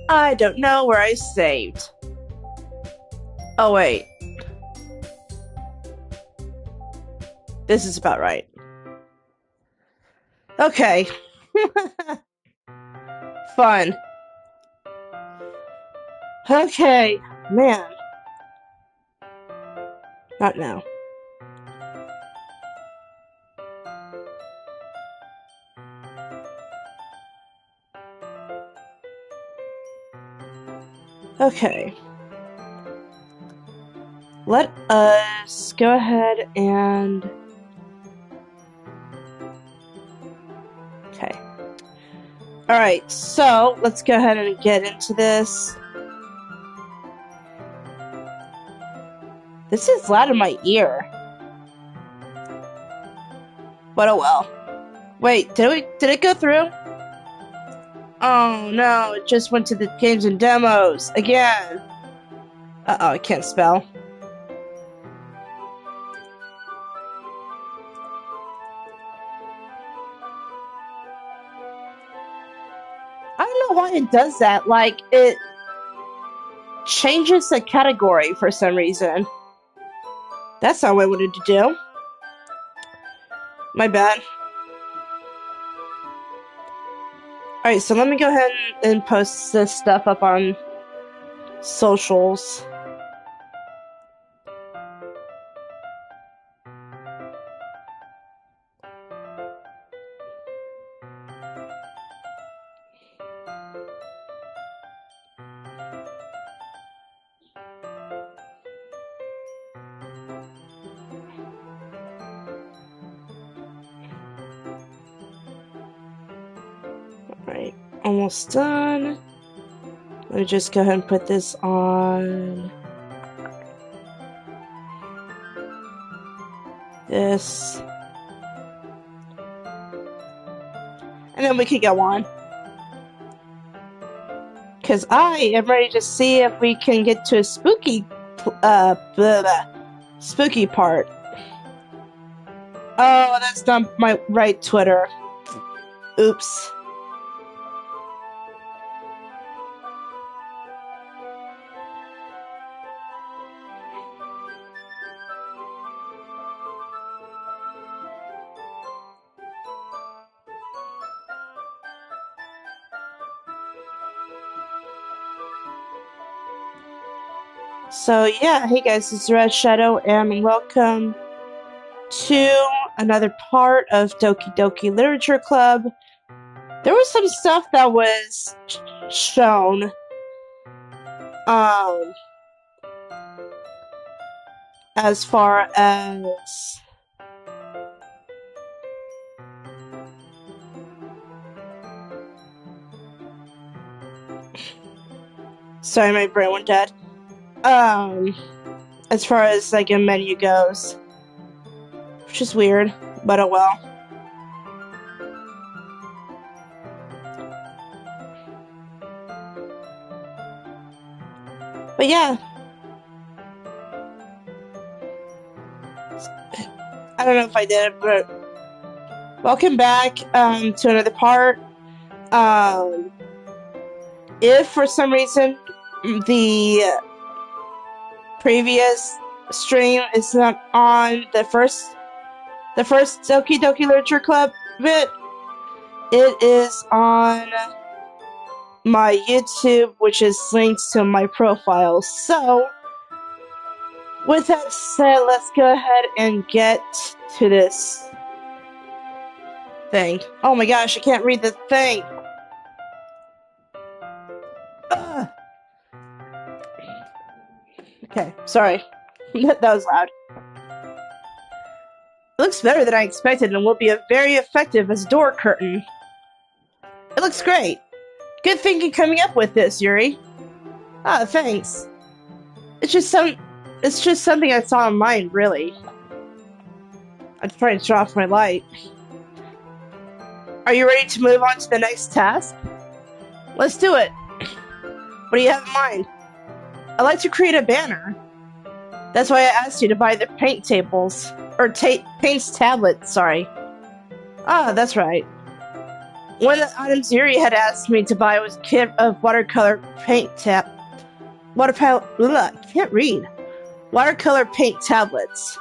I don't know where I saved. Oh, wait. This is about right. Okay. Fun. Okay. Man. Not now. Okay. Let us go ahead and... Okay. Alright, so let's go ahead and get into this. This is loud in my ear. But oh well. Wait, did it go through? Oh no, it just went to the games and demos again. Uh-oh, I can't spell. I don't know why it does that. Like, it changes the category for some reason. That's not what I wanted to do. My bad. Alright, so let me go ahead and post this stuff up on socials. Alright, almost done. Let me just go ahead and put this on this. And then we can go on. Because I am ready to see if we can get to a spooky, spooky part. Oh, that's not my right Twitter. Oops. So yeah, hey guys, this is Red Shadow, and welcome to another part of Doki Doki Literature Club. There was some stuff that was shown, as far as sorry, my brain went dead. As far as like a menu goes, which is weird, but oh well. But yeah, I don't know if I did it, but welcome back to another part. If for some reason the previous stream is not on the first Doki Doki Literature Club bit, it is on my YouTube, which is linked to my profile. So, with that said, let's go ahead and get to this thing. Oh my gosh, I can't read the thing! Ugh. Okay, sorry. That was loud. It looks better than I expected and will be very effective as a door curtain. It looks great. Good thinking coming up with this, Yuri. Ah, thanks. It's just something I saw in mind, really. I'm trying to turn off my light. Are you ready to move on to the next task? Let's do it. What do you have in mind? I'd like to create a banner. That's why I asked you to buy the paint tables. Or paints tablets, sorry. Ah, that's right. One of the items Yuri had asked me to buy was a kit of watercolor paint can't read. Watercolor paint tablets.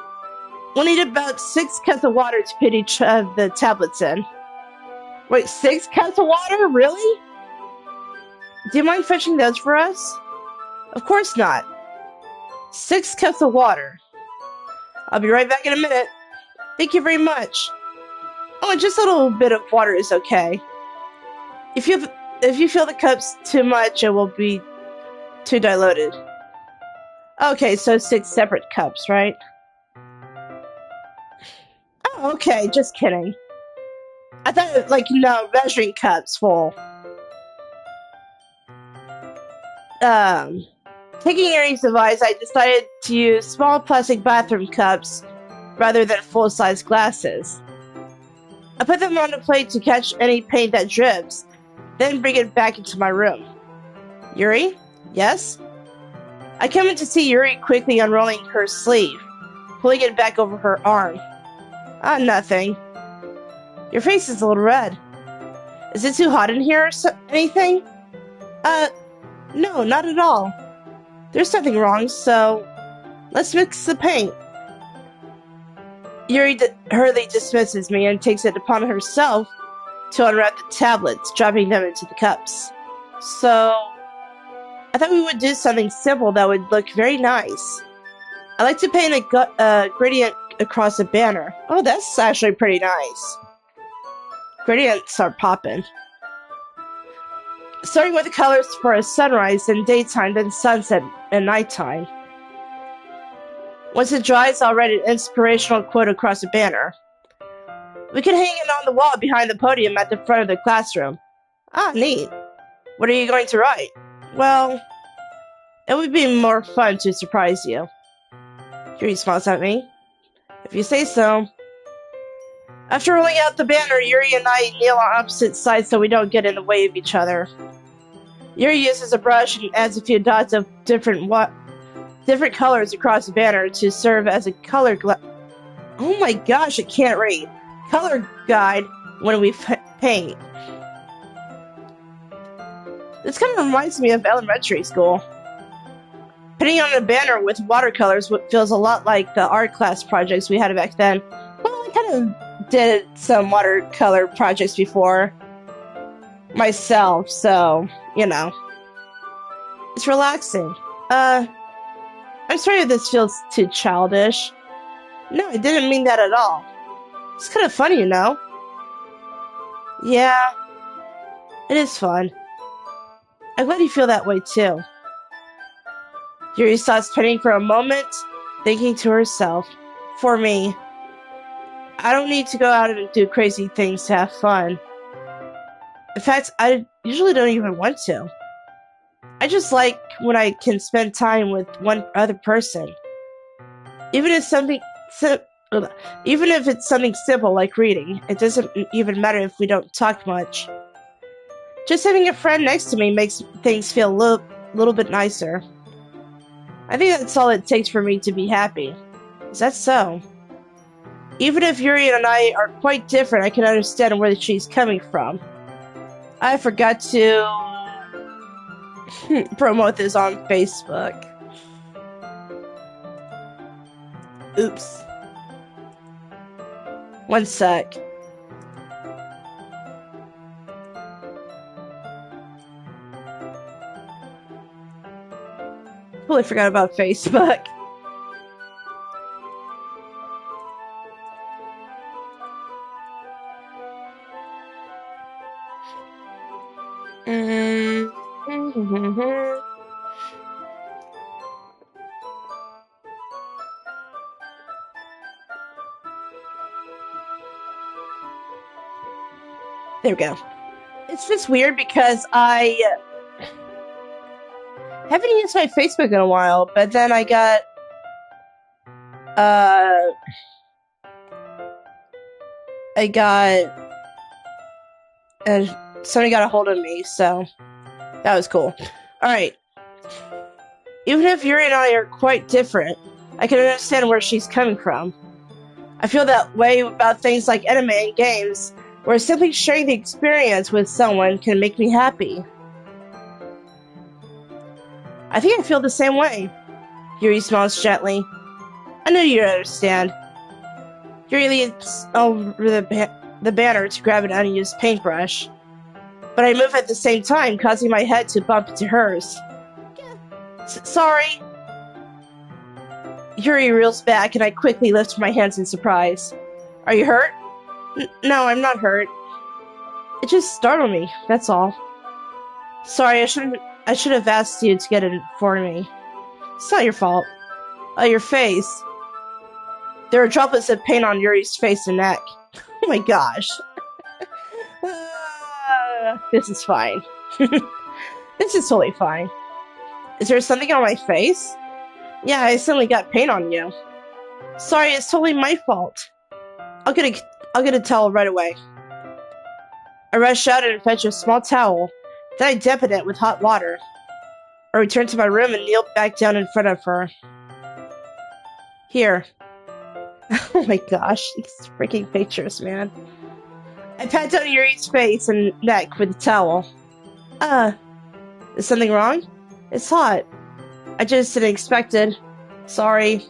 We'll need about 6 cups of water to put each of the tablets in. Wait, 6 cups of water? Really? Do you mind fetching those for us? Of course not. 6 cups of water. I'll be right back in a minute. Thank you very much. Oh, just a little bit of water is okay. If you fill the cups too much, it will be too diluted. Okay, so 6 separate cups, right? Oh, okay, just kidding. I thought, no, measuring cups full. Taking Yuri's advice, I decided to use small plastic bathroom cups rather than full-size glasses. I put them on a plate to catch any paint that drips, then bring it back into my room. Yuri? Yes? I come in to see Yuri quickly unrolling her sleeve, pulling it back over her arm. Ah, nothing. Your face is a little red. Is it too hot in here or anything? No, not at all. There's nothing wrong, so let's mix the paint. Yuri hurriedly dismisses me and takes it upon herself to unwrap the tablets, dropping them into the cups. So, I thought we would do something simple that would look very nice. I like to paint a gradient across a banner. Oh, that's actually pretty nice. Gradients are poppin'. Starting with the colors for a sunrise in daytime, then sunset and nighttime. Once it dries, I'll write an inspirational quote across the banner. We can hang it on the wall behind the podium at the front of the classroom. Ah, neat. What are you going to write? Well, it would be more fun to surprise you. Yuri smiles at me. If you say so. After rolling out the banner, Yuri and I kneel on opposite sides so we don't get in the way of each other. Yuri uses a brush and adds a few dots of different colors across the banner to serve as a color oh my gosh, I can't read. Color guide when we paint. This kind of reminds me of elementary school. Painting on a banner with watercolors feels a lot like the art class projects we had back then. Well, I kind of did some watercolor projects before myself, so, you know. It's relaxing. I'm sorry if this feels too childish. No, I didn't mean that at all. It's kind of funny, you know? Yeah, it is fun. I'm glad you feel that way, too. Yuri stops painting for a moment, thinking to herself, for me, I don't need to go out and do crazy things to have fun. In fact, I usually don't even want to. I just like when I can spend time with one other person. Even if it's something simple like reading, it doesn't even matter if we don't talk much. Just having a friend next to me makes things feel a little bit nicer. I think that's all it takes for me to be happy. Is that so? Even if Yuri and I are quite different, I can understand where she's coming from. I forgot to promote this on Facebook. Oops. One sec. Totally forgot about Facebook. There we go. It's just weird because I haven't used my Facebook in a while, but then I got somebody got a hold of me, so that was cool. Alright. Even if Yuri and I are quite different, I can understand where she's coming from. I feel that way about things like anime and games, or simply sharing the experience with someone can make me happy. I think I feel the same way. Yuri smiles gently. I knew you'd understand. Yuri leans over the banner to grab an unused paintbrush, but I move at the same time, causing my head to bump into hers. Sorry. Yuri reels back, and I quickly lift my hands in surprise. Are you hurt? No, I'm not hurt. It just startled me, that's all. Sorry, I should have asked you to get it for me. It's not your fault. Your face. There are droplets of paint on Yuri's face and neck. Oh my gosh. This is fine. This is totally fine. Is there something on my face? Yeah, I suddenly got paint on you. Sorry, it's totally my fault. I'll get a towel right away. I rush out and fetch a small towel. Then I dip in it with hot water. I return to my room and kneel back down in front of her. Here. Oh my gosh, these freaking pictures, man. I pat down Yuri's face and neck with the towel. Is something wrong? It's hot. I just didn't expect it. Sorry.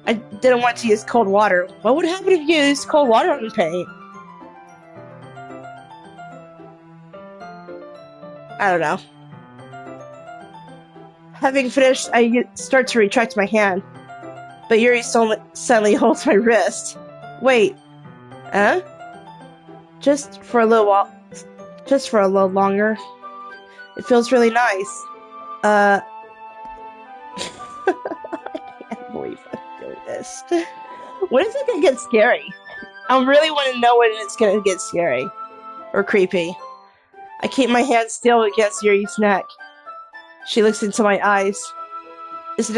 I didn't want to use cold water. What would happen if you used cold water on the paint? I don't know. Having finished, I start to retract my hand, but Yuri suddenly holds my wrist. Wait. Huh? Just for a little while. Just for a little longer. It feels really nice. I can't believe I'm doing this. When is it gonna get scary? I really want to know when it's gonna get scary. Or creepy. I keep my hand still against Yuri's neck. She looks into my eyes. It's an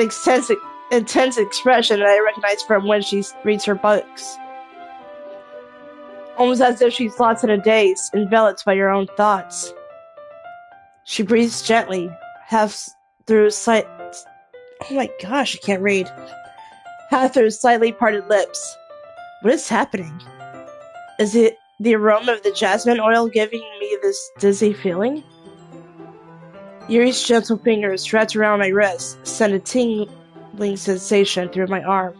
intense expression that I recognize from when she reads her books. Almost as if she's lost in a daze, enveloped by her own thoughts. She breathes gently, half through oh my gosh, I can't read. Half through slightly parted lips. What is happening? Is it the aroma of the jasmine oil giving me this dizzy feeling? Yuri's gentle fingers wrapped around my wrist sent a tingling sensation through my arm.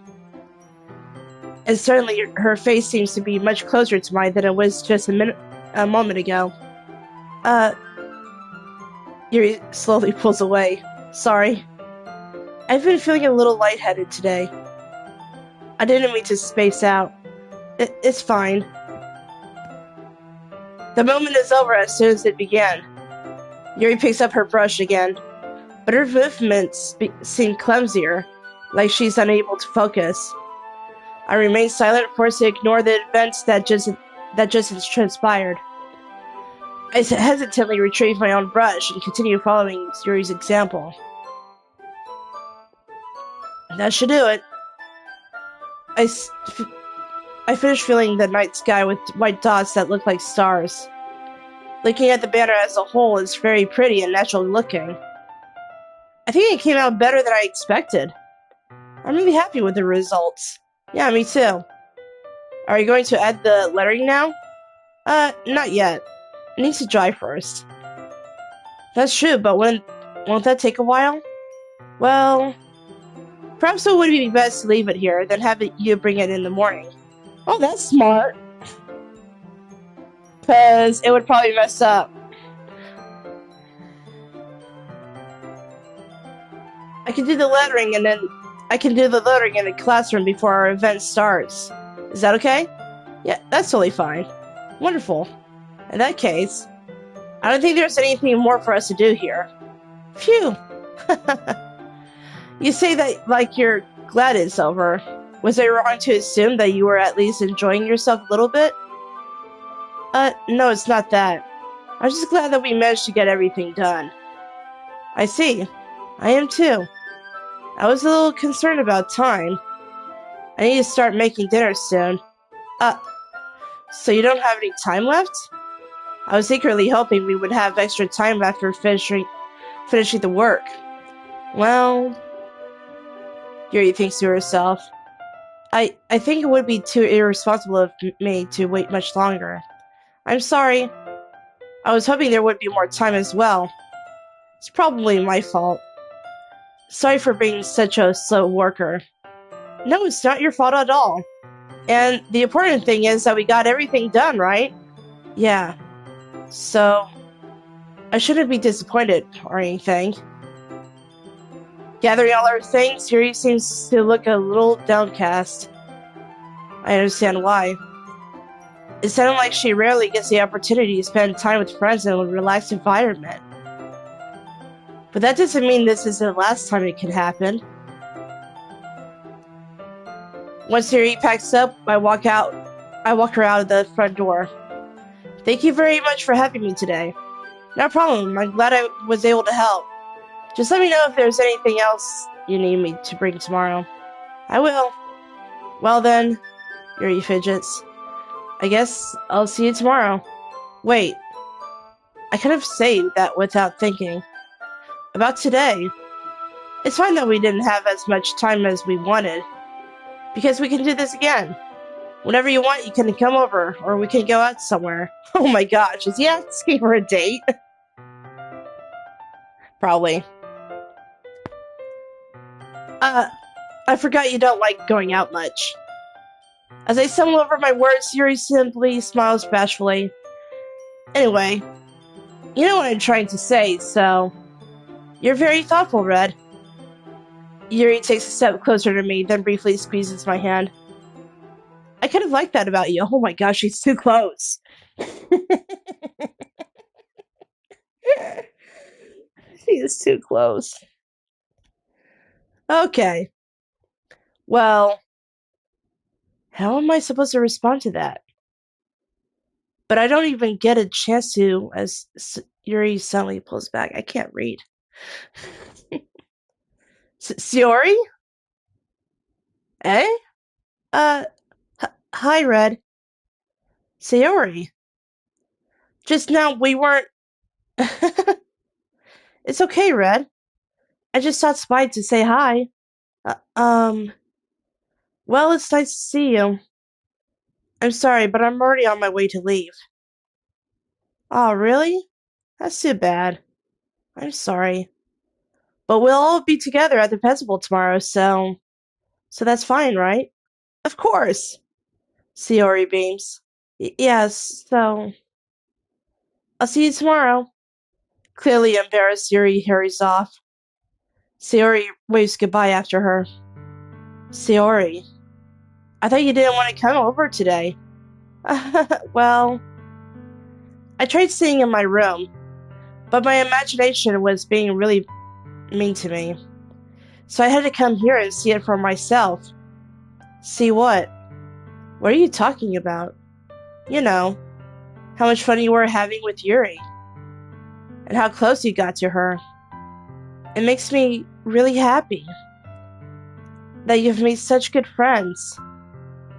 And suddenly her face seems to be much closer to mine than it was just a moment ago. Yuri slowly pulls away. Sorry. I've been feeling a little lightheaded today. I didn't mean to space out. It's fine. The moment is over as soon as it began. Yuri picks up her brush again, but her movements seem clumsier, like she's unable to focus. I remain silent, forced to ignore the events that just transpired. I hesitantly retrieve my own brush and continue following Yuri's example. That should do it. I finish filling the night sky with white dots that look like stars. Looking at the banner as a whole is very pretty and natural looking. I think it came out better than I expected. I'm really happy with the results. Yeah, me too. Are you going to add the lettering now? Not yet. It needs to dry first. That's true, but won't that take a while? Well, perhaps it would be best to leave it here, then have you bring it in the morning. Oh, that's smart. Because it would probably mess up. I can do the lettering in the classroom before our event starts. Is that okay? Yeah, that's totally fine. Wonderful. In that case, I don't think there's anything more for us to do here. Phew. You say that like you're glad it's over. Was I wrong to assume that you were at least enjoying yourself a little bit? No, it's not that. I'm just glad that we managed to get everything done. I see. I am too. I was a little concerned about time. I need to start making dinner soon. So you don't have any time left? I was secretly hoping we would have extra time after finishing the work. Well, Yuri thinks to herself. I think it would be too irresponsible of me to wait much longer. I'm sorry. I was hoping there would be more time as well. It's probably my fault. Sorry for being such a slow worker. No, it's not your fault at all. And the important thing is that we got everything done, right? Yeah. So, I shouldn't be disappointed or anything. Gathering all our things, Yuri seems to look a little downcast. I understand why. It sounded like she rarely gets the opportunity to spend time with friends in a relaxed environment. But that doesn't mean this is the last time it can happen. Once Yuri packs up, I walk her out of the front door. Thank you very much for having me today. No problem, I'm glad I was able to help. Just let me know if there's anything else you need me to bring tomorrow. I will. Well then, Yuri fidgets. I guess I'll see you tomorrow. Wait, I could have said that without thinking. About today. It's fine that we didn't have as much time as we wanted. Because we can do this again. Whenever you want, you can come over, or we can go out somewhere. Oh my gosh, is he asking for a date? Probably. I forgot you don't like going out much. As I stumble over my words, Yuri simply smiles bashfully. Anyway, you know what I'm trying to say, so... You're very thoughtful, Red. Yuri takes a step closer to me, then briefly squeezes my hand. I kind of like that about you. Oh my gosh, she's too close. She is too close. Okay. Well, how am I supposed to respond to that? But I don't even get a chance to, as Yuri suddenly pulls back. I can't read. Sayori? Eh? Hi, Red. Sayori. Just now we weren't... It's okay, Red. I just stopped by to say hi. Well, it's nice to see you. I'm sorry, but I'm already on my way to leave. Oh, really? That's too bad. I'm sorry. But we'll all be together at the festival tomorrow, so that's fine, right? Of course. Sayori beams. Yes, so... I'll see you tomorrow. Clearly embarrassed, Yuri hurries off. Sayori waves goodbye after her. Sayori, I thought you didn't want to come over today. Well, I tried staying in my room, but my imagination was being really mean to me. So I had to come here and see it for myself. See what? What are you talking about? You know, how much fun you were having with Yuri. And how close you got to her. It makes me really happy that you've made such good friends.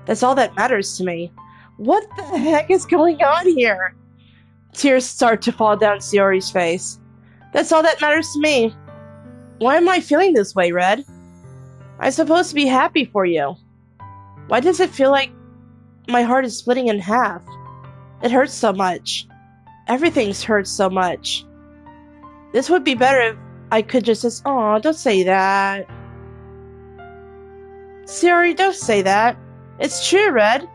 That's all that matters to me. What the heck is going on here? Tears start to fall down Sayori's face. That's all that matters to me. Why am I feeling this way, Red? I'm supposed to be happy for you. Why does it feel like my heart is splitting in half? It hurts so much. Everything's hurt so much. This would be better if I could just say, "Aw, don't say that." Sayori, don't say that. It's true, Red.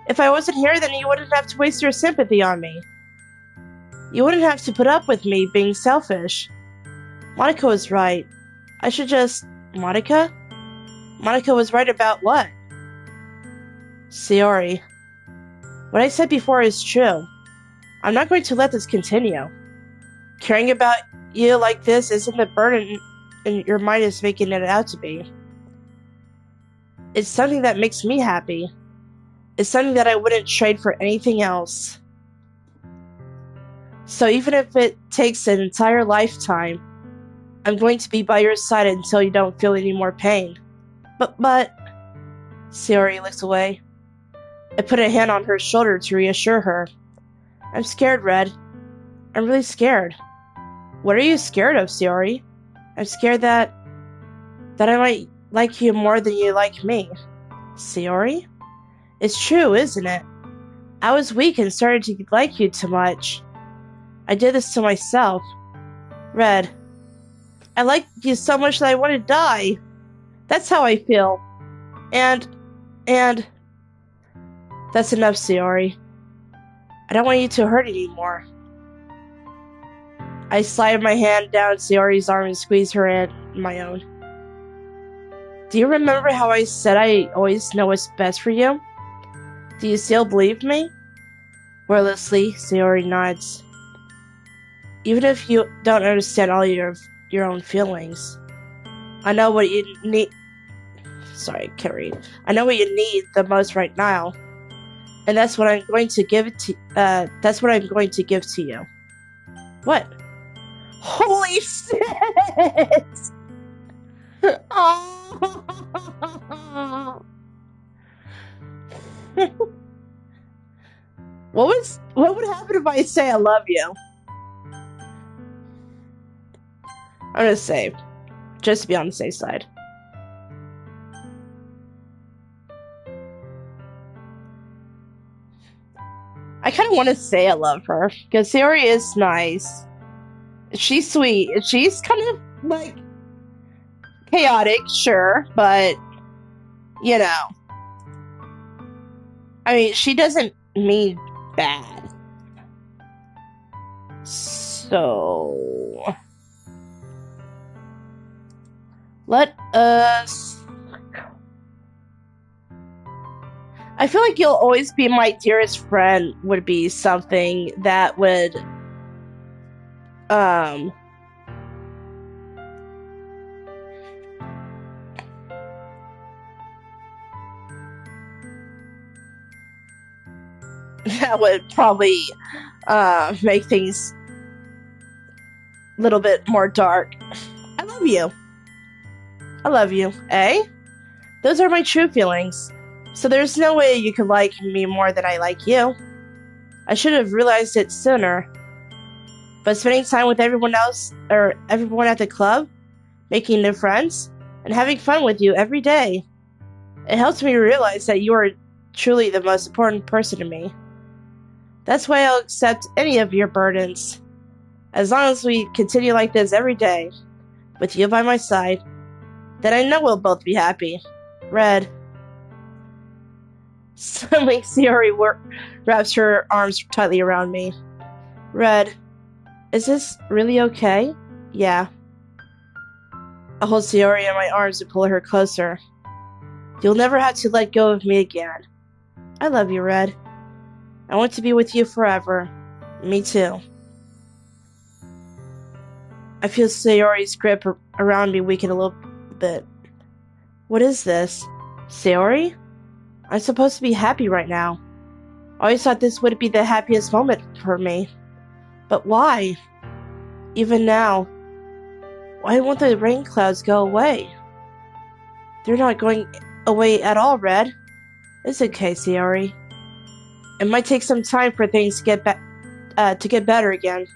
If I wasn't here, then you wouldn't have to waste your sympathy on me. You wouldn't have to put up with me being selfish. Monica was right. I should just... Monica? Monica was right about what? Sayori. What I said before is true. I'm not going to let this continue. Caring about you like this isn't the burden your mind is making it out to be. It's something that makes me happy. It's something that I wouldn't trade for anything else. So even if it takes an entire lifetime, I'm going to be by your side until you don't feel any more pain. But... Sayori looks away. I put a hand on her shoulder to reassure her. I'm scared, Red. I'm really scared. What are you scared of, Sayori? I'm scared that I might like you more than you like me. Sayori? It's true, isn't it? I was weak and started to like you too much. I did this to myself. Red, I like you so much that I want to die. That's how I feel. And that's enough, Sayori. I don't want you to hurt anymore. I slide my hand down Sayori's arm and squeeze her in my own. Do you remember how I said I always know what's best for you? Do you still believe me? Wordlessly, Sayori nods. Even if you don't understand all your own feelings, I know what you need. Sorry, I can't read. I know what you need the most right now, and that's what I'm going to give to. That's what I'm going to give to you. What? Holy shit! Oh. What would happen if I say I love you? I'm gonna say, just to be on the safe side. I kind of want to say I love her because Sayori is nice. She's sweet. She's kind of like chaotic, sure, but you know, I mean, she doesn't mean bad. So let us. I feel like you'll always be my dearest friend would be something that would that would probably make things a little bit more dark. I love you. I love you, eh? Those are my true feelings. So there's no way you could like me more than I like you. I should have realized it sooner. But spending time with everyone else, or everyone at the club, making new friends, and having fun with you every day, it helps me realize that you are truly the most important person to me. That's why I'll accept any of your burdens. As long as we continue like this every day, with you by my side, then I know we'll both be happy. Red. Suddenly, Sayori wraps her arms tightly around me. Red, is this really okay? Yeah. I hold Sayori in my arms and pull her closer. You'll never have to let go of me again. I love you, Red. I want to be with you forever. Me too. I feel Sayori's grip around me weaken a little bit. What is this? Sayori? I'm supposed to be happy right now. I always thought this would be the happiest moment for me. But why? Even now, why won't the rain clouds go away? They're not going away at all, Red. It's okay, Sayori. It might take some time for things to get better again.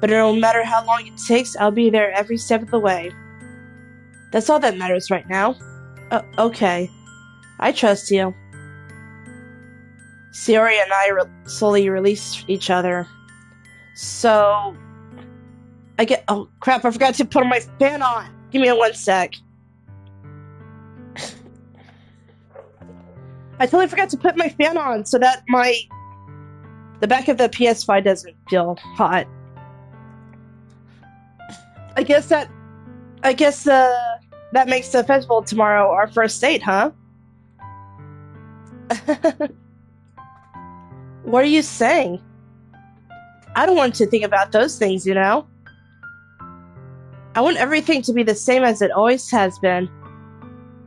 But no matter how long it takes, I'll be there every step of the way. That's all that matters right now. Okay. I trust you. Sayori and I slowly release each other. So, oh crap, I forgot to put my fan on. Give me 1 sec. I totally forgot to put my fan on so that the back of the PS5 doesn't feel hot. I guess that makes the festival tomorrow our first date, huh? What are you saying? I don't want to think about those things, you know? I want everything to be the same as it always has been,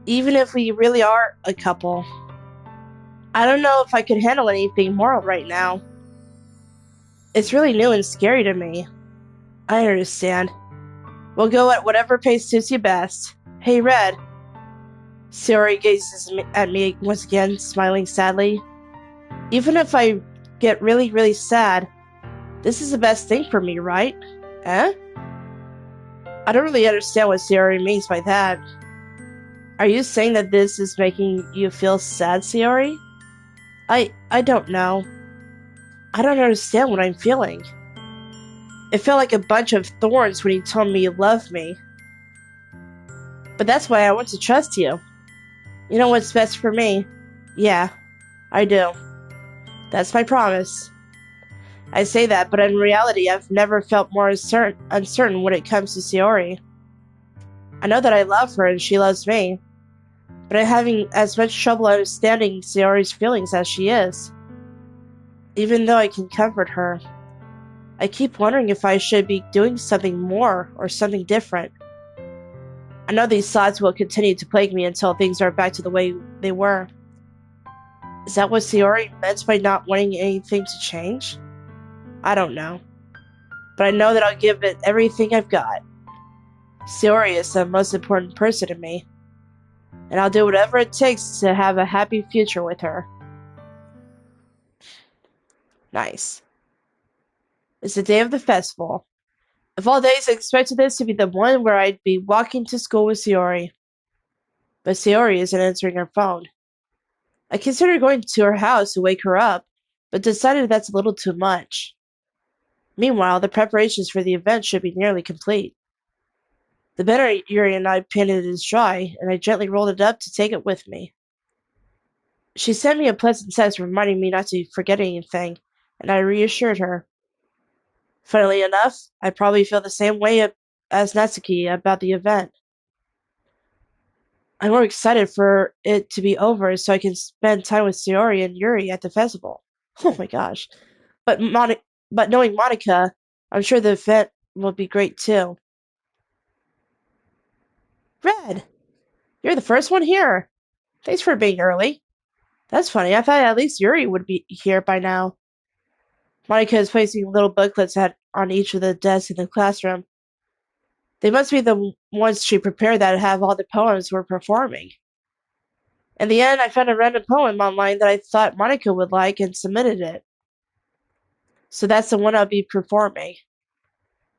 even if we really are a couple. I don't know if I could handle anything more right now. It's really new and scary to me. I understand. We'll go at whatever pace suits you best. Hey, Red. Sayori gazes at me once again, smiling sadly. Even if I get really, really sad, this is the best thing for me, right? Eh? I don't really understand what Sayori means by that. Are you saying that this is making you feel sad, Sayori? I don't know. I don't understand what I'm feeling. It felt like a bunch of thorns when you told me you loved me. But that's why I want to trust you. You know what's best for me? Yeah, I do. That's my promise. I say that, but in reality, I've never felt more uncertain when it comes to Sayori. I know that I love her and she loves me, but I'm having as much trouble understanding Sayori's feelings as she is. Even though I can comfort her, I keep wondering if I should be doing something more or something different. I know these thoughts will continue to plague me until things are back to the way they were. Is that what Sayori meant by not wanting anything to change? I don't know, but I know that I'll give it everything I've got. Sayori is the most important person to me, and I'll do whatever it takes to have a happy future with her. Nice. It's the day of the festival. Of all days, I expected this to be the one where I'd be walking to school with Sayori. But Sayori isn't answering her phone. I considered going to her house to wake her up, but decided that's a little too much. Meanwhile, the preparations for the event should be nearly complete. The banner Yuri and I painted is dry, and I gently rolled it up to take it with me. She sent me a pleasant text reminding me not to forget anything, and I reassured her. Funnily enough, I probably feel the same way as Natsuki about the event. I'm more excited for it to be over so I can spend time with Sayori and Yuri at the festival. Oh my gosh. But but knowing Monica, I'm sure the event will be great too. Red, you're the first one here. Thanks for being early. That's funny. I thought at least Yuri would be here by now. Monica is placing little booklets on each of the desks in the classroom. They must be the ones she prepared that have all the poems we're performing. In the end, I found a random poem online that I thought Monica would like and submitted it. So that's the one I'll be performing.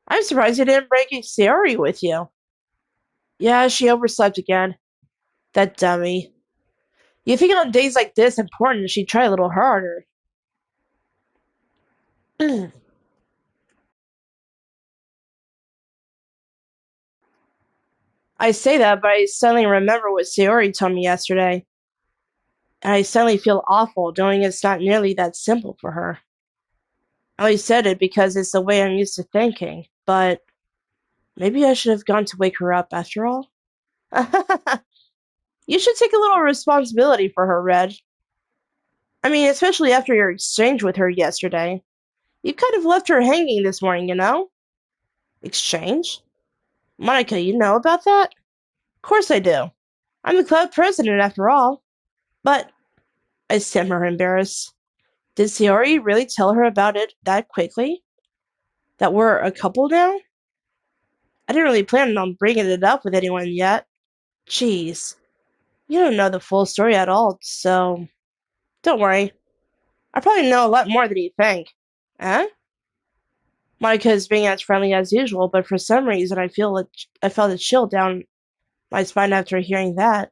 I'm surprised you didn't bring Sayori with you. Yeah, she overslept again. That dummy. You think on days like this important she'd try a little harder. I say that, but I suddenly remember what Sayori told me yesterday. And I suddenly feel awful knowing it's not nearly that simple for her. I only said it because it's the way I'm used to thinking, but maybe I should have gone to wake her up after all. You should take a little responsibility for her, Red. I mean, especially after your exchange with her yesterday. You kind of left her hanging this morning, you know? Exchange? Monica, you know about that? Of course I do. I'm the club president after all. But, I stammer embarrassed. Did Sayori really tell her about it that quickly? That we're a couple now? I didn't really plan on bringing it up with anyone yet. Jeez. You don't know the full story at all, so don't worry. I probably know a lot more than you think. Eh? Monica is being as friendly as usual, but for some reason I felt a chill down my spine after hearing that.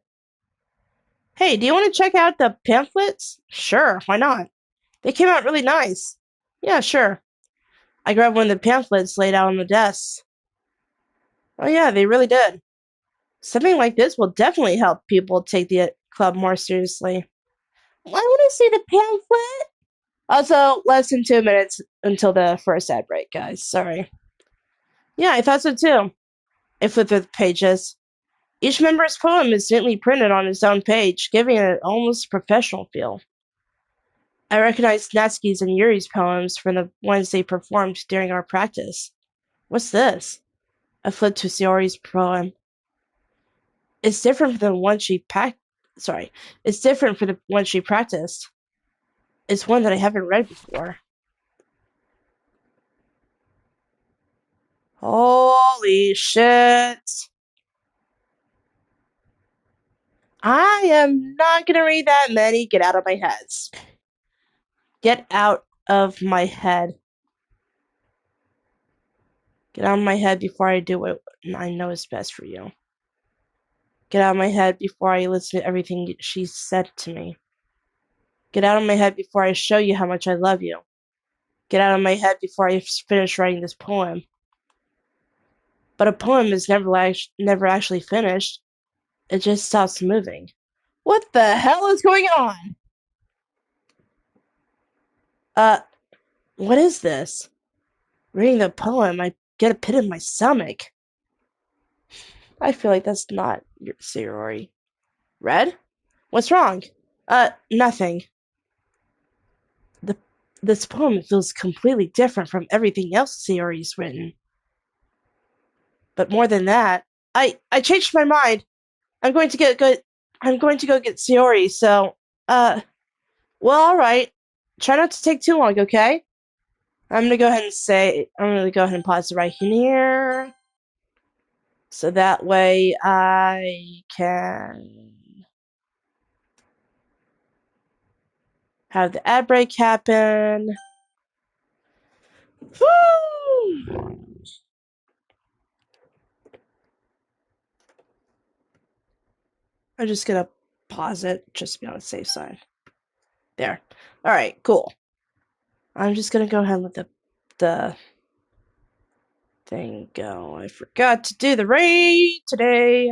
Hey, do you want to check out the pamphlets? Sure, why not? They came out really nice. Yeah, sure. I grabbed one of the pamphlets laid out on the desk. Oh yeah, they really did. Something like this will definitely help people take the club more seriously. I want to see the pamphlet. Also, less than 2 minutes until the first ad break, guys. Sorry. Yeah, I thought so too. I flipped through the pages. Each member's poem is neatly printed on its own page, giving it an almost professional feel. I recognized Natsuki's and Yuri's poems from the ones they performed during our practice. What's this? I flipped to Sayori's poem. It's different from the one she It's different from the one she practiced. It's one that I haven't read before. Holy shit. I am not gonna read that many. Get out of my head. Get out of my head. Get out of my head before I do what I know is best for you. Get out of my head before I listen to everything she said to me. Get out of my head before I show you how much I love you. Get out of my head before I finish writing this poem. But a poem is never actually finished. It just stops moving. What the hell is going on? Uh, what is this? Reading the poem, I get a pit in my stomach. I feel like that's not your Sayori. Red? What's wrong? Nothing. The This poem feels completely different from everything else Sayori's written. But more than that, I changed my mind. I'm going to get good. I'm going to go get Sayori. So, well, all right. Try not to take too long, okay? I'm gonna go ahead and say. I'm gonna go ahead and pause it right here, so that way I can have the ad break happen. Woo! I'm just gonna pause it just to be on the safe side. There. All right. Cool. I'm just gonna go ahead and let the thing go. I forgot to do the raid today.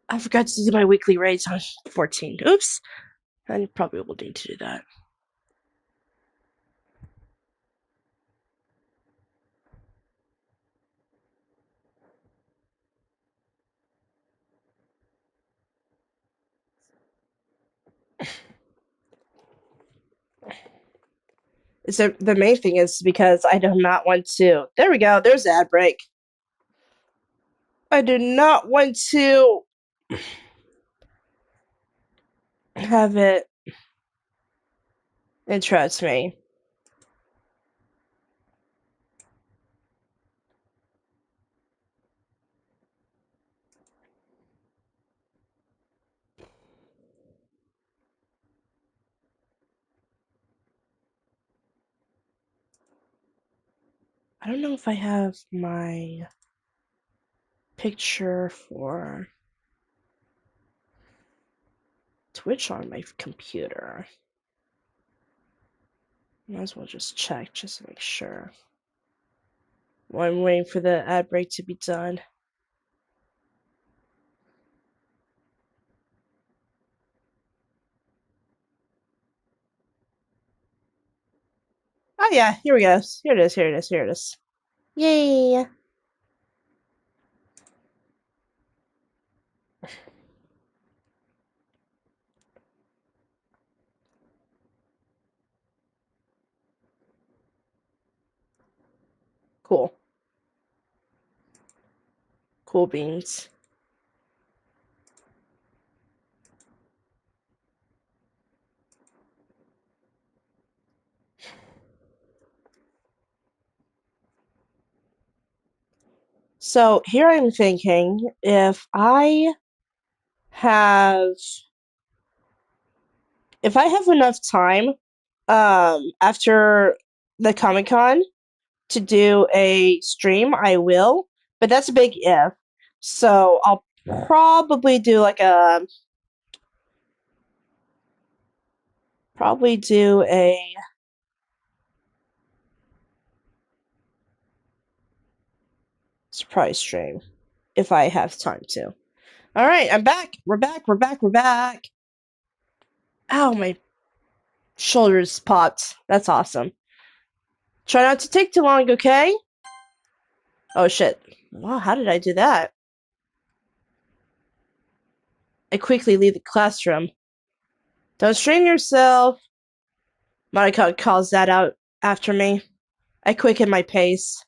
I forgot to do my weekly raids on 14. Oops. I probably will need to do that. So the main thing is because I do not want to. There we go. There's the ad break. I do not want to have it interrupt me. I don't know if I have my picture for Twitch on my computer. Might as well just check just to make sure. While I'm waiting for the ad break to be done. Oh yeah, here we go. Here it is, here it is, here it is. Yay! Cool. Cool beans. So here I'm thinking have if I have enough time after the Comic-Con to do a stream, I will, but that's a big if. So I'll probably do a surprise stream if I have time to. All right, I'm back. We're back. We're back. We're back. Ow, my shoulders popped. That's awesome. Try not to take too long, okay? Oh shit. Wow, how did I do that? I quickly leave the classroom. Don't strain yourself. Monica calls that out after me. I quicken my pace.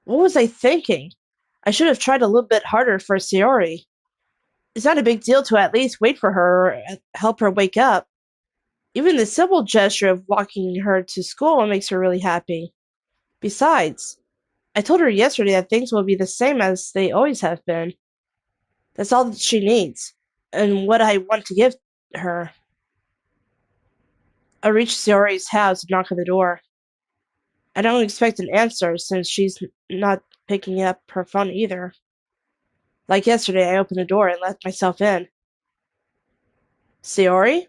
What was I thinking? I should have tried a little bit harder for Sayori. It's not a big deal to at least wait for her or help her wake up. Even the simple gesture of walking her to school makes her really happy. Besides, I told her yesterday that things will be the same as they always have been. That's all that she needs, and what I want to give her. I reach Sayori's house and knock on the door. I don't expect an answer since she's not picking up her phone either. Like yesterday, I opened the door and let myself in. Sayori?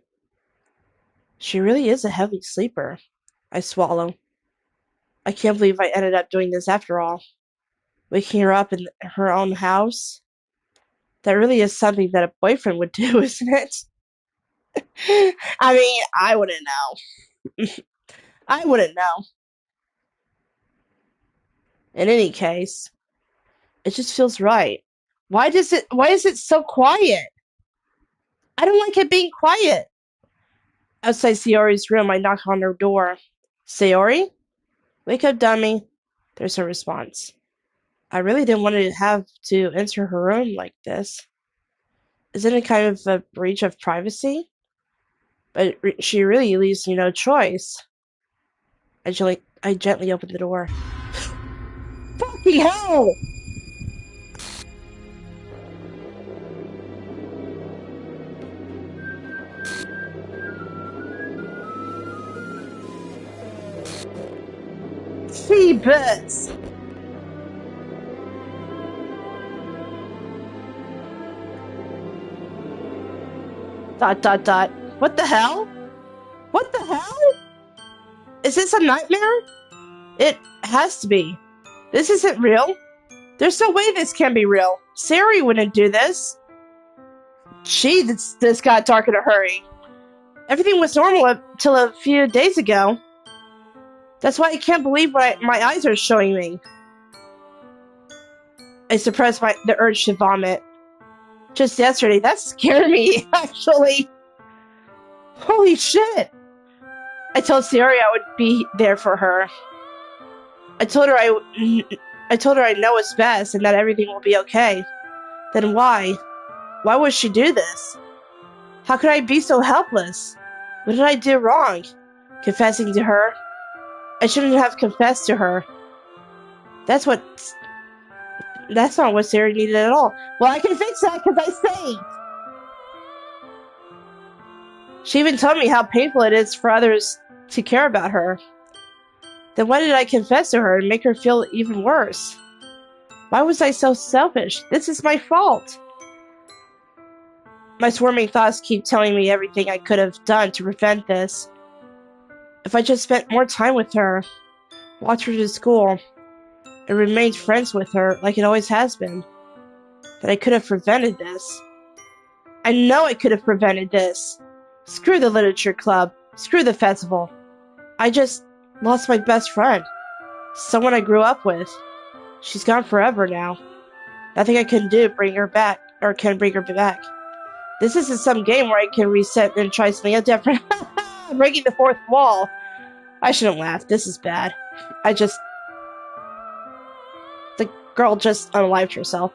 She really is a heavy sleeper. I swallow. I can't believe I ended up doing this after all. Waking her up in her own house? That really is something that a boyfriend would do, isn't it? I mean, I wouldn't know. I wouldn't know. In any case, it just feels right. Why is it so quiet? I don't like it being quiet. Outside Sayori's room, I knock on her door. Sayori? Wake up, dummy. There's her response. I really didn't want to have to enter her room like this. Isn't it kind of a breach of privacy? But she really leaves me no choice. I gently open the door. Fucking hell! Phoebus! Dot dot dot. What the hell? What the hell? Is this a nightmare? It has to be. This isn't real. There's no way this can be real. Sayori wouldn't do this. Gee, this got dark in a hurry. Everything was normal until a few days ago. That's why I can't believe what my eyes are showing me. I suppressed the urge to vomit. Just yesterday, that scared me, actually. Holy shit. I told Sayori I would be there for her. I told her I know what's best and that everything will be okay. Then why? Why would she do this? How could I be so helpless? What did I do wrong? Confessing to her? I shouldn't have confessed to her. That's not what Sayori needed at all. Well, I can fix that because I saved. She even told me how painful it is for others to care about her. Then why did I confess to her and make her feel even worse? Why was I so selfish? This is my fault. My swarming thoughts keep telling me everything I could have done to prevent this. If I just spent more time with her, watched her to school, and remained friends with her like it always has been, then I could have prevented this. I know I could have prevented this. Screw the literature club. Screw the festival. I just lost my best friend. Someone I grew up with. She's gone forever now. Nothing I can do bring her back, or can bring her back. This isn't some game where I can reset and try something different. Breaking the fourth wall. I shouldn't laugh. This is bad. The girl just unalived herself.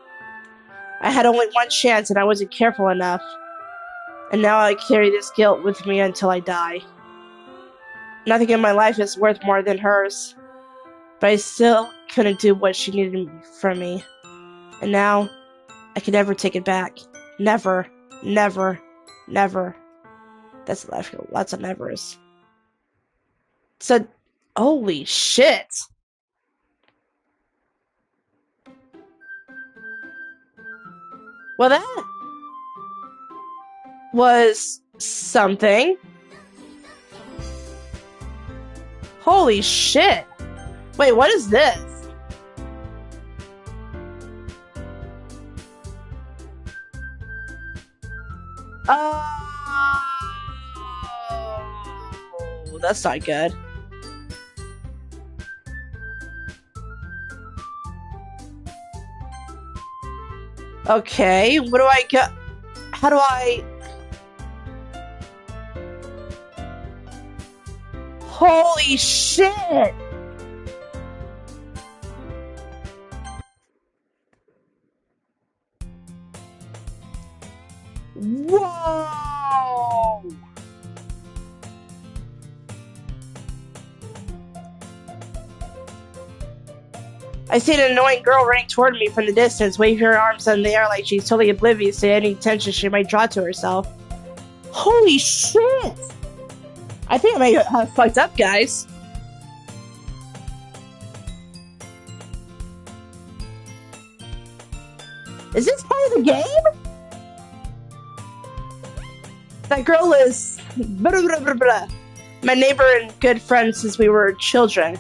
I had only one chance and I wasn't careful enough. And now I carry this guilt with me until I die. Nothing in my life is worth more than hers. But I still couldn't do what she needed from me. And now, I can never take it back. Never. Never. Never. That's lots of nevers. So, holy shit. Well, that was something. Holy shit. Wait, what is this? Oh, that's not good. Okay, what do I get? How do I... Holy shit! Whoa! I see an annoying girl running toward me from the distance, waving her arms in the air like she's totally oblivious to any attention she might draw to herself. Holy shit! I think I might have fucked up, guys. a game? That girl is blah, blah, blah, blah. My neighbor and good friend since we were children.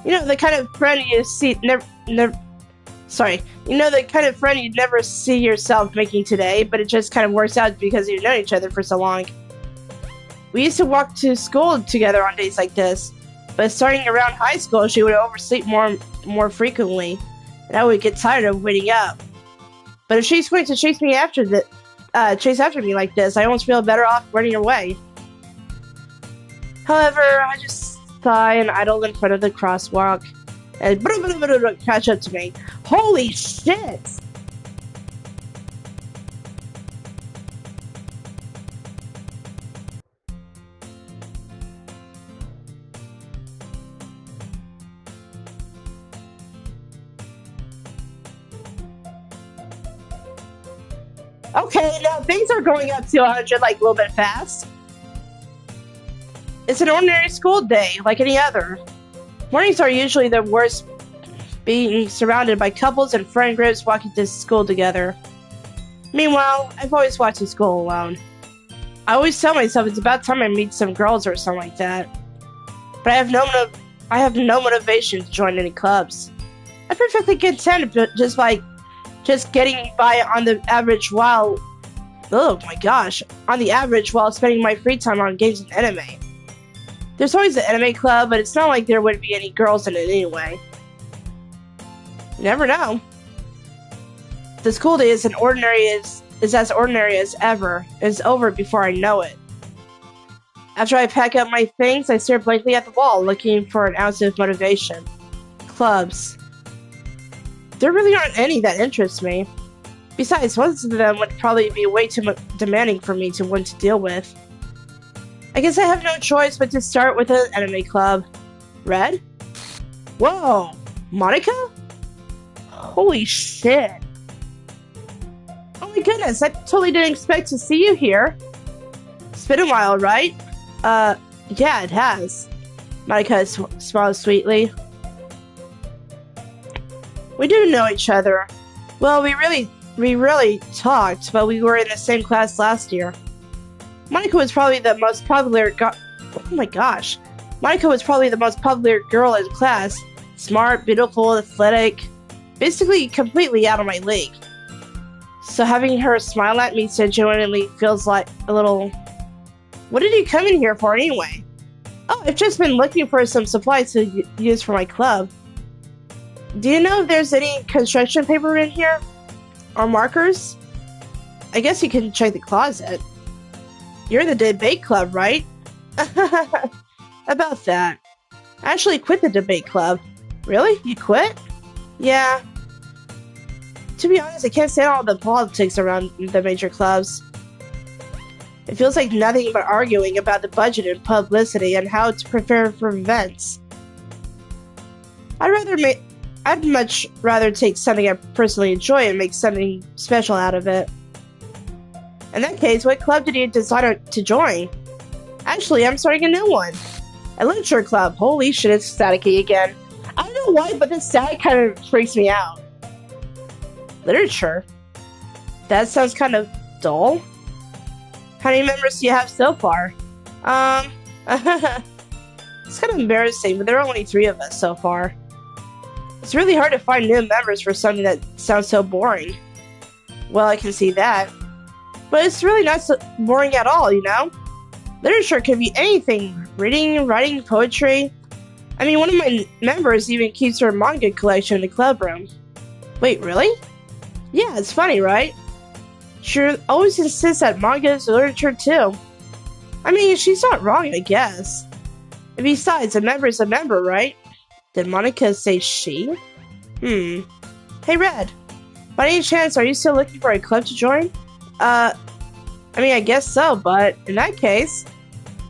You know, the kind of friend you see you know, the kind of friend you'd never see yourself making today, but it just kind of works out because you've known each other for so long. We used to walk to school together on days like this, but starting around high school, she would oversleep more frequently, and I would get tired of waiting up. But if she's going to chase after me like this, I almost feel better off running away. However, I just sigh and idle in front of the crosswalk, and catch up to me. Holy shit! Okay, now things are going up to 100 like a little bit fast. It's an ordinary school day, like any other. Mornings are usually the worst, being surrounded by couples and friend groups walking to school together. Meanwhile, I've always walked to school alone. I always tell myself it's about time I meet some girls or something like that. But I have no motivation to join any clubs. I'm perfectly content just getting by on the average while spending my free time on games and anime. There's always an anime club, but it's not like there wouldn't be any girls in it anyway. You never know. The school day is as ordinary as ever. It's over before I know it. After I pack up my things, I stare blankly at the wall, looking for an ounce of motivation. Clubs. There really aren't any that interest me. Besides, most of them would probably be way too demanding for me to want to deal with. I guess I have no choice but to start with an anime club. Red? Whoa! Monica? Holy shit! Oh my goodness, I totally didn't expect to see you here. It's been a while, right? Yeah, it has. Monica smiled sweetly. We do know each other. Well, we really talked, but we were in the same class last year. Monica was probably the most popular Monica was probably the most popular girl in class. Smart, beautiful, athletic. Basically, completely out of my league. So having her smile at me so genuinely feels like a little... What did you come in here for anyway? Oh, I've just been looking for some supplies to use for my club. Do you know if there's any construction paper in here? Or markers? I guess you can check the closet. You're the debate club, right? About that. I actually quit the debate club. Really? You quit? Yeah. To be honest, I can't stand all the politics around the major clubs. It feels like nothing but arguing about the budget and publicity and how to prepare for events. I'd much rather take something I personally enjoy and make something special out of it. In that case, what club did you decide to join? Actually, I'm starting a new one. A literature club. Holy shit, it's staticky again. I don't know why, but this static kind of freaks me out. Literature? That sounds kind of dull. How many members do you have so far? It's kind of embarrassing, but there are only 3 of us so far. It's really hard to find new members for something that sounds so boring. Well, I can see that. But it's really not so boring at all, you know? Literature can be anything. Reading, writing, poetry. I mean, one of my members even keeps her manga collection in the club room. Wait, really? Yeah, it's funny, right? She always insists that manga is literature too. I mean, she's not wrong, I guess. And besides, a member is a member, right? Did Monica say she? Hey, Red. By any chance, are you still looking for a club to join? I mean, I guess so, but in that case,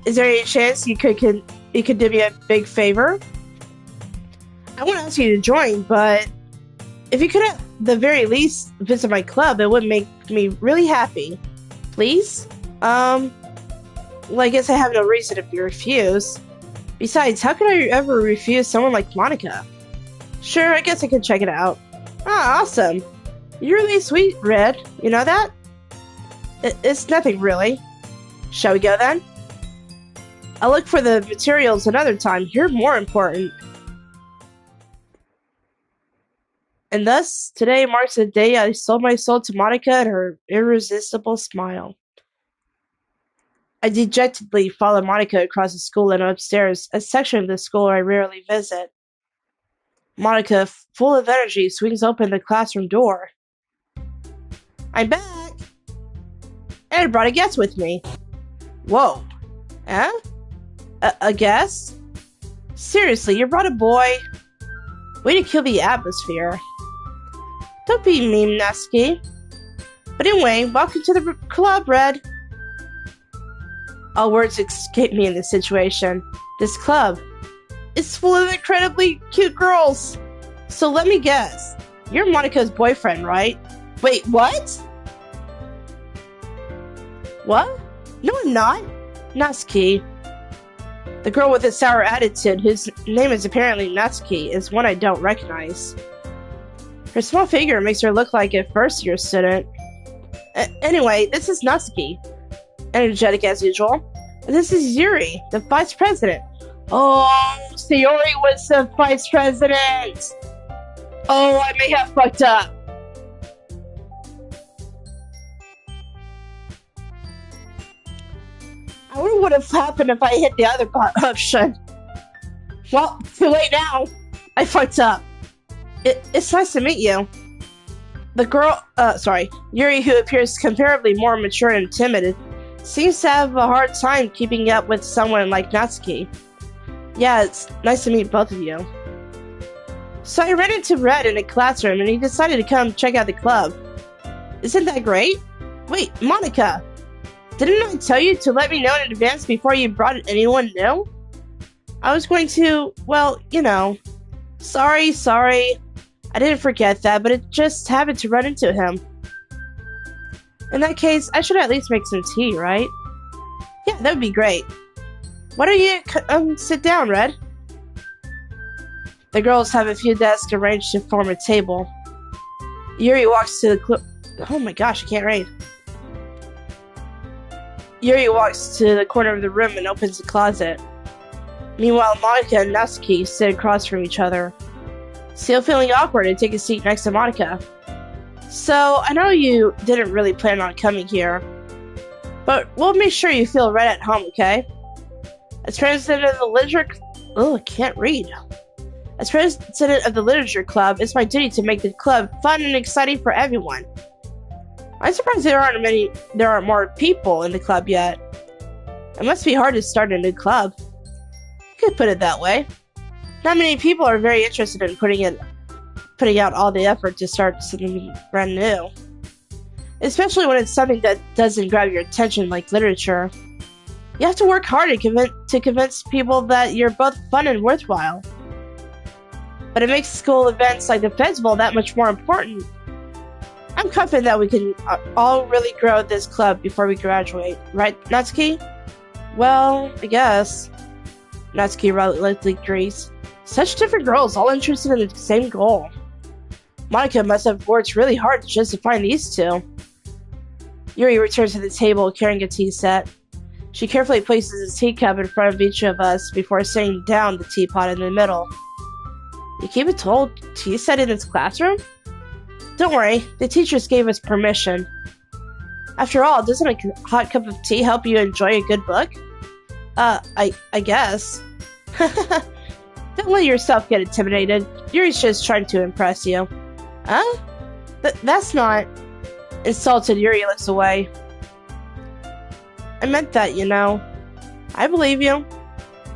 is there any chance you could do me a big favor? I won't ask you to join, but if you could at the very least visit my club, it would make me really happy. Please? Well, I guess I have no reason to refuse. Besides, how could I ever refuse someone like Monica? Sure, I guess I could check it out. Ah, awesome. You're really sweet, Red. You know that? It's nothing, really. Shall we go, then? I'll look for the materials another time. You're more important. And thus, today marks the day I sold my soul to Monica and her irresistible smile. I dejectedly followed Monica across the school and upstairs, a section of the school I rarely visit. Monica, full of energy, swings open the classroom door. I'm back! And I brought a guest with me. Whoa. Huh? A guest? Seriously, you brought a boy? Way to kill the atmosphere. Don't be mean, Natsuki. But anyway, welcome to the club, Red. All words escape me in this situation. This club is full of incredibly cute girls. So let me guess. You're Monica's boyfriend, right? Wait, what? What? No, I'm not. Natsuki. The girl with the sour attitude, whose name is apparently Natsuki, is one I don't recognize. Her small figure makes her look like a first-year student. Anyway, this is Natsuki. Energetic as usual. And this is Yuri, the vice president. Oh, Sayori was the vice president! Oh, I may have fucked up. I wonder what would have happened if I hit the other option. Well, too late now. I fucked up. It's nice to meet you. The girl, Yuri, who appears comparably more mature and timid, seems to have a hard time keeping up with someone like Natsuki. Yeah, it's nice to meet both of you. So I ran into Red in a classroom and he decided to come check out the club. Isn't that great? Wait, Monica! Didn't I tell you to let me know in advance before you brought anyone new? I was going to, well, you know. Sorry. I didn't forget that, but it just happened to run into him. In that case, I should at least make some tea, right? Yeah, that would be great. Why don't you sit down, Red? The girls have a few desks arranged to form a table. Yuri walks to the oh my gosh, I can't read. Yuri walks to the corner of the room and opens the closet. Meanwhile, Monica and Natsuki sit across from each other. Still feeling awkward, I take a seat next to Monica. So, I know you didn't really plan on coming here, but we'll make sure you feel right at home, okay? As president of the As president of the literature club, it's my duty to make the club fun and exciting for everyone. I'm surprised there aren't more people in the club yet. It must be hard to start a new club. You could put it that way. Not many people are very interested in putting out all the effort to start something brand new. Especially when it's something that doesn't grab your attention like literature. You have to work hard to convince people that you're both fun and worthwhile. But it makes school events like the festival that much more important. I'm confident that we can all really grow this club before we graduate. Right, Natsuki? Well, I guess. Natsuki reluctantly agrees. Such different girls, all interested in the same goal. Monica must have worked really hard just to find these two. Yuri returns to the table carrying a tea set. She carefully places a teacup in front of each of us before setting down the teapot in the middle. You keep a tall tea set in this classroom? Don't worry, the teachers gave us permission. After all, doesn't a hot cup of tea help you enjoy a good book? I guess. Don't let yourself get intimidated. Yuri's just trying to impress you. Huh? That's not... Insulted, Yuri looks away. I meant that, you know. I believe you.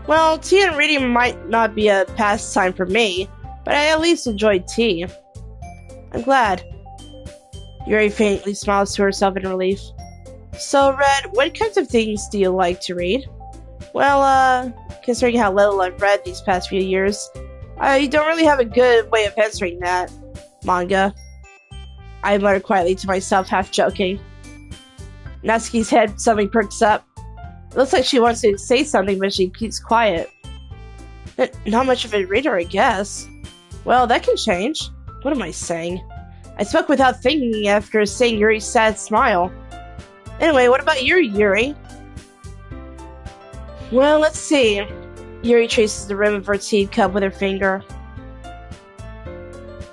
Well, tea and reading might not be a pastime for me, but I at least enjoyed tea. I'm glad. Yuri faintly smiles to herself in relief. So, Red, what kinds of things do you like to read? Well, considering how little I've read these past few years, I don't really have a good way of answering that. Manga. I mutter quietly to myself, half joking. Natsuki's head suddenly perks up. It looks like she wants to say something, but she keeps quiet. Not much of a reader, I guess. Well, that can change. What am I saying? I spoke without thinking after seeing Yuri's sad smile. Anyway, what about you, Yuri? Well, let's see. Yuri traces the rim of her tea cup with her finger.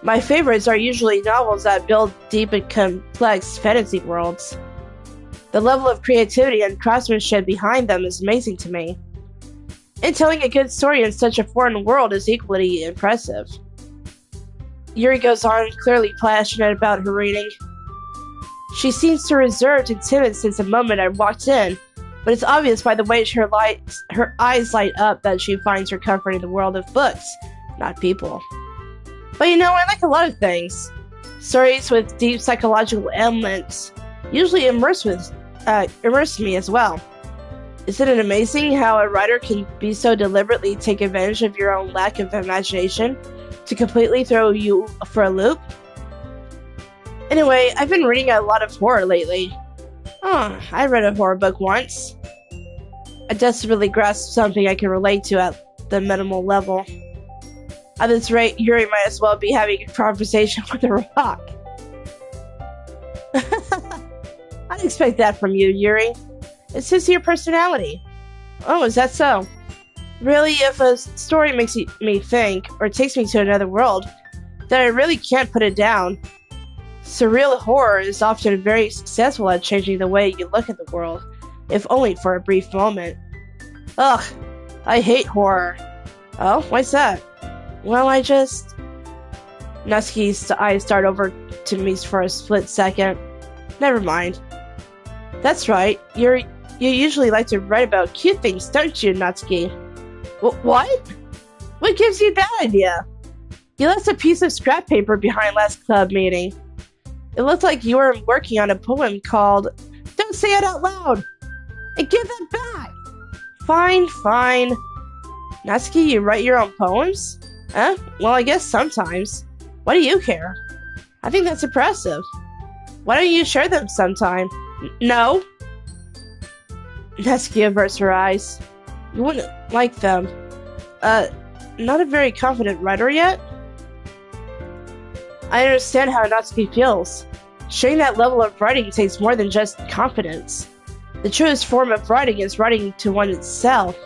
My favorites are usually novels that build deep and complex fantasy worlds. The level of creativity and craftsmanship behind them is amazing to me. And telling a good story in such a foreign world is equally impressive. Yuri goes on, clearly passionate about her reading. She seems reserved and timid since the moment I walked in, but it's obvious by the way her eyes light up that she finds her comfort in the world of books, not people. But you know, I like a lot of things. Stories with deep psychological elements usually immerse me as well. Isn't it amazing how a writer can be so deliberately take advantage of your own lack of imagination to completely throw you for a loop? Anyway, I've been reading a lot of horror lately. I read a horror book once. I desperately grasped something I can relate to at the minimal level. At this rate, Yuri might as well be having a conversation with a rock. I'd expect that from you, Yuri. It's just your personality. Oh, is that so? Really, if a story makes me think, or takes me to another world, then I really can't put it down. Surreal horror is often very successful at changing the way you look at the world, if only for a brief moment. Ugh, I hate horror. Oh, why's that? Well, Natsuki's eyes start over to me for a split second. Never mind. That's right, you usually like to write about cute things, don't you, Natsuki? What? What gives you that idea? You left a piece of scrap paper behind last club meeting. It looked like you were working on a poem called Don't Say It Out Loud! And give that back! Fine. Natsuki, you write your own poems? Huh? Well, I guess sometimes. Why do you care? I think that's impressive. Why don't you share them sometime? No? Natsuki averts her eyes. You wouldn't like them. Not a very confident writer yet? I understand how Natsuki feels. Sharing that level of writing takes more than just confidence. The truest form of writing is writing to oneself.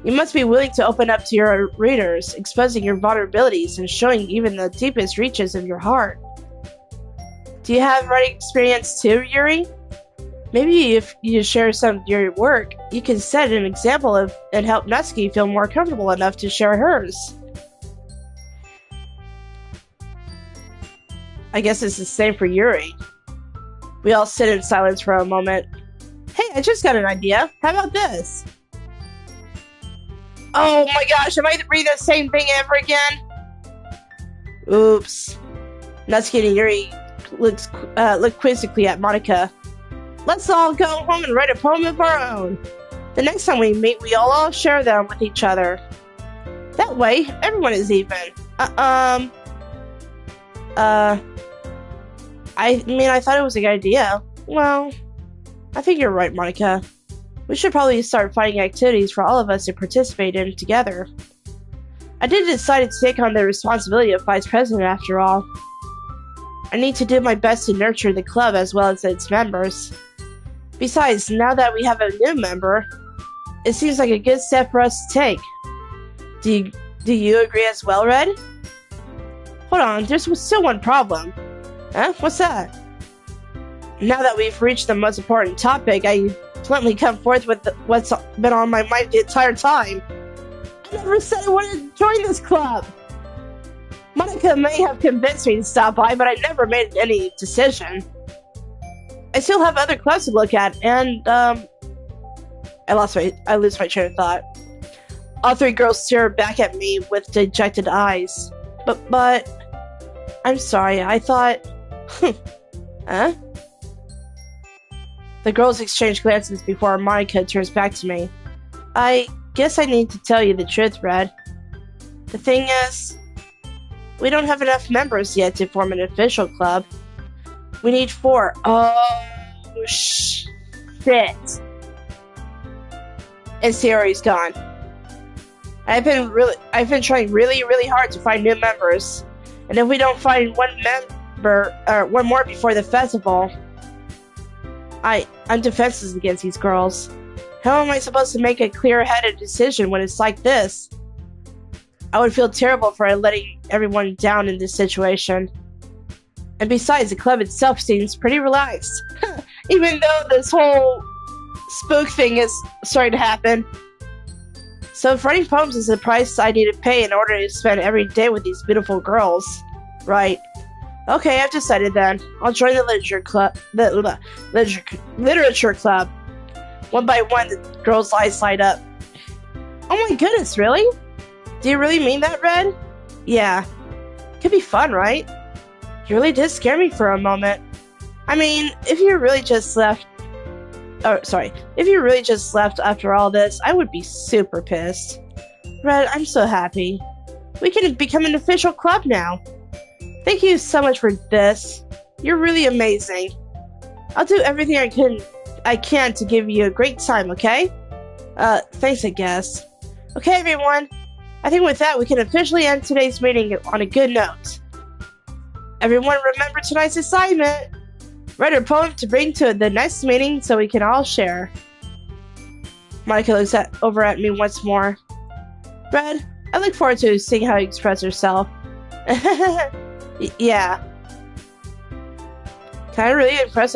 You must be willing to open up to your readers, exposing your vulnerabilities and showing even the deepest reaches of your heart. Do you have writing experience too, Yuri? Maybe if you share some of your work, you can set an example of and help Natsuki feel more comfortable enough to share hers. I guess it's the same for Yuri. We all sit in silence for a moment. Hey, I just got an idea. How about this? Oh my gosh, am I reading the same thing ever again? Oops. Natsuki and Yuri look quizzically at Monika. Let's all go home and write a poem of our own. The next time we meet, we'll all share them with each other. That way, everyone is even. I thought it was a good idea. Well, I think you're right, Monika. We should probably start finding activities for all of us to participate in together. I did decide to take on the responsibility of vice president after all. I need to do my best to nurture the club as well as its members. Besides, now that we have a new member, it seems like a good step for us to take. Do you agree as well, Red? Hold on, there's still one problem. Huh? What's that? Now that we've reached the most important topic, I bluntly come forth with what's been on my mind the entire time. I never said I wanted to join this club. Monika may have convinced me to stop by, but I never made any decision. I still have other clubs to look at, and I lose my train of thought. All three girls stare back at me with dejected eyes. But I'm sorry, I thought... Huh? The girls exchange glances before Monika turns back to me. I guess I need to tell you the truth, Red. The thing is, we don't have enough members yet to form an official club. We need 4. Oh, shit. And Sayori's gone. I've been trying really hard to find new members. And if we don't find one one more before the festival. I'm defenseless against these girls. How am I supposed to make a clear-headed decision when it's like this? I would feel terrible for letting everyone down in this situation. And besides, the club itself seems pretty relaxed. Even though this whole spook thing is starting to happen. So if writing poems is the price I need to pay in order to spend every day with these beautiful girls. Right. Okay, I've decided then. I'll join the literature club. Literature club. One by one, the girls' eyes light up. Oh my goodness, really? Do you really mean that, Red? Yeah. Could be fun, right? You really did scare me for a moment. I mean, if you really just left... If you really just left after all this, I would be super pissed. Red, I'm so happy. We can become an official club now. Thank you so much for this. You're really amazing. I'll do everything I can to give you a great time, okay? Thanks, I guess. Okay, everyone. I think with that, we can officially end today's meeting on a good note. Everyone remember tonight's assignment. Write a poem to bring to the next meeting so we can all share. Monica looks over at me once more. Red, I look forward to seeing how you express yourself. Yeah. Can I really impress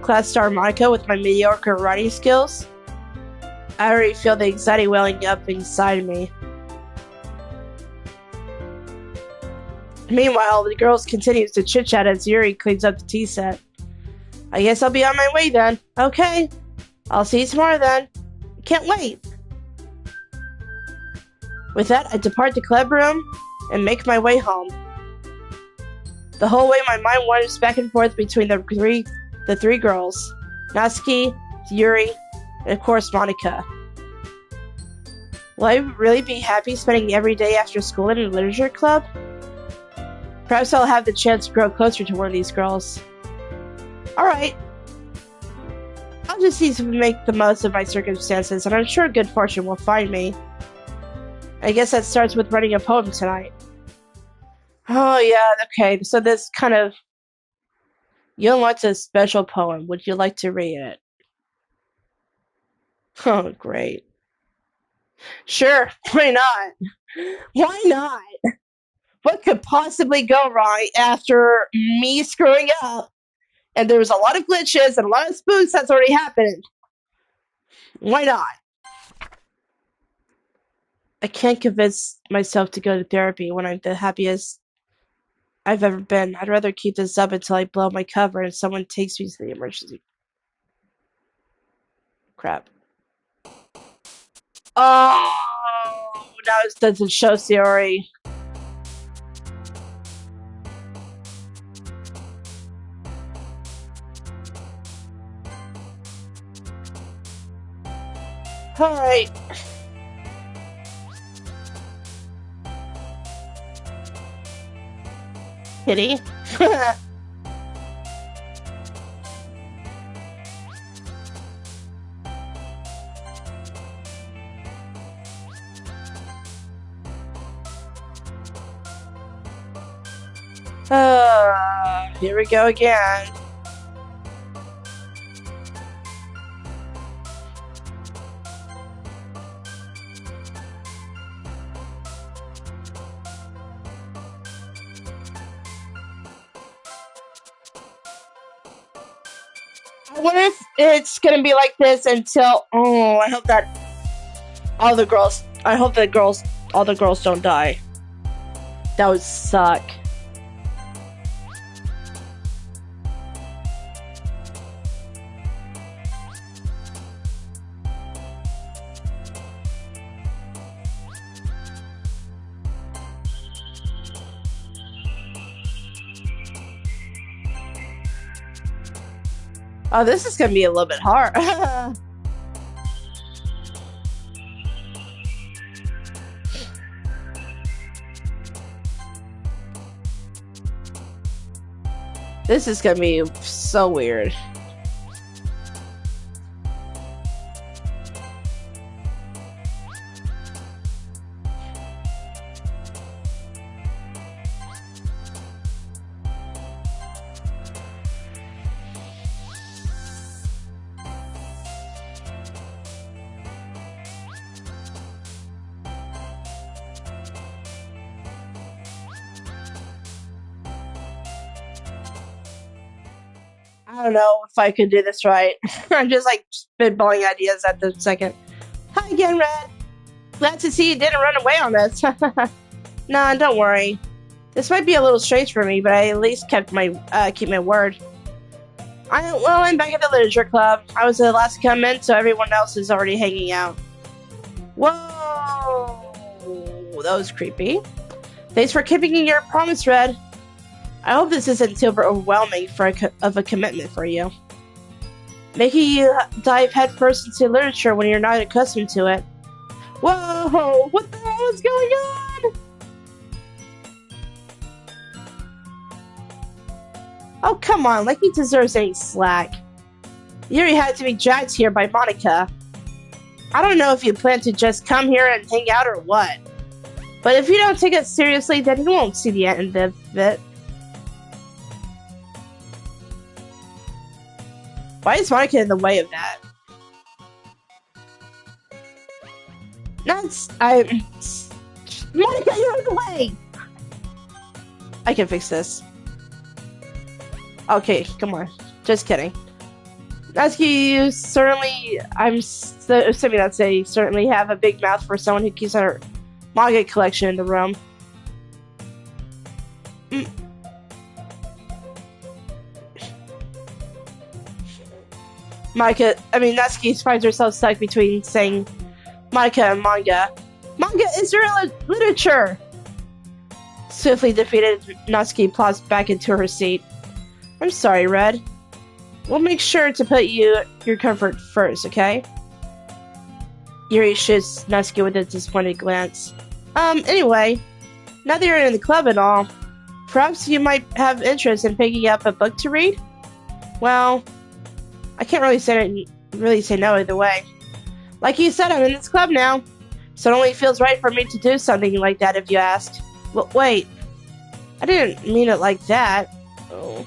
class star Monica with my mediocre writing skills? I already feel the anxiety welling up inside me. Meanwhile, the girls continues to chit-chat as Yuri cleans up the tea set. I guess I'll be on my way then. Okay. I'll see you tomorrow then. Can't wait. With that, I depart the club room and make my way home. The whole way my mind wanders back and forth between the three girls. Natsuki, Yuri, and of course Monica. Will I really be happy spending every day after school in a literature club? Perhaps I'll have the chance to grow closer to one of these girls. Alright. I'll just need to make the most of my circumstances, and I'm sure good fortune will find me. I guess that starts with writing a poem tonight. Oh, yeah, okay, so this kind of... Young wants a special poem. Would you like to read it? Oh, great. Sure, why not? Why not? What could possibly go wrong after me screwing up? And there was a lot of glitches and a lot of spooks that's already happened. Why not? I can't convince myself to go to therapy when I'm the happiest I've ever been. I'd rather keep this up until I blow my cover and someone takes me to the emergency. Crap. Oh, that's a show theory. Alright. Kitty? Here we go again. What if it's gonna be like this until... Oh, I hope that all the girls don't die. That would suck. Oh, this is gonna be a little bit hard. This is gonna be so weird. I don't know if I could do this right. I'm just like spitballing ideas at the second. Hi again, Red. Glad to see you didn't run away on us. Nah, don't worry. This might be a little strange for me, but I at least kept my keep my word. I'm back at the literature club. I was the last to come in, so everyone else is already hanging out. Whoa, that was creepy. Thanks for keeping your promise, Red. I hope this isn't too overwhelming of a commitment for you. Making you dive headfirst into literature when you're not accustomed to it. Whoa, what the hell is going on? Oh, come on, like he deserves any slack. Yuri had to be dragged here by Monica. I don't know if you plan to just come here and hang out or what. But if you don't take it seriously, then you won't see the end of it. Why is Monica in the way of that? Monica, you're in the way! I can fix this. Okay, come on. Just kidding. Natsuki, you certainly, assuming that's a certainly have a big mouth for someone who keeps her manga collection in the room. Natsuki finds herself stuck between saying Monica and manga. Manga is literature! Swiftly defeated, Natsuki plops back into her seat. I'm sorry, Red. We'll make sure to put your comfort first, okay? Yuri shoots Natsuki with a disappointed glance. Anyway, now that you're in the club and all, perhaps you might have interest in picking up a book to read? Well, I can't really say no either way. Like you said, I'm in this club now, so it only feels right for me to do something like that if you ask. Well, wait, I didn't mean it like that. Oh.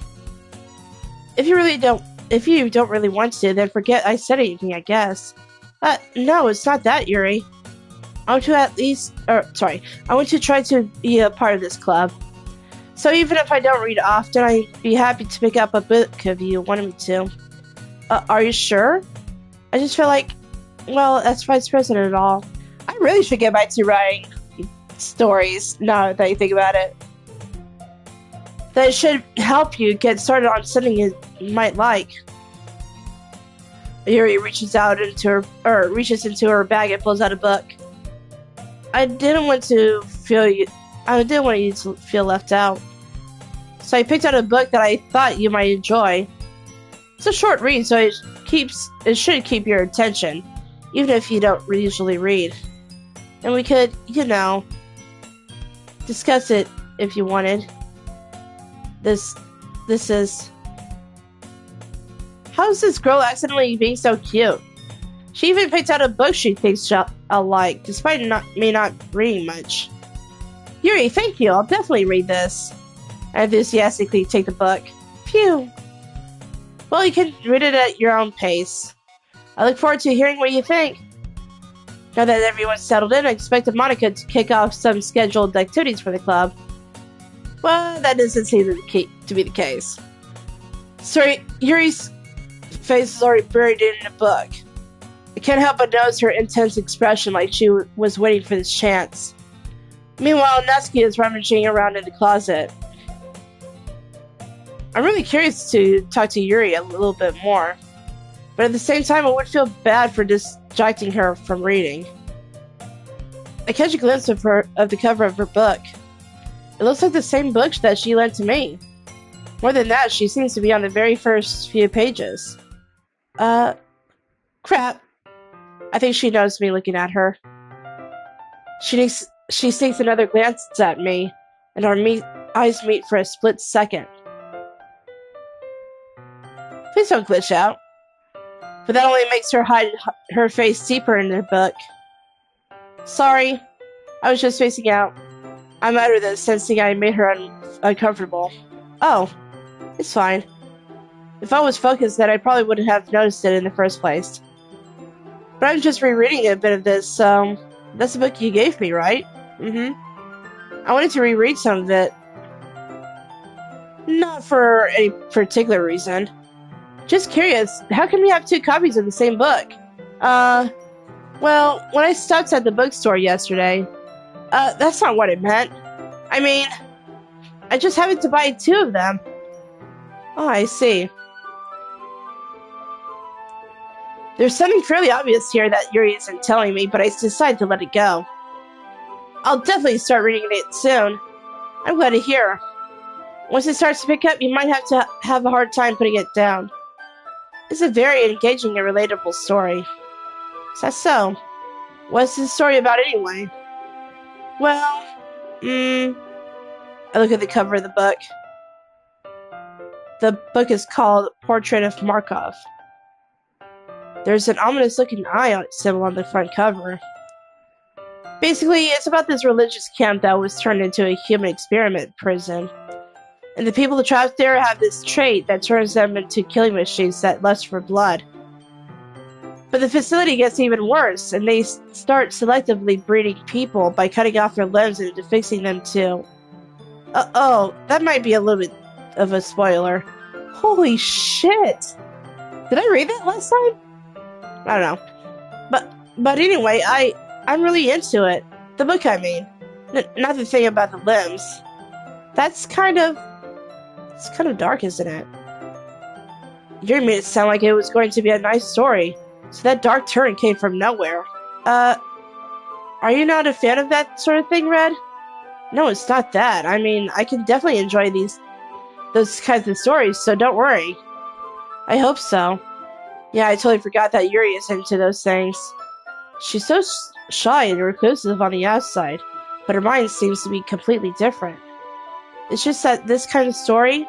If you don't really want to, then forget I said anything, I guess. No, it's not that, Yuri. I want to try to be a part of this club. So even if I don't read often, I'd be happy to pick up a book if you wanted me to. Are you sure? I just feel like, well, as vice president and all, I really should get back to writing stories, now that you think about it. That should help you get started on something you might like. Yuri reaches into her bag and pulls out a book. I didn't want you to feel left out. So I picked out a book that I thought you might enjoy. It's a short read, so it should keep your attention, even if you don't usually read. And we could, discuss it if you wanted. This is... How is this girl accidentally being so cute? She even picked out a book she thinks I'll like, despite me not reading much. Yuri, thank you. I'll definitely read this. I enthusiastically take the book. Phew. Well, you can read it at your own pace. I look forward to hearing what you think. Now that everyone's settled in, I expected Monica to kick off some scheduled activities for the club. Well, that doesn't seem to be the case. Sorry, Yuri's face is already buried in the book. I can't help but notice her intense expression, like she was waiting for this chance. Meanwhile, Natsuki is rummaging around in the closet. I'm really curious to talk to Yuri a little bit more, but at the same time, I would feel bad for distracting her from reading. I catch a glimpse of the cover of her book. It looks like the same book that she lent to me. More than that, she seems to be on the very first few pages. Crap. I think she noticed me looking at her. She sinks another glance at me, and our eyes meet for a split second. Please don't glitch out. But that only makes her hide her face deeper in the book. Sorry, I was just spacing out. I'm out of this, sensing I made her uncomfortable. Oh, it's fine. If I was focused, then I probably wouldn't have noticed it in the first place. But I'm just rereading a bit of this, that's the book you gave me, right? I wanted to reread some of it. Not for any particular reason. Just curious, how can we have two copies of the same book? Well, when I stopped at the bookstore yesterday, that's not what it meant. I mean, I just happened to buy two of them. Oh, I see. There's something fairly obvious here that Yuri isn't telling me, but I decided to let it go. I'll definitely start reading it soon. I'm glad to hear. Once it starts to pick up, you might have to have a hard time putting it down. It's a very engaging and relatable story. Is that so? What's the story about anyway? Well, I look at the cover of the book. The book is called Portrait of Markov. There's an ominous-looking eye symbol on the front cover. Basically, it's about this religious camp that was turned into a human experiment prison. And the people trapped there have this trait that turns them into killing machines that lust for blood. But the facility gets even worse, and they start selectively breeding people by cutting off their limbs and affixing them to... oh, that might be a little bit of a spoiler. Holy shit! Did I read that last time? I don't know. But anyway, I'm really into it. The book, I mean. Not the thing about the limbs. That's kind of... It's kind of dark, isn't it? You made it sound like it was going to be a nice story. So that dark turn came from nowhere. Are you not a fan of that sort of thing, Red? No, it's not that. I mean, I can definitely enjoy those kinds of stories, so don't worry. I hope so. Yeah, I totally forgot that Yuri is into those things. She's so shy and reclusive on the outside, but her mind seems to be completely different. It's just that this kind of story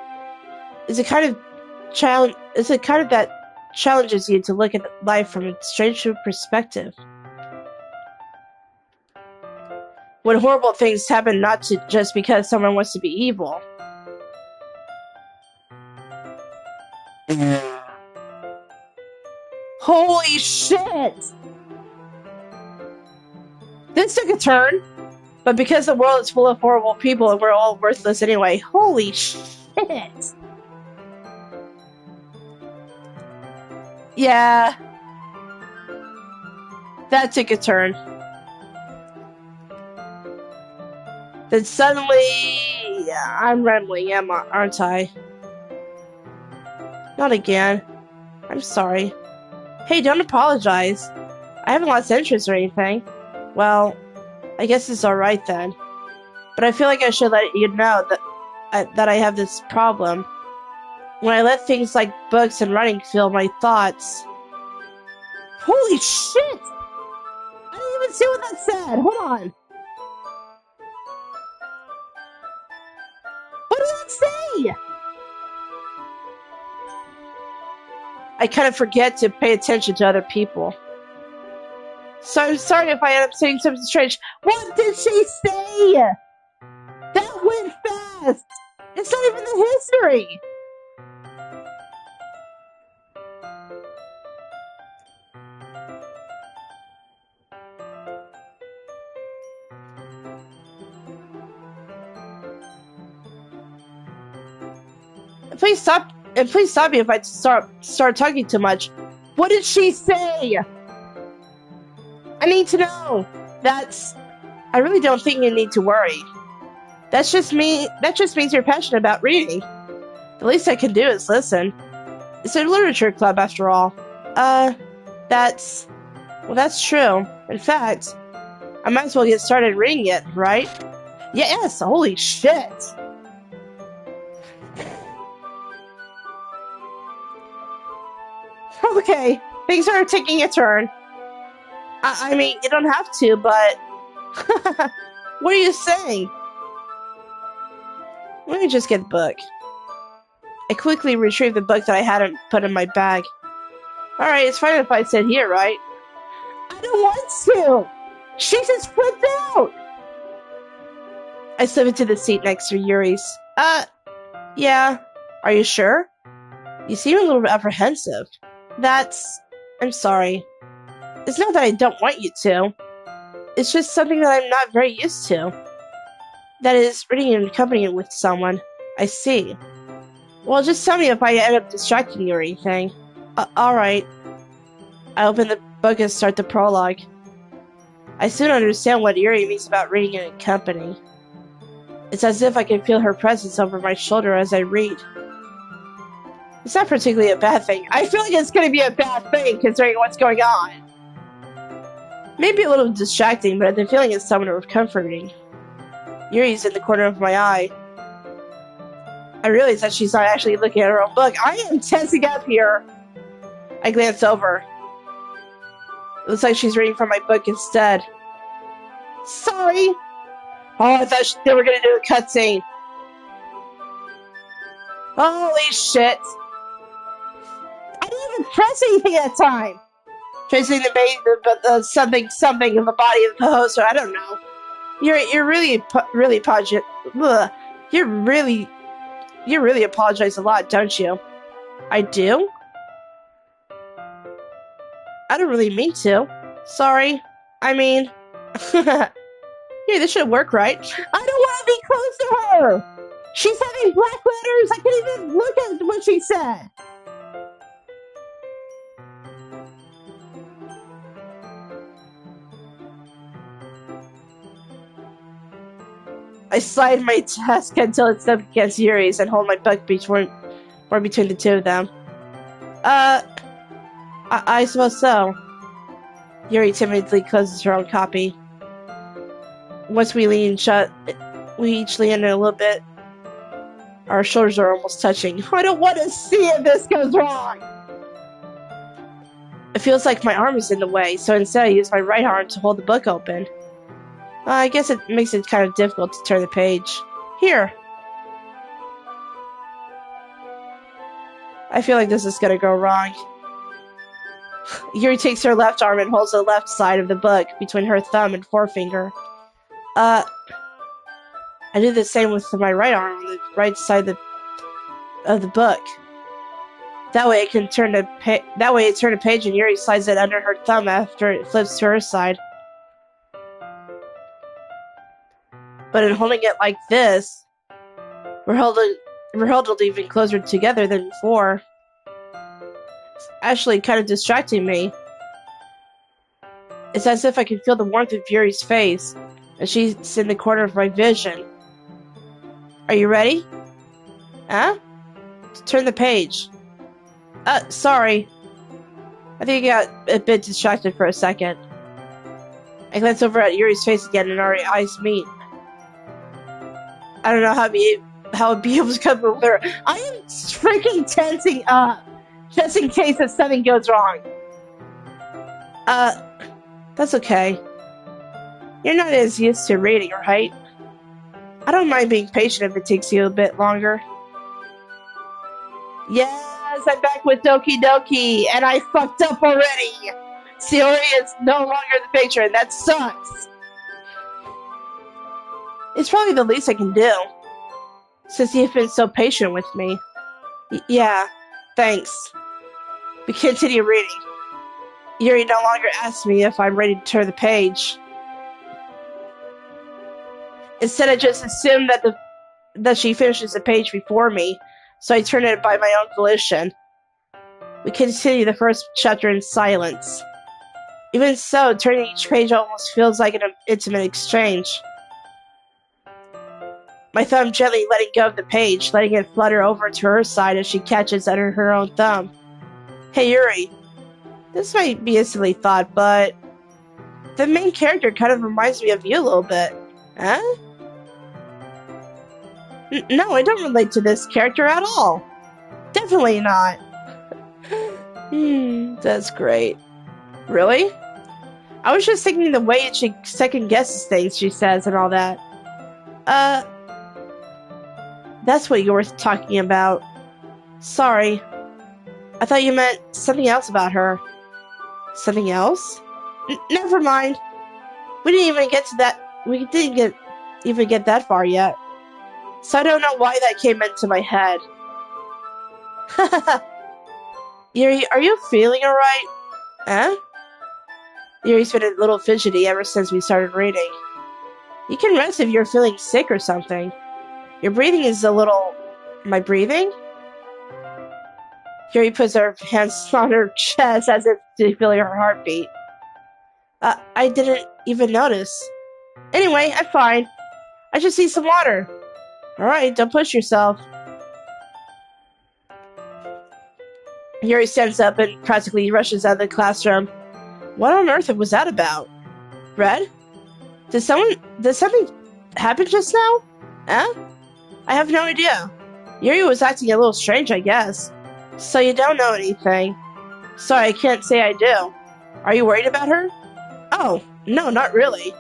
is a kind of that challenges you to look at life from a strange perspective. When horrible things happen not just because someone wants to be evil. Holy shit! This took a turn, but because the world is full of horrible people and we're all worthless anyway, holy shit! Yeah. That took a turn. Then suddenly... Yeah, I'm rambling, aren't I? Not again. I'm sorry. Hey, don't apologize. I haven't lost interest or anything. Well, I guess it's alright then. But I feel like I should let you know that I have this problem. When I let things like books and running fill my thoughts... Holy shit! I didn't even see what that said! Hold on! What did that say? I kind of forget to pay attention to other people. So I'm sorry if I end up saying something strange. What did she say? That went fast! It's not even the history! Please stop me if I start talking too much. What did she say? I need to know. I really don't think you need to worry. That just means you're passionate about reading. The least I can do is listen. It's a literature club after all. That's true. In fact, I might as well get started reading it, right? Yes, holy shit. Okay, things are taking a turn. I mean, you don't have to, but... What are you saying? Let me just get the book. I quickly retrieved the book that I hadn't put in my bag. Alright, it's fine if I sit here, right? I don't want to! She's just flipped out! I slip into the seat next to Yuri's. Yeah. Are you sure? You seem a little bit apprehensive. I'm sorry. It's not that I don't want you to. It's just something that I'm not very used to. That is, reading in company with someone. I see. Well, just tell me if I end up distracting you or anything. Alright. I open the book and start the prologue. I soon understand what Yuri means about reading in company. It's as if I can feel her presence over my shoulder as I read. It's not particularly a bad thing. I feel like it's going to be a bad thing considering what's going on. Maybe a little distracting, but the feeling is somewhat comforting. Yuri's in the corner of my eye. I realize that she's not actually looking at her own book. I am tensing up here. I glance over. It looks like she's reading from my book instead. Sorry! Oh, I thought they were going to do a cutscene. Holy shit! I didn't even press anything at the time! Tracing the something in the body of the host, or I don't know. You're really you really apologize a lot, don't you? I do? I don't really mean to. Sorry. I mean... Yeah, this should work, right? I don't want to be close to her! She's having black letters! I can't even look at what she said! I slide my desk until it's up against Yuri's and hold my book between the two of them. I suppose so. Yuri timidly closes her own copy. Once we each lean in a little bit. Our shoulders are almost touching. I don't want to see if this goes wrong! It feels like my arm is in the way, so instead I use my right arm to hold the book open. I guess it makes it kind of difficult to turn the page. Here! I feel like this is gonna go wrong. Yuri takes her left arm and holds the left side of the book between her thumb and forefinger. I do the same with my right arm on the right side of the book. That way it turn the page and Yuri slides it under her thumb after it flips to her side. But in holding it like this, we're held even closer together than before. It's actually kind of distracting me. It's as if I can feel the warmth of Yuri's face, and she's in the corner of my vision. Are you ready? Huh? Turn the page. Sorry. I think I got a bit distracted for a second. I glance over at Yuri's face again and our eyes meet. I don't know how I'd be able to cover with her. I am freaking tensing up, just in case if something goes wrong. That's okay. You're not as used to reading, right? I don't mind being patient if it takes you a bit longer. Yes, I'm back with Doki Doki, and I fucked up already! Sayori is no longer the picture, and that sucks! It's probably the least I can do, since you've been so patient with me. Yeah, thanks. We continue reading. Yuri no longer asks me if I'm ready to turn the page. Instead, I just assume that she finishes the page before me, so I turn it by my own volition. We continue the first chapter in silence. Even so, turning each page almost feels like an intimate exchange. My thumb gently letting go of the page, letting it flutter over to her side as she catches under her own thumb. Hey Yuri, this might be a silly thought, but the main character kind of reminds me of you a little bit. Huh? No, I don't relate to this character at all. Definitely not. That's great. Really? I was just thinking the way she second guesses things she says and all that. That's what you were talking about. Sorry. I thought you meant something else about her. Something else? Never mind. We didn't even get to that. We didn't even get that far yet. So I don't know why that came into my head. Yuri, are you feeling alright? Huh? Yuri's been a little fidgety ever since we started reading. You can rest if you're feeling sick or something. Your breathing is a little... My breathing? Yuri puts her hands on her chest as if to feel her heartbeat. I didn't even notice. Anyway, I'm fine. I just need some water. Alright, don't push yourself. Yuri stands up and practically rushes out of the classroom. What on earth was that about? Red? Did something happen just now? Eh? I have no idea. Yuri was acting a little strange, I guess. So you don't know anything. Sorry, I can't say I do. Are you worried about her? Oh, no, not really.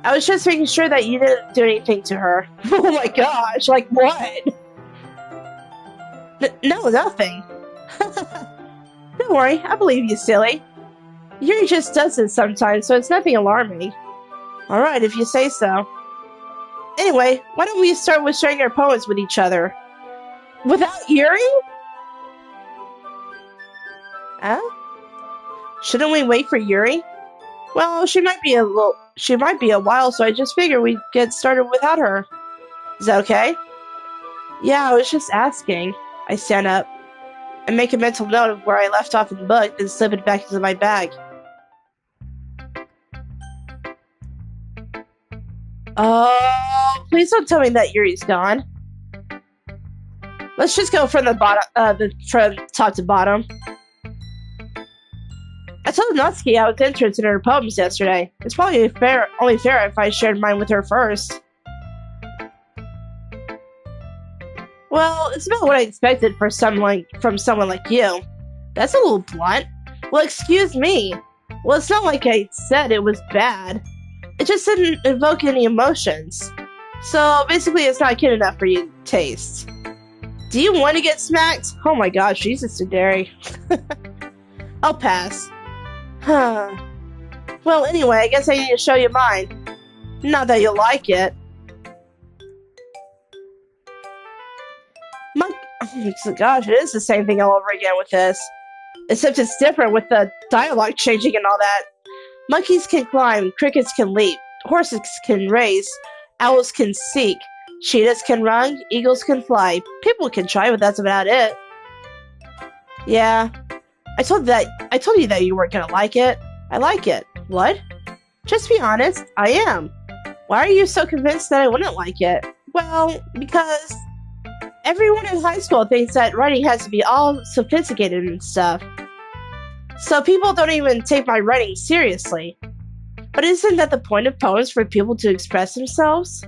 I was just making sure that you didn't do anything to her. Oh my gosh, like what? No, nothing. Don't worry, I believe you, silly. Yuri just does this sometimes, so it's nothing alarming. Alright, if you say so. Anyway, why don't we start with sharing our poems with each other? Without Yuri? Huh? Shouldn't we wait for Yuri? Well, she might be a while, so I just figured we'd get started without her. Is that okay? Yeah, I was just asking. I stand up and make a mental note of where I left off in the book, then slip it back into my bag. Oh, please don't tell me that Yuri's gone. Let's just go from the bottom, from top to bottom. I told Natsuki I was interested in her poems yesterday. It's probably only fair if I shared mine with her first. Well, it's about what I expected from someone like you. That's a little blunt. Well, excuse me. Well, it's not like I said it was bad. It just didn't evoke any emotions. So, basically, it's not good enough for you to taste. Do you want to get smacked? Oh my gosh, Jesus, Sudari. I'll pass. Huh. Well, anyway, I guess I need to show you mine. Not that you'll like it. Oh gosh, it is the same thing all over again with this. Except it's different with the dialogue changing and all that. Monkeys can climb, crickets can leap, horses can race, owls can seek, cheetahs can run, eagles can fly. People can try, but that's about it. Yeah. I told you that you weren't gonna like it. I like it. What? Just be honest, I am. Why are you so convinced that I wouldn't like it? Well, because everyone in high school thinks that writing has to be all sophisticated and stuff. So people don't even take my writing seriously. But isn't that the point of poems, for people to express themselves?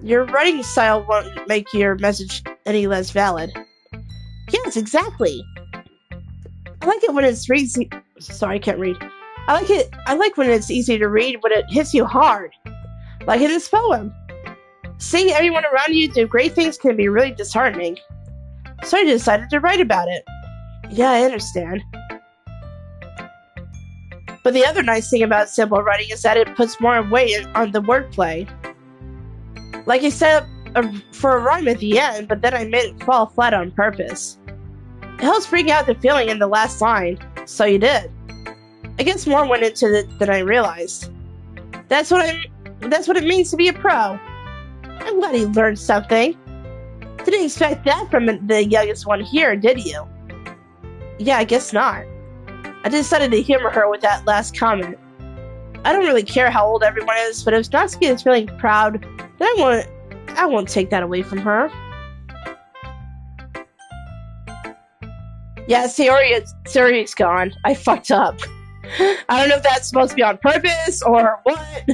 Your writing style won't make your message any less valid. Yes, exactly. I like it when it's easy. Sorry, I can't read. I like when it's easy to read, when it hits you hard. Like in this poem. Seeing everyone around you do great things can be really disheartening. So I decided to write about it. Yeah, I understand. But the other nice thing about simple writing is that it puts more weight on the wordplay. Like I set up for a rhyme at the end, but then I made it fall flat on purpose. It helps bring out the feeling in the last line, so you did. I guess more went into it than I realized. That's what it means to be a pro. I'm glad you learned something. Didn't expect that from the youngest one here, did you? Yeah, I guess not. I decided to humor her with that last comment. I don't really care how old everyone is, but if Natsuki is feeling proud, then I won't take that away from her. Yeah, Sayori's gone. I fucked up. I don't know if that's supposed to be on purpose or what.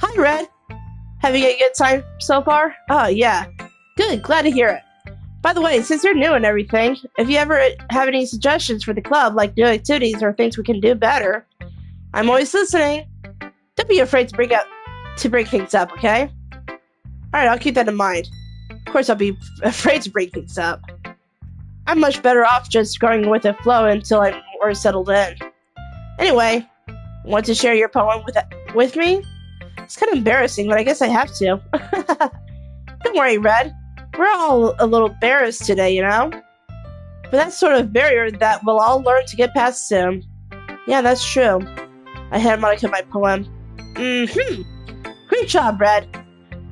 Hi, Red. Having a good time so far? Oh, yeah. Good, glad to hear it. By the way, since you're new and everything, if you ever have any suggestions for the club, like new activities or things we can do better, I'm always listening. Don't be afraid to bring things up, okay? Alright, I'll keep that in mind. Of course, I'll be afraid to bring things up. I'm much better off just going with the flow until I'm more settled in. Anyway, want to share your poem with me? It's kind of embarrassing, but I guess I have to. Don't worry, Red. We're all a little embarrassed today, you know? But that's sort of barrier that we'll all learn to get past soon. Yeah, that's true. I hand Monica my poem. Great job, Red.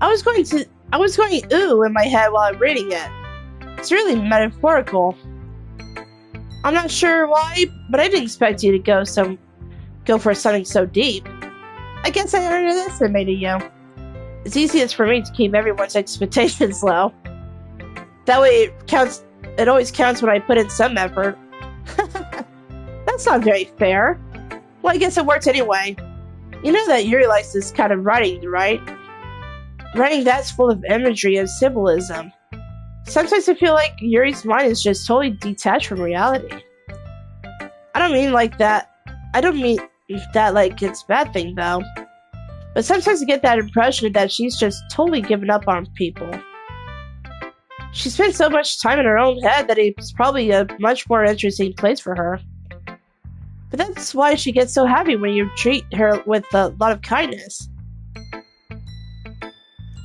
I was going ooh in my head while I'm reading it. It's really metaphorical. I'm not sure why, but I didn't expect you to go for something so deep. I guess I underestimated you. It's easiest for me to keep everyone's expectations low. That way it always counts when I put in some effort. That's not very fair. Well, I guess it worked anyway. You know that Yuri likes this kind of writing, right? Writing that's full of imagery and symbolism. Sometimes I feel like Yuri's mind is just totally detached from reality. I don't mean that like it's a bad thing though. But sometimes I get that impression that she's just totally given up on people. She spends so much time in her own head that it's probably a much more interesting place for her. But that's why she gets so happy when you treat her with a lot of kindness.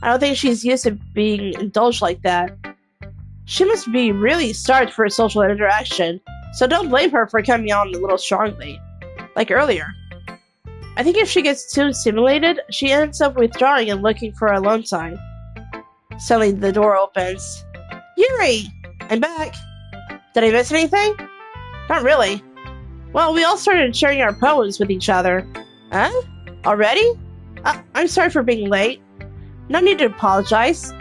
I don't think she's used to being indulged like that. She must be really starved for a social interaction, so don't blame her for coming on a little strongly, like earlier. I think if she gets too stimulated, she ends up withdrawing and looking for alone time. Suddenly the door opens. Yuri! I'm back! Did I miss anything? Not really. Well, we all started sharing our poems with each other. Huh? Already? I'm sorry for being late. No need to apologize.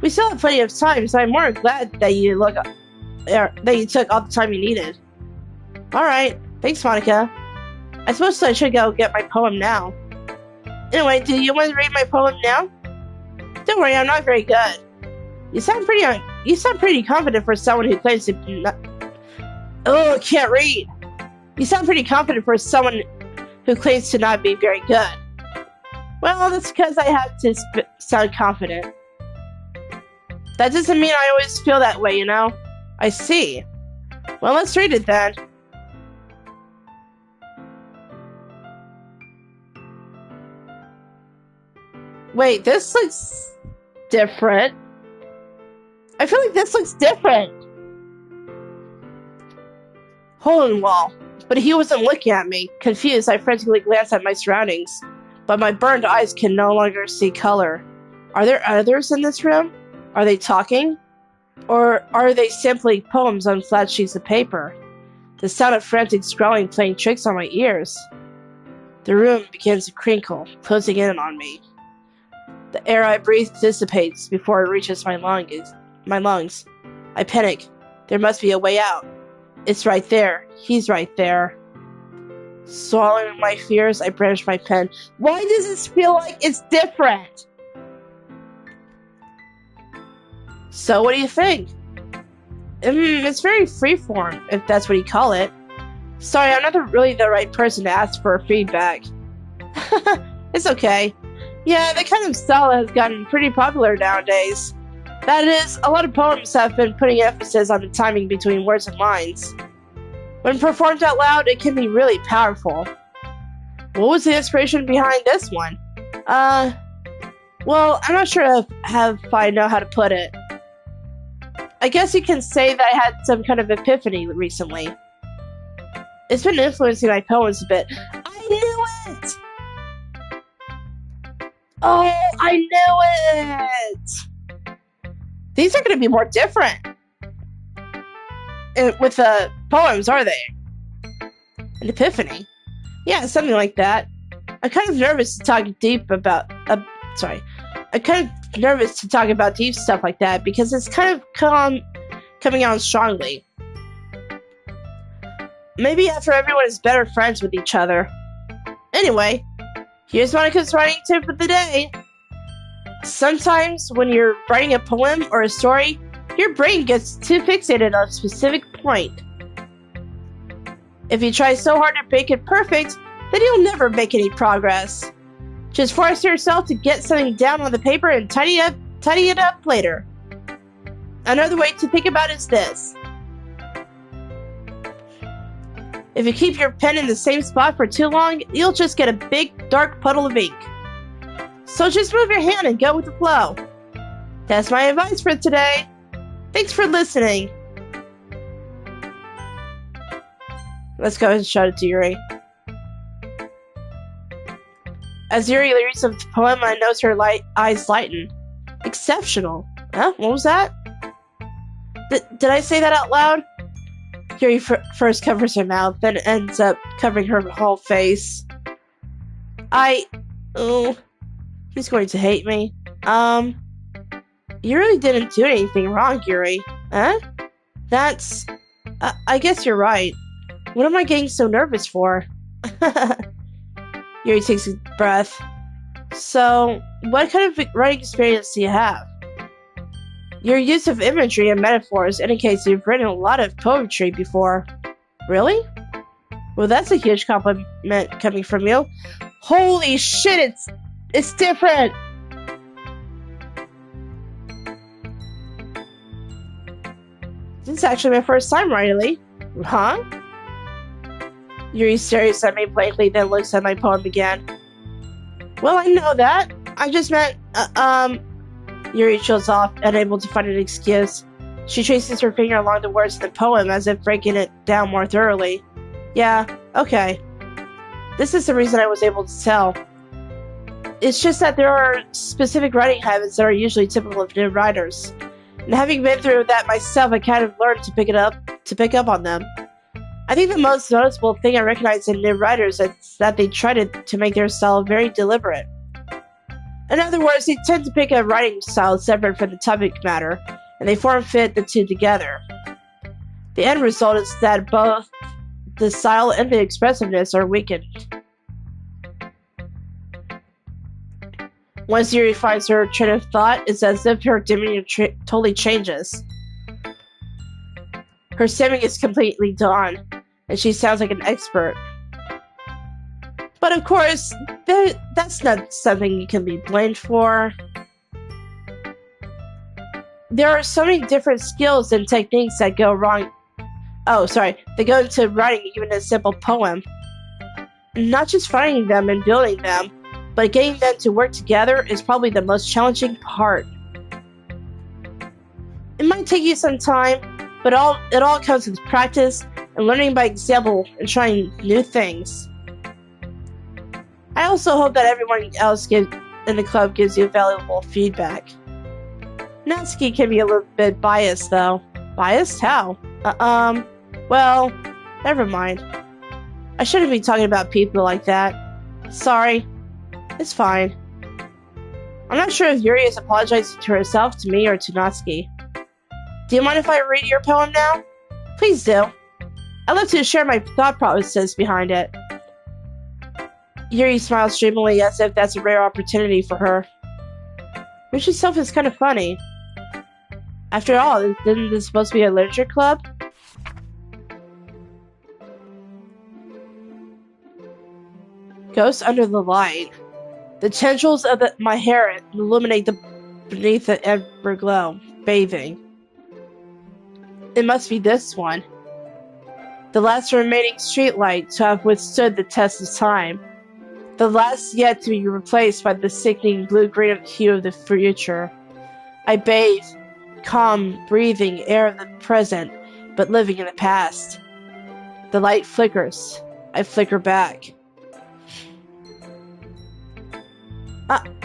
We still have plenty of time, so I'm more glad that you took all the time you needed. Alright, thanks Monica. I suppose I should go get my poem now. Anyway, do you want to read my poem now? Don't worry, I'm not very good. You sound pretty confident for someone who claims to not... Oh, I can't read. You sound pretty confident for someone who claims to not be very good. Well, that's because I have to sound confident. That doesn't mean I always feel that way, you know? I see. Well, let's read it then. Wait, this looks different. I feel like this looks different. Hole in wall. But he wasn't looking at me. Confused, I frantically glanced at my surroundings. But my burned eyes can no longer see color. Are there others in this room? Are they talking? Or are they simply poems on flat sheets of paper? The sound of frantic scrawling playing tricks on my ears. The room begins to crinkle, closing in on me. The air I breathe dissipates before it reaches my lungs. I panic. There must be a way out. It's right there. He's right there. Swallowing my fears, I brandish my pen. Why does this feel like it's different? So what do you think? It's very freeform, if that's what you call it. Sorry, I'm not really the right person to ask for feedback. It's okay. Yeah, that kind of style has gotten pretty popular nowadays. That is, a lot of poems have been putting emphasis on the timing between words and lines. When performed out loud, it can be really powerful. What was the inspiration behind this one? Well, I'm not sure if I know how to put it. I guess you can say that I had some kind of epiphany recently. It's been influencing my poems a bit. I knew it! Oh, I knew it! These are going to be more different with the poems, are they? An epiphany? Yeah, something like that. I'm kind of nervous to talk about deep stuff like that because it's kind of coming out strongly. Maybe after everyone is better friends with each other. Anyway, here's Monica's writing tip of the day. Sometimes when you're writing a poem or a story, your brain gets too fixated on a specific point. If you try so hard to make it perfect, then you'll never make any progress. Just force yourself to get something down on the paper and tidy it up later. Another way to think about it is this. If you keep your pen in the same spot for too long, you'll just get a big, dark puddle of ink. So just move your hand and go with the flow. That's my advice for today. Thanks for listening. Let's go ahead and shout it to Yuri. As Yuri reads the poem, I notice her eyes lighten. Exceptional. Huh? What was that? Did I say that out loud? Yuri first covers her mouth, then ends up covering her whole face. Oh, he's going to hate me. You really didn't do anything wrong, Yuri. Huh? That's... I guess you're right. What am I getting so nervous for? Yuri takes a breath. So, what kind of writing experience do you have? Your use of imagery and metaphors indicates you've written a lot of poetry before. Really? Well, that's a huge compliment coming from you. Holy shit, it's different! This is actually my first time writing. Huh? Yuri stares at me blankly, then looks at my poem again. Well, I know that. I just meant, Yuri chills off, unable to find an excuse. She traces her finger along the words of the poem as if breaking it down more thoroughly. Yeah, okay. This is the reason I was able to tell. It's just that there are specific writing habits that are usually typical of new writers. And having been through that myself, I kind of learned to pick up on them. I think the most noticeable thing I recognize in new writers is that they try to make their style very deliberate. In other words, they tend to pick a writing style separate from the topic matter, and they form-fit the two together. The end result is that both the style and the expressiveness are weakened. Once Yuri finds her train of thought, it's as if her demeanor totally changes. Her stemming is completely gone, and she sounds like an expert. But of course, that's not something you can be blamed for. There are so many different skills and techniques that go wrong. They go into writing even a simple poem. Not just finding them and building them, but getting them to work together is probably the most challenging part. It might take you some time, but it all comes with practice and learning by example and trying new things. I also hope that everyone else in the club gives you valuable feedback. Natsuki can be a little bit biased, though. Biased? How? Well, never mind. I shouldn't be talking about people like that. Sorry. It's fine. I'm not sure if Yuri is apologizing to herself, to me, or to Natsuki. Do you mind if I read your poem now? Please do. I'd love to share my thought process behind it. Yuri smiles dreamily as if that's a rare opportunity for her. Which itself is kind of funny. After all, isn't this supposed to be a literature club? Ghost under the light. The tendrils of my hair illuminate beneath the ember glow, bathing. It must be this one. The last remaining streetlight to have withstood the test of time. The last yet to be replaced by the sickening blue-green hue of the future. I bathe, calm, breathing air of the present, but living in the past. The light flickers. I flicker back.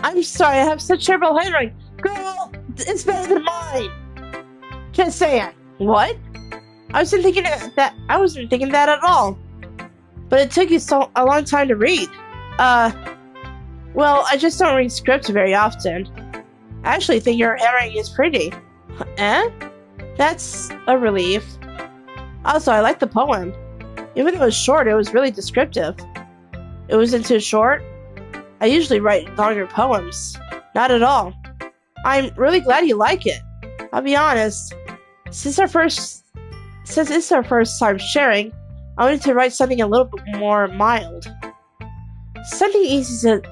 I'm sorry, I have such terrible handwriting. Girl, it's better than mine. Just saying. What? I wasn't thinking that at all. But it took you a long time to read. Well, I just don't read scripts very often. I actually think your handwriting is pretty. Eh? That's a relief. Also, I like the poem. Even though it was short, it was really descriptive. It wasn't too short. I usually write longer poems. Not at all. I'm really glad you like it. I'll be honest. Since it's our first time sharing, I wanted to write something a little bit more mild. Something easy to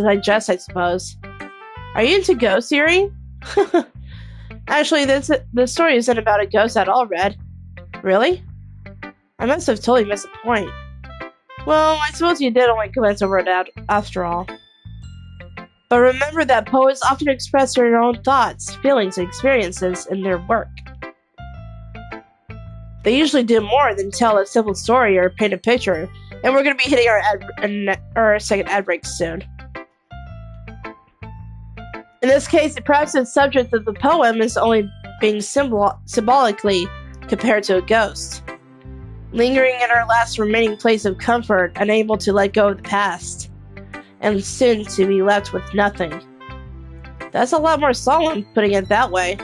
digest, I suppose. Are you into ghosts, Yuri? Actually, the story isn't about a ghost at all, Red. Really? I must have totally missed the point. Well, I suppose you did only glance over it after all. But remember that poets often express their own thoughts, feelings, and experiences in their work. They usually do more than tell a simple story or paint a picture, and we're going to be hitting our second ad break soon. In this case, perhaps the subject of the poem is only being symbolically compared to a ghost, lingering in her last remaining place of comfort, unable to let go of the past, and soon to be left with nothing. That's a lot more solemn, putting it that way.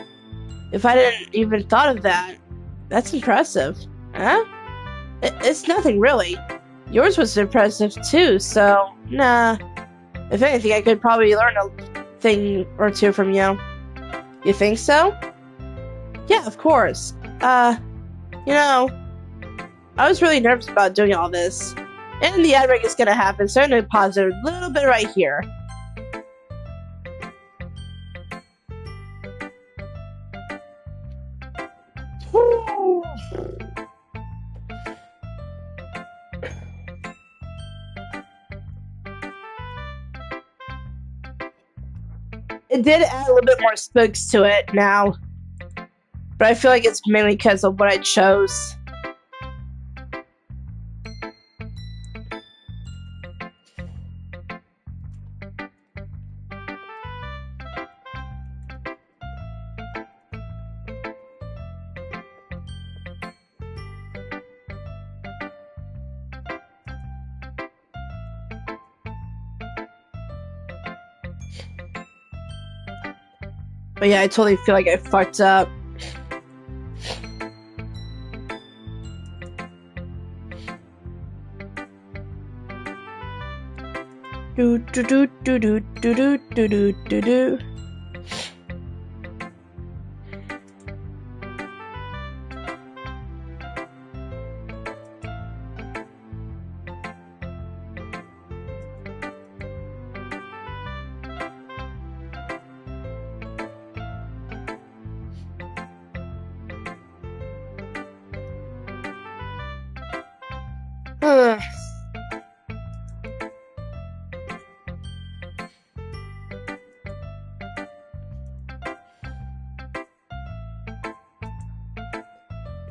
If I didn't even thought of that, that's impressive. Huh? It's nothing, really. Yours was impressive, too, so, nah. If anything, I could probably learn a thing or two from you. You think so? Yeah, of course. You know, I was really nervous about doing all this. And the ad break is gonna happen, so I'm gonna pause it a little bit right here. It did add a little bit more spooks to it now, but I feel like it's mainly because of what I chose. But yeah, I totally feel like I fucked up. Do do do do do do do do do do.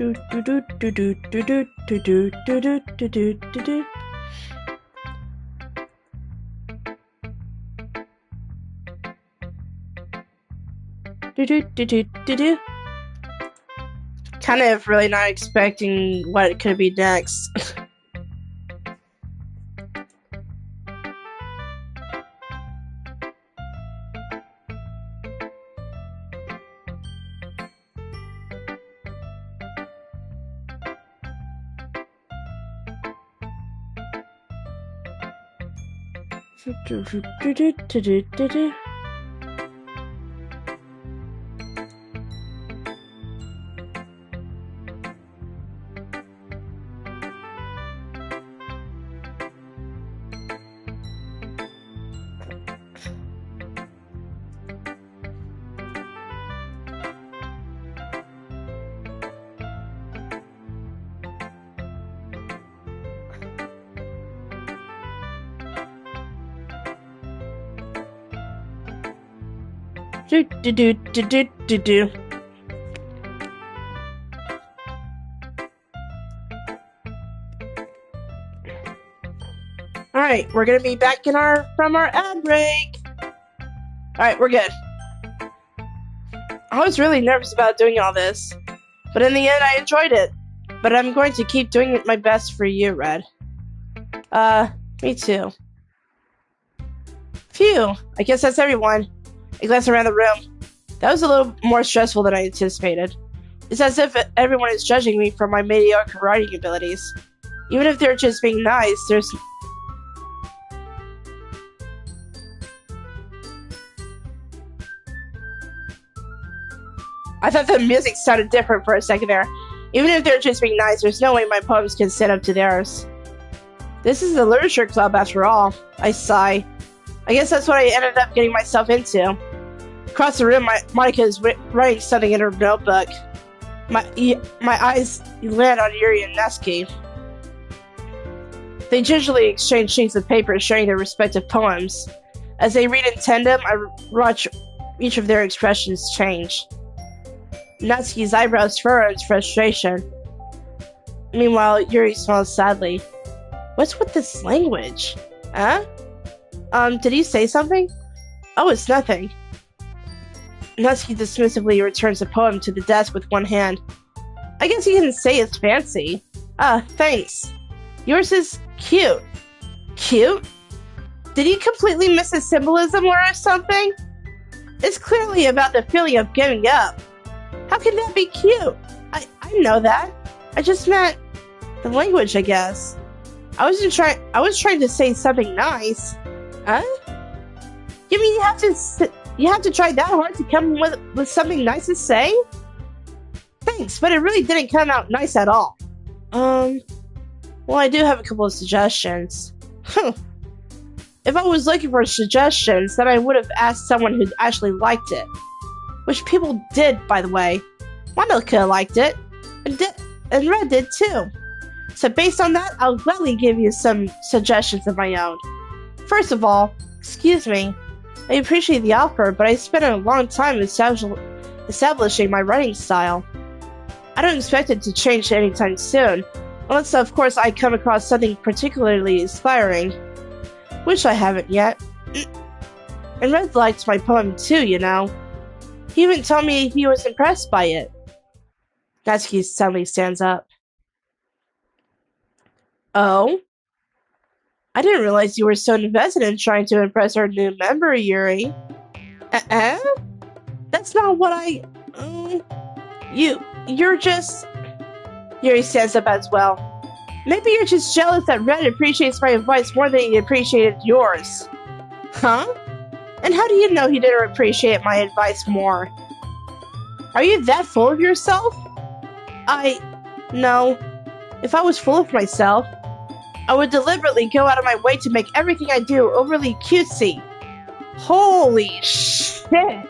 Do do do do do do do do do do do do do do. Do do do do do do. Kind of really not expecting what it could be next. Do do do do do do do. Alright, we're gonna be back in from our ad break. Alright, we're good. I was really nervous about doing all this, but in the end I enjoyed it. But I'm going to keep doing my best for you, Red. Me too. Phew, I guess that's everyone. I glanced around the room. That was a little more stressful than I anticipated. It's as if everyone is judging me for my mediocre writing abilities. Even if they're just being nice, there's... I thought the music sounded different for a second there. Even if they're just being nice, there's no way my poems can stand up to theirs. This is the literature club after all. I sigh. I guess that's what I ended up getting myself into. Across the room, Monica is writing something in her notebook. My eyes land on Yuri and Neski. They gingerly exchange sheets of paper sharing their respective poems. As they read in tandem, I watch each of their expressions change. Neski's eyebrows furrow in frustration. Meanwhile, Yuri smiles sadly. What's with this language? Huh? Did you say something? Oh, it's nothing. Neski dismissively returns the poem to the desk with one hand. I guess you can say it's fancy. Thanks. Yours is cute. Cute? Did you completely miss the symbolism or something? It's clearly about the feeling of giving up. How can that be cute? I know that. I just meant the language, I guess. I was trying to say something nice. Huh? You mean you have to try that hard to come with something nice to say? Thanks, but it really didn't come out nice at all. Well, I do have a couple of suggestions. If I was looking for suggestions, then I would have asked someone who actually liked it. Which people did, by the way. Monica liked it, and Red did too. So based on that, I'll gladly give you some suggestions of my own. First of all, excuse me, I appreciate the offer, but I spent a long time establishing my writing style. I don't expect it to change anytime soon, unless of course I come across something particularly inspiring. Which I haven't yet. And Red liked my poem too, you know. He even told me he was impressed by it. Natsuki suddenly stands up. Oh? I didn't realize you were so invested in trying to impress our new member, Yuri. That's not what I... You're just... Yuri stands up as well. Maybe you're just jealous that Red appreciates my advice more than he appreciated yours. Huh? And how do you know he didn't appreciate my advice more? Are you that full of yourself? No. If I was full of myself, I would deliberately go out of my way to make everything I do overly cutesy. Holy shit!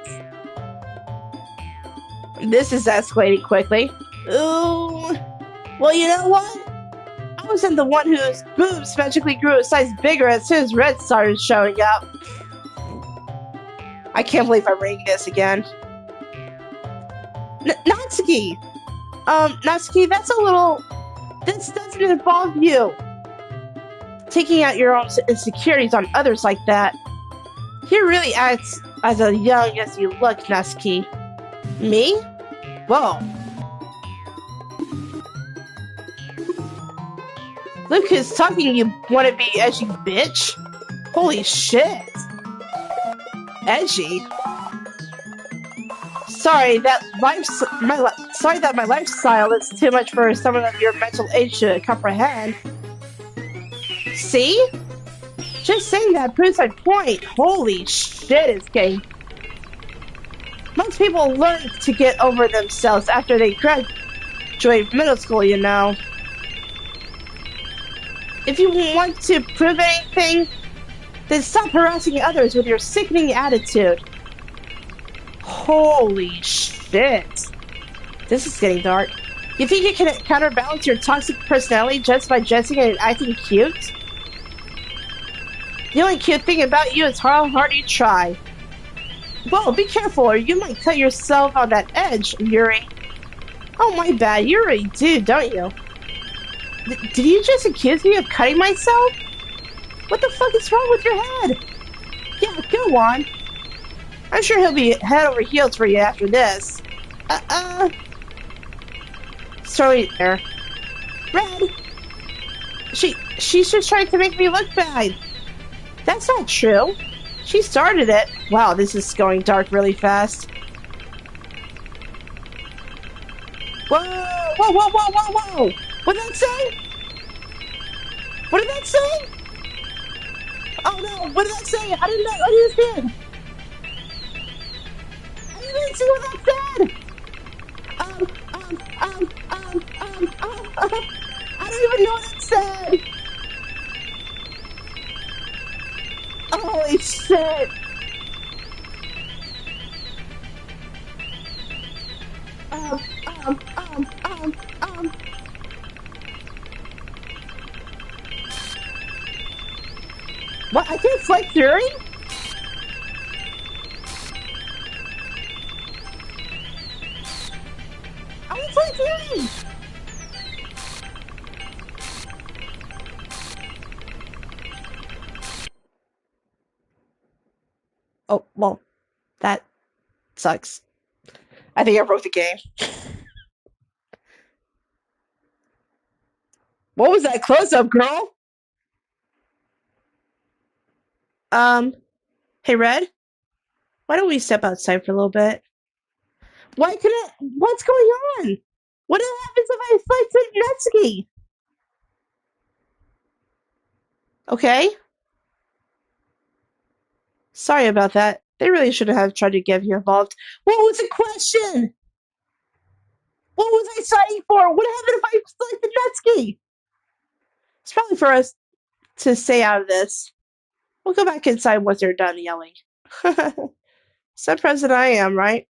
This is escalating quickly. Ooh. Well, you know what? I wasn't the one whose boobs magically grew a size bigger as soon as Red started showing up. I can't believe I'm reading this again. Natsuki! Natsuki, that's a little... This doesn't involve you. Taking out your own insecurities on others like that. You really act as young as you look, Natsuki. Me? Whoa. Look who's talking, you wannabe edgy bitch. Holy shit. Edgy? Sorry that my lifestyle is too much for someone of your mental age to comprehend. See? Just saying that proves my point. Holy shit, it's getting... Most people learn to get over themselves after they graduate middle school, you know. If you want to prove anything, then stop harassing others with your sickening attitude. Holy shit. This is getting dark. You think you can counterbalance your toxic personality just by dressing and acting cute? The only cute thing about you is how hard you try. Whoa, be careful or you might cut yourself on that edge, Yuri. Oh, my bad. You already do, don't you? Did you just accuse me of cutting myself? What the fuck is wrong with your head? Yeah, go on. I'm sure he'll be head over heels for you after this. Sorry there. Red! She's just trying to make me look bad. That's not true. She started it. Wow, this is going dark really fast. Whoa! Whoa, whoa, whoa, whoa, whoa! What did that say? What did that say? Oh no, what did that say? I didn't know. I didn't see it. I didn't see what that said. I don't even know what it said. Holy shit. What? I can't fight Fury? I want to fight Fury! Oh, well, that sucks. I think I broke the game. What was that close-up, girl? Um, hey, Red, why don't we step outside for a little bit? Why couldn't... What's going on? What happens if I fight Natsuki? Okay? Sorry about that. They really shouldn't have tried to get you involved. What was the question? What was I signing for? What happened if I selected Natsuki? It's probably for us to stay out of this. We'll go back inside once they're done yelling. So president I am, right?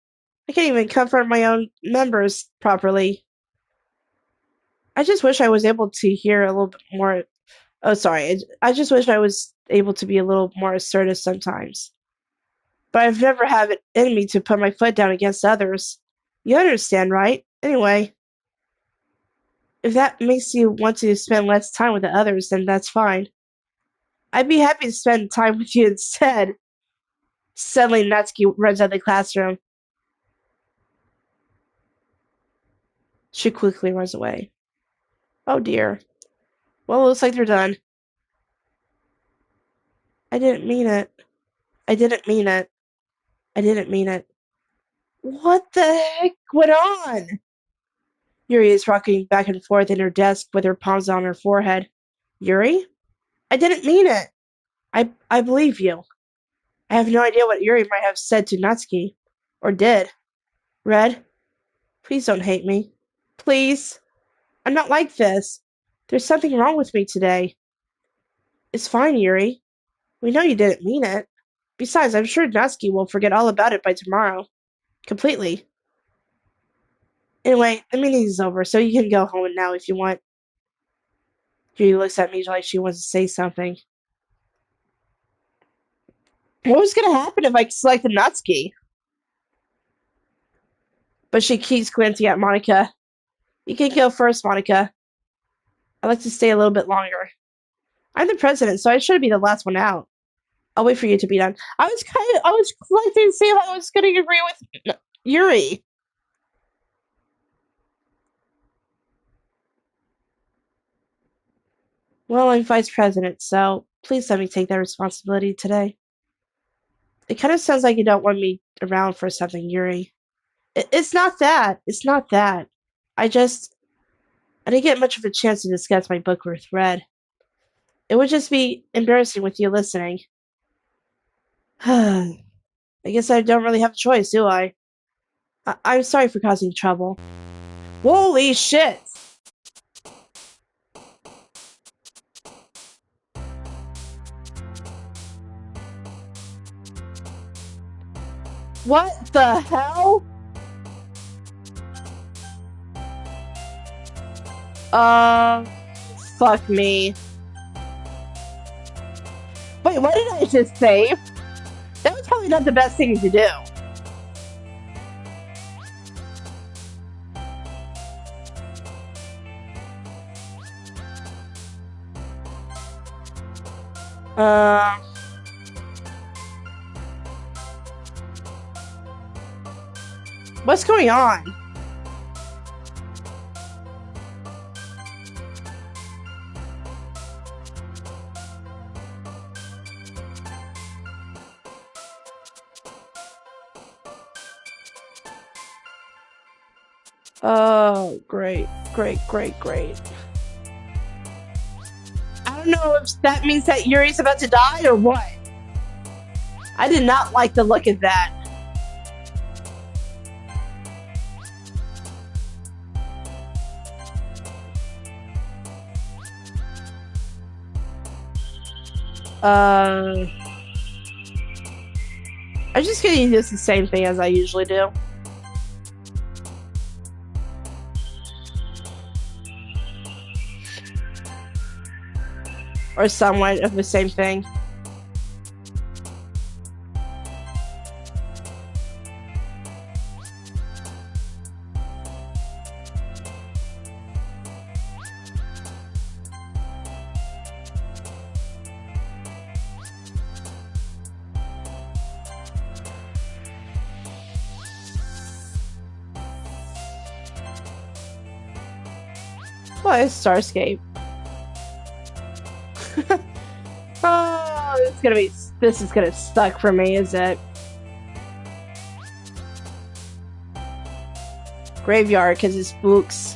I can't even comfort my own members properly. I just wish I was able to hear a little bit more. Oh, sorry. I just wish I was able to be a little more assertive sometimes. But I've never had it in me to put my foot down against others. You understand, right? Anyway, if that makes you want to spend less time with the others, then that's fine. I'd be happy to spend time with you instead. Suddenly, Natsuki runs out of the classroom. She quickly runs away. Oh dear. Well, it looks like they're done. I didn't mean it. I didn't mean it. I didn't mean it. What the heck went on? Yuri is rocking back and forth in her desk with her palms on her forehead. Yuri? I didn't mean it. I believe you. I have no idea what Yuri might have said to Natsuki. Or did. Red, please don't hate me. Please. I'm not like this. There's something wrong with me today. It's fine, Yuri. We know you didn't mean it. Besides, I'm sure Natsuki will forget all about it by tomorrow. Completely. Anyway, the meeting is over, so you can go home now if you want. Yuri looks at me like she wants to say something. What was gonna happen if I selected Natsuki? But she keeps glancing at Monica. You can go first, Monica. I'd like to stay a little bit longer. I'm the president, so I should be the last one out. I'll wait for you to be done. I was collecting to see if I was gonna agree with Yuri. Well, I'm vice president, so please let me take that responsibility today. It kind of sounds like you don't want me around for something, Yuri. It's not that. It's not that. I just... I didn't get much of a chance to discuss my book with Red. It would just be embarrassing with you listening. I guess I don't really have a choice, do I? I'm sorry for causing trouble. Holy shit! What the hell? Fuck me. Wait, what did I just say? That was probably not the best thing to do. What's going on? Oh, great. I don't know if that means that Yuri's about to die or what. I did not like the look of that. I'm just gonna use the same thing as I usually do. Or somewhat of the same thing. Well, it's Starscape. Oh, this is gonna suck for me, is it? Graveyard, because it's spooks.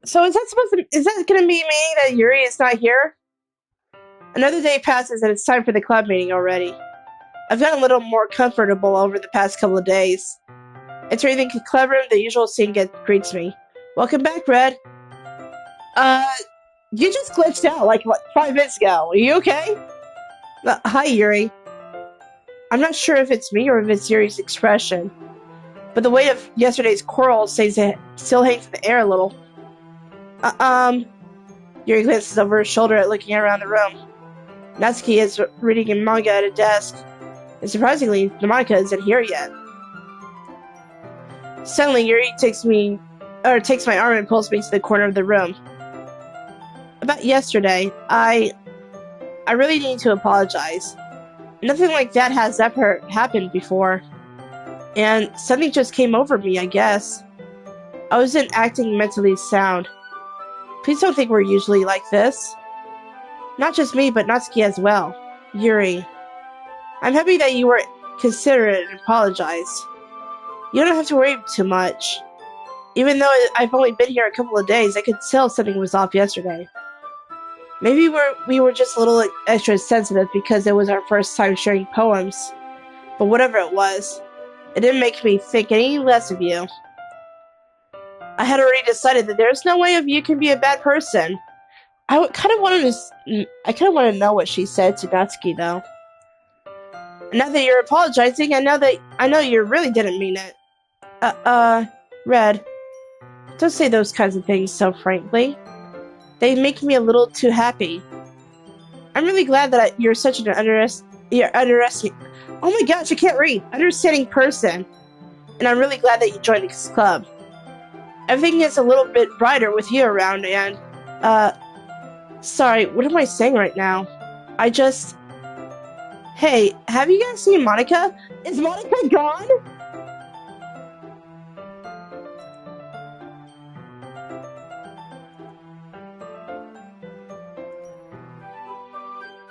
So is that gonna be me that Yuri is not here? Another day passes and it's time for the club meeting already. I've gotten a little more comfortable over the past couple of days. Entering the club room, the usual scene greets me. Welcome back, Red. You just glitched out like 5 minutes ago. Are you okay? Hi, Yuri. I'm not sure if it's me or if it's Yuri's expression, but the weight of yesterday's quarrel still hangs in the air a little. Yuri glances over his shoulder at looking around the room. Natsuki is reading a manga at a desk, and surprisingly, Monica isn't here yet. Suddenly, Yuri takes my arm and pulls me to the corner of the room. About yesterday, I really need to apologize. Nothing like that has ever happened before, and something just came over me, I guess. I wasn't acting mentally sound. Please don't think we're usually like this. Not just me, but Natsuki as well. Yuri. I'm happy that you were considerate and apologized. You don't have to worry too much. Even though I've only been here a couple of days, I could tell something was off yesterday. Maybe we were just a little extra sensitive because it was our first time sharing poems. But whatever it was, it didn't make me think any less of you. I had already decided that there's no way you can be a bad person. I kind of wanted to know what she said to Natsuki, though. Now that you're apologizing, I know you really didn't mean it. Red, don't say those kinds of things so frankly. They make me a little too happy. I'm really glad that you're such an understanding. Oh my gosh, I can't read. Understanding person. And I'm really glad that you joined this club. Everything is a little bit brighter with you around, and sorry, what am I saying right now? Hey, have you guys seen Monica? Is Monica gone?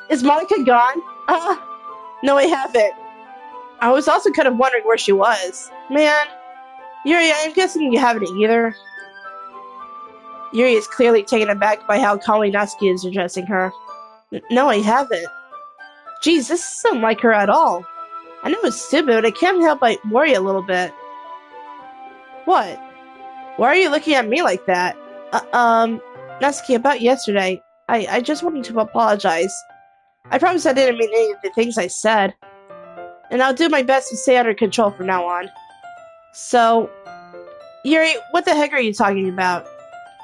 Is Monica gone? No, I haven't. I was also kind of wondering where she was. Man, Yuri, I'm guessing you haven't either. Yuri is clearly taken aback by how calmly Natsuki is addressing her. No, I haven't. Geez, this isn't like her at all. I know it's stupid, but I can't help but worry a little bit. What? Why are you looking at me like that? Natsuki, about yesterday, I just wanted to apologize. I promise I didn't mean any of the things I said. And I'll do my best to stay under control from now on. So, Yuri, what the heck are you talking about?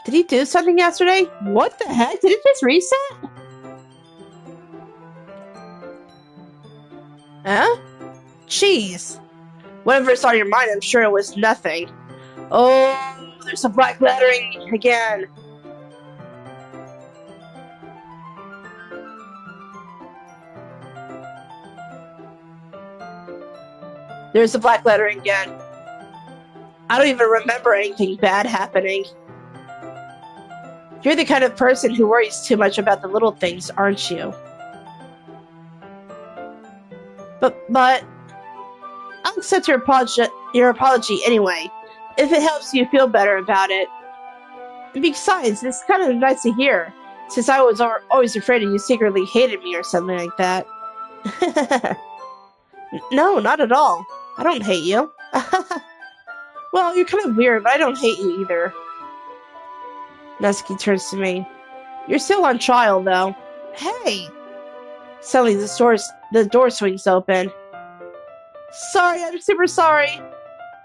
Did he do something yesterday? What the heck? Did it just reset? Huh? Jeez. Whatever's on your mind, I'm sure it was nothing. Oh, there's some black lettering again. There's the black lettering again. I don't even remember anything bad happening. You're the kind of person who worries too much about the little things, aren't you? But I'll accept your apology anyway, if it helps you feel better about it. And besides, it's kind of nice to hear, since I was always afraid you secretly hated me or something like that. No, not at all. I don't hate you. Well, you're kind of weird, but I don't hate you either. Natsuki turns to me. You're still on trial, though. Hey! Suddenly, the door swings open. Sorry, I'm super sorry.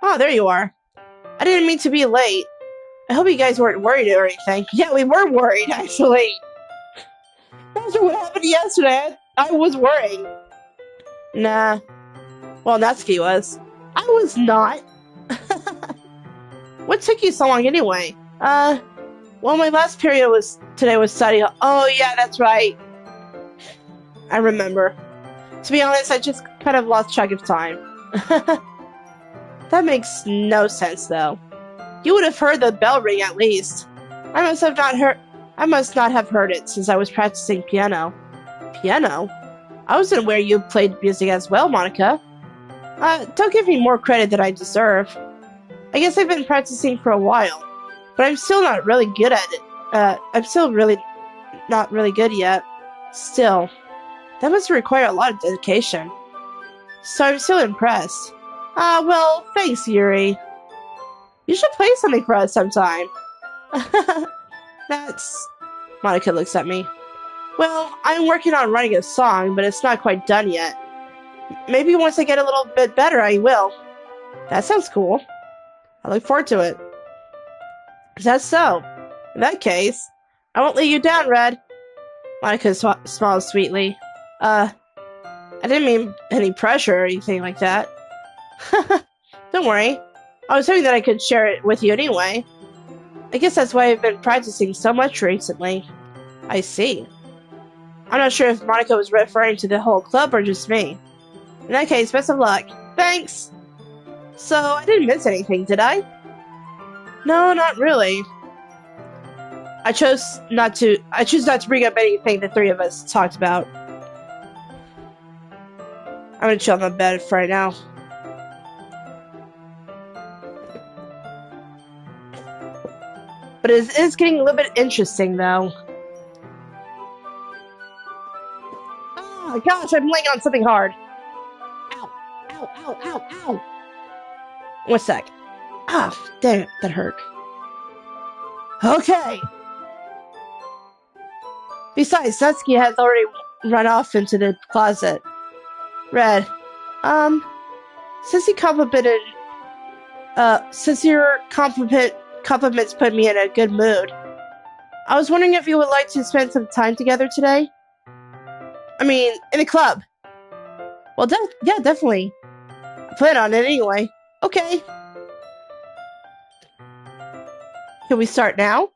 Oh, there you are. I didn't mean to be late. I hope you guys weren't worried or anything. Yeah, we were worried, actually. After what happened yesterday, I was worried. Nah. Well, Natsuki was. I was not. What took you so long anyway? Well, my last period today was study hall. Oh, yeah, that's right. I remember. To be honest, I just kind of lost track of time. That makes no sense, though. You would have heard the bell ring at least. I must have not heard. I must not have heard it since I was practicing piano. Piano? I wasn't aware you played music as well, Monica. Don't give me more credit than I deserve. I guess I've been practicing for a while, but I'm still not really good at it. I'm still really not really good yet. Still, that must require a lot of dedication. So I'm still impressed. Well, thanks, Yuri. You should play something for us sometime. That's... Monica looks at me. Well, I'm working on writing a song, but it's not quite done yet. Maybe once I get a little bit better, I will. That sounds cool. I look forward to it. Is that so? In that case, I won't let you down, Red. Monica smiles sweetly. I didn't mean any pressure or anything like that. Don't worry. I was hoping that I could share it with you anyway. I guess that's why I've been practicing so much recently. I see. I'm not sure if Monica was referring to the whole club or just me. In that case, best of luck. Thanks! So, I didn't miss anything, did I? No, not really. I choose not to bring up anything the three of us talked about. I'm gonna chill on the bed for right now. But it is getting a little bit interesting, though. Oh gosh, I'm laying on something hard. Ow, ow, ow, ow, ow. 1 sec. Ah, damn it, that hurt. Okay. Besides, Satsuki has already run off into the closet. Red, since your compliments put me in a good mood, I was wondering if you would like to spend some time together today? I mean, in the club. Well, yeah, definitely. I plan on it anyway. Okay. Can we start now?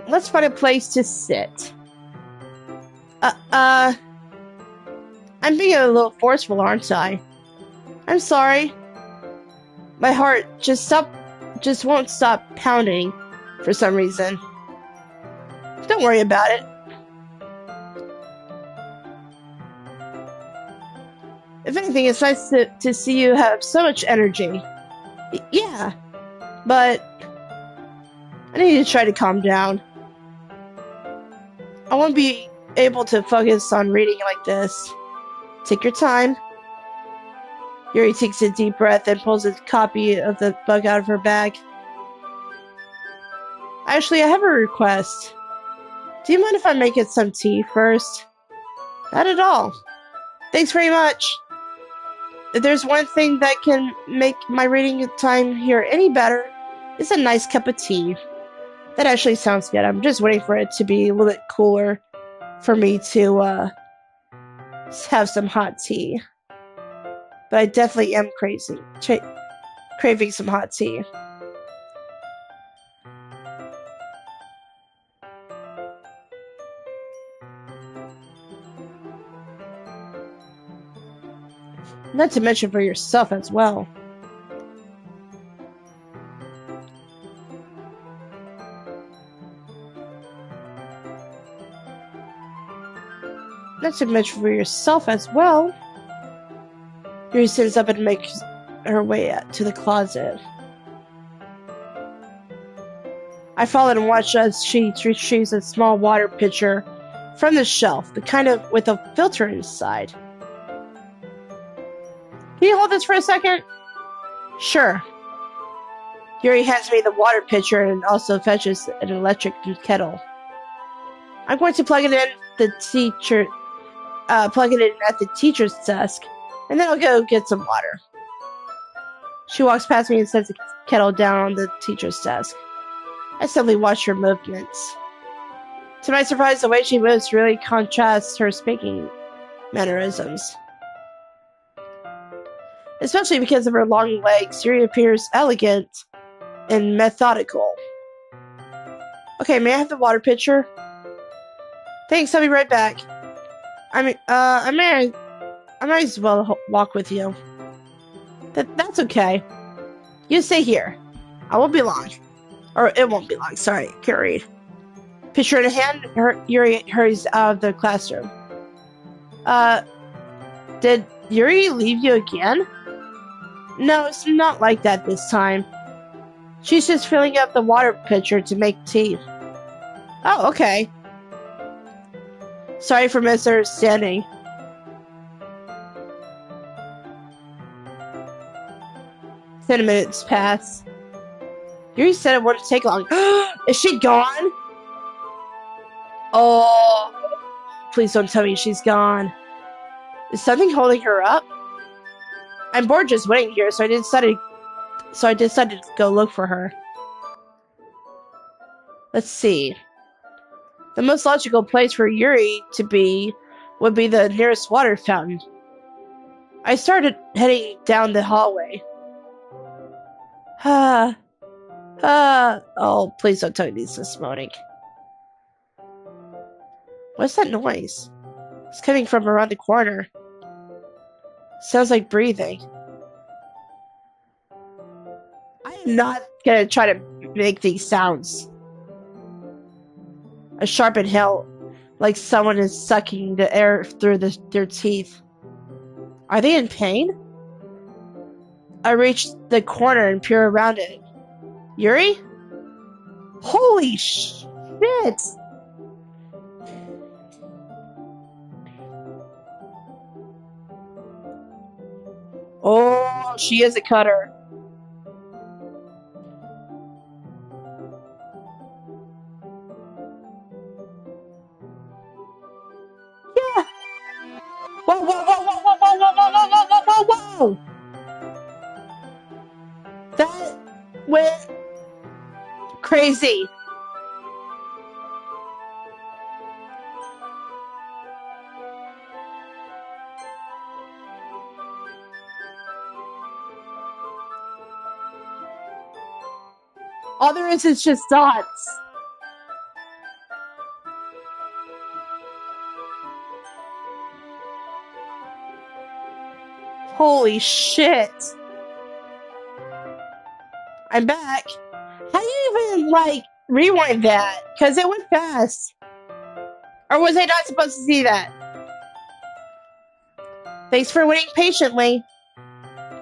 Let's find a place to sit. I'm being a little forceful, aren't I? I'm sorry. My heart just won't stop pounding for some reason. Don't worry about it. If anything, it's nice to see you have so much energy. Yeah, but I need to try to calm down. I won't be able to focus on reading like this. Take your time. Yuri takes a deep breath and pulls a copy of the book out of her bag. Actually, I have a request. Do you mind if I make it some tea first? Not at all. Thanks very much. If there's one thing that can make my reading time here any better, it's a nice cup of tea. That actually sounds good. I'm just waiting for it to be a little bit cooler for me to have some hot tea. But I definitely am craving some hot tea. Not to mention for yourself as well. Not to mention for yourself as well. Yuri sits up and makes her way to the closet. I follow and watch as she retrieves a small water pitcher from the shelf, the kind of with a filter inside. Can you hold this for a second? Sure. Yuri hands me the water pitcher and also fetches an electric kettle. I'm going to plug it in at the teacher's desk, and then I'll go get some water. She walks past me and sets the kettle down on the teacher's desk. I simply watch her movements. To my surprise, the way she moves really contrasts her speaking mannerisms. Especially because of her long legs, Yuri appears elegant and methodical. Okay, may I have the water pitcher? Thanks, I'll be right back. I might as well walk with you. That's okay. You stay here. I won't be long. Or it won't be long, sorry, can't read. Picture in hand, Yuri hurries out of the classroom. Did Yuri leave you again? No, it's not like that this time. She's just filling up the water pitcher to make tea. Oh, okay. Sorry for misunderstanding. Ten minutes pass. Yuri said it wouldn't take long. Is she gone? Oh, please don't tell me she's gone. Is something holding her up? I'm bored just waiting here, so I decided to go look for her. Let's see. The most logical place for Yuri to be would be the nearest water fountain. I started heading down the hallway. Oh, please don't tell me this is moaning. What's that noise? It's coming from around the corner. Sounds like breathing. I am not gonna try to make these sounds. A sharp inhale, like someone is sucking the air through their teeth. Are they in pain? I reach the corner and peer around it. Yuri? Holy shit! Oh, she is a cutter. Yeah! Whoa, whoa, whoa, whoa, whoa, whoa, whoa, whoa, whoa, whoa, whoa, whoa, whoa! That went crazy. All there is just dots. Holy shit. I'm back. How do you even, rewind that? Because it went fast. Or was I not supposed to see that? Thanks for waiting patiently.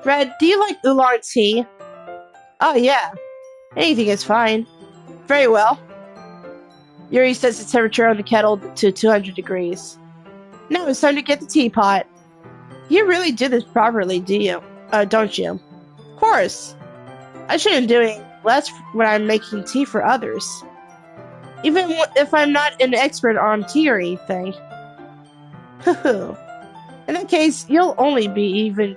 Red, do you like oolong tea? Oh, yeah. Anything is fine. Very well. Yuri sets the temperature on the kettle to 200 degrees. Now it's time to get the teapot. You really do this properly, do you? Don't you? Of course. I should be doing less when I'm making tea for others. Even if I'm not an expert on tea or anything. In that case, you'll only be even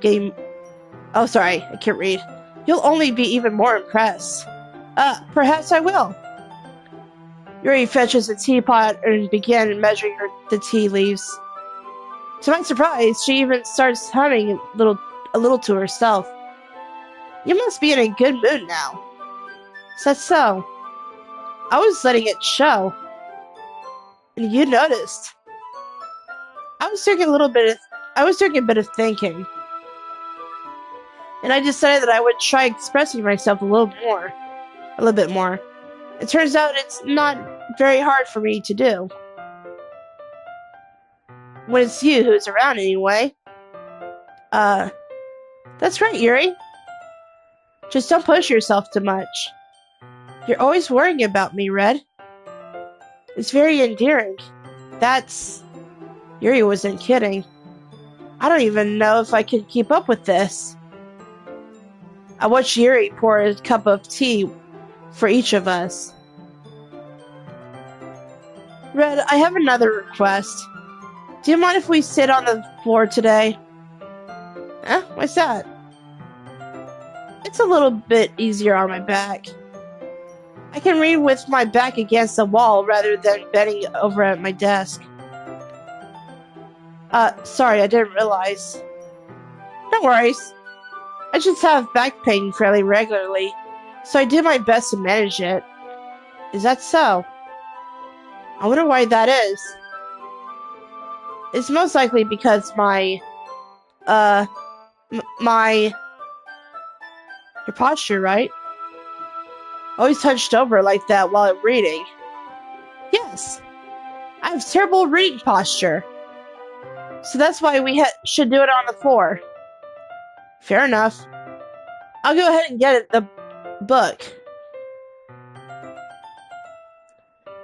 Oh, sorry, I can't read. You'll only be even more impressed. Perhaps I will. Yuri fetches a teapot and began measuring the tea leaves. To my surprise, she even starts humming a little to herself. You must be in a good mood now. Is that so? I was letting it show. And you noticed. I was doing a bit of thinking. And I decided that I would try expressing myself a little bit more. It turns out it's not very hard for me to do. When it's you who's around anyway. That's right, Yuri. Just don't push yourself too much. You're always worrying about me, Red. It's very endearing. Yuri wasn't kidding. I don't even know if I can keep up with this. I watched Yuri pour a cup of tea for each of us. Red, I have another request. Do you mind if we sit on the floor today? Huh? What's that? It's a little bit easier on my back. I can read with my back against the wall rather than bending over at my desk. Sorry, I didn't realize. No worries. I just have back pain fairly regularly, so I do my best to manage it. Is that so? I wonder why that is. It's most likely because uh, my, your posture, right? Always hunched over like that while I'm reading. Yes, I have terrible reading posture. So that's why we should do it on the floor. Fair enough. I'll go ahead and get the book.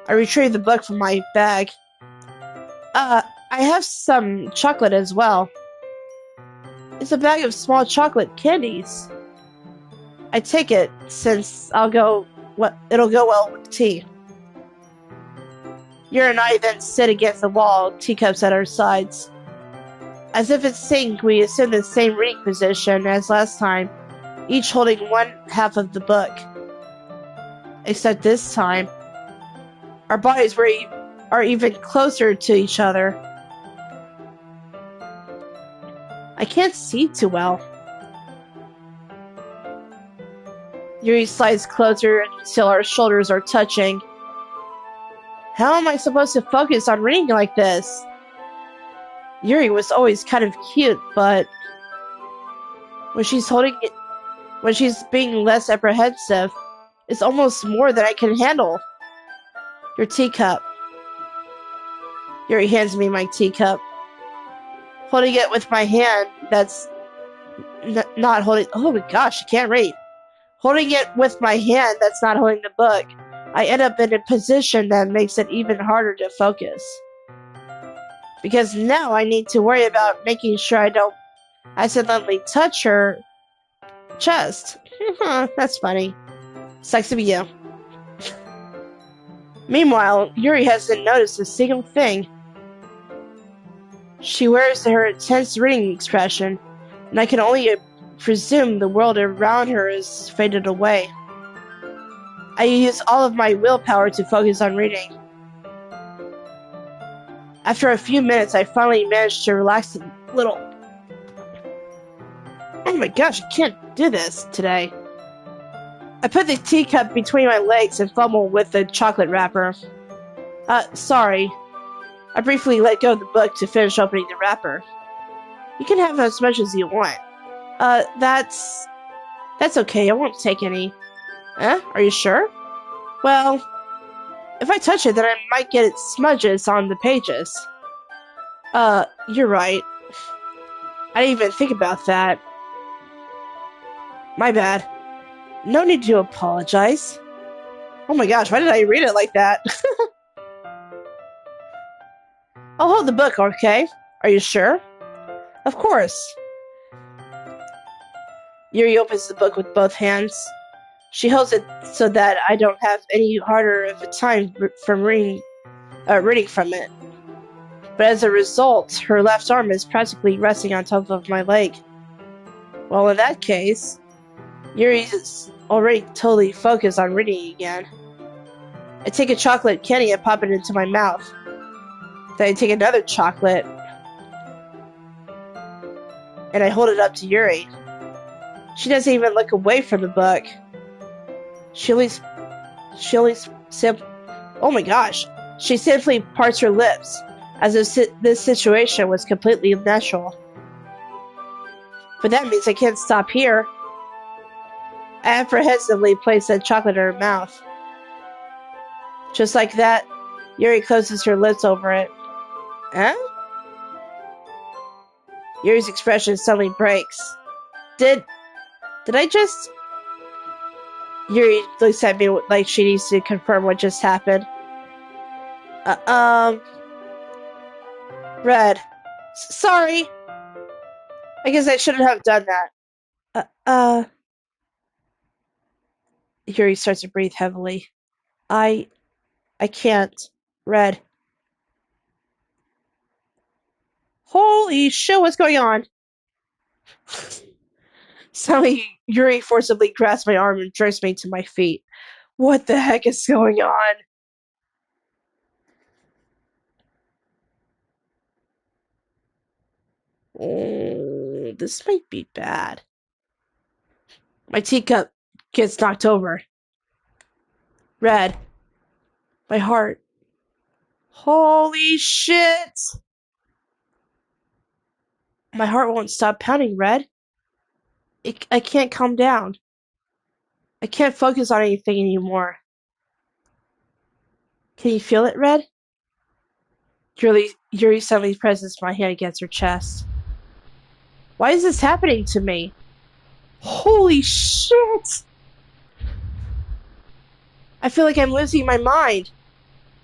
I retrieve the book from my bag. I have some chocolate as well. It's a bag of small chocolate candies. I take it since it'll go well with tea. Yuri and I then sit against the wall, teacups at our sides. As if in sync, we assume the same reading position as last time, each holding one half of the book. Except this time, our bodies are even closer to each other. I can't see too well. Yuri slides closer until our shoulders are touching. How am I supposed to focus on reading like this? Yuri was always kind of cute, but when she's being less apprehensive, it's almost more than I can handle. Your teacup. Yuri hands me my teacup. Holding it with my hand that's not holding... Oh my gosh, I can't read. Holding it with my hand that's not holding the book, I end up in a position that makes it even harder to focus. Because now I need to worry about making sure I don't accidentally touch her chest. That's funny. Sucks to be you. Meanwhile, Yuri hasn't noticed a single thing. She wears her intense reading expression, and I can only presume the world around her has faded away. I use all of my willpower to focus on reading. After a few minutes, I finally managed to relax a little. Oh my gosh, I can't do this today. I put the teacup between my legs and fumble with the chocolate wrapper. Sorry. I briefly let go of the book to finish opening the wrapper. You can have as much as you want. That's okay, I won't take any. Are you sure? Well, if I touch it, then I might get smudges on the pages. You're right. I didn't even think about that. My bad. No need to apologize. Oh my gosh, why did I read it like that? I'll hold the book, okay? Are you sure? Of course. Yuri opens the book with both hands. She holds it so that I don't have any harder of a time from reading from it. But as a result, her left arm is practically resting on top of my leg. Well, in that case, Yuri is already totally focused on reading again. I take a chocolate candy and pop it into my mouth. Then I take another chocolate and I hold it up to Yuri. She doesn't even look away from the book. She simply parts her lips, as if this situation was completely natural. But that means I can't stop here. I apprehensively place the chocolate in her mouth. Just like that, Yuri closes her lips over it. Huh? Yuri's expression suddenly breaks. Did I just... Yuri looks at me like she needs to confirm what just happened. Red. Sorry. I guess I shouldn't have done that. Yuri starts to breathe heavily. I can't. Red. Holy shit, what's going on? Suddenly, Yuri forcibly grasps my arm and jerks me to my feet. What the heck is going on? Oh, this might be bad. My teacup gets knocked over. Red. My heart. Holy shit! My heart won't stop pounding, Red. I can't calm down. I can't focus on anything anymore. Can you feel it, Red? Yuri suddenly presses my hand against her chest. Why is this happening to me? Holy shit! I feel like I'm losing my mind.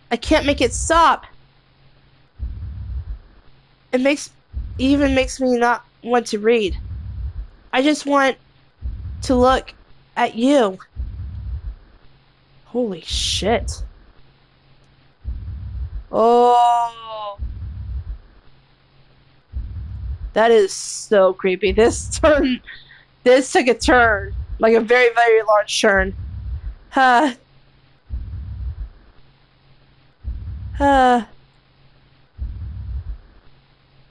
I can't make it stop. It even makes me not want to read. I just want to look at you. Holy shit. Oh. That is so creepy. This took a turn. Like a very, very large turn. That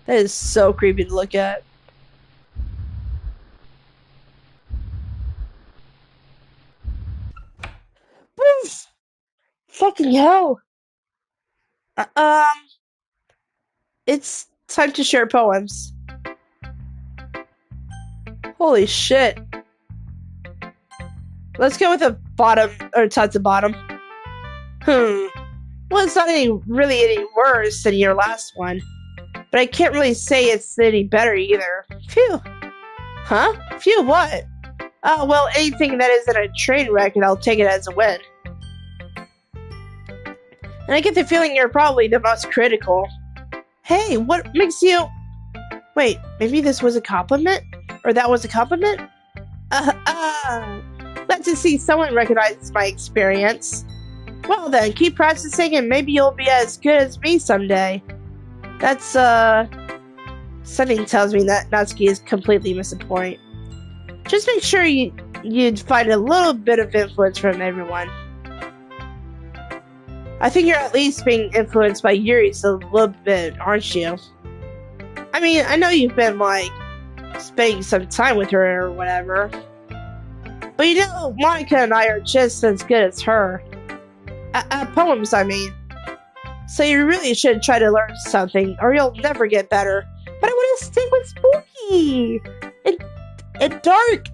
is so creepy to look at. Woof! Fucking hell. It's time to share poems. Holy shit. Let's go with a bottom, or top to bottom. Well, it's not really any worse than your last one. But I can't really say it's any better either. Phew. Huh? Phew, what? Well, anything that isn't a train wreck, and I'll take it as a win. And I get the feeling you're probably the most critical. Hey, what makes you... Wait, maybe this was a compliment? Or that was a compliment? Glad to see someone recognizes my experience. Well then, keep practicing and maybe you'll be as good as me someday. That's, something tells me that Natsuki is completely missing the point. Just make sure you'd find a little bit of influence from everyone. I think you're at least being influenced by Yuri a little bit, aren't you? I mean, I know you've been, like, spending some time with her or whatever. But you know, Monica and I are just as good as her. At poems, I mean. So you really should try to learn something, or you'll never get better. But I want to stick with spooky and dark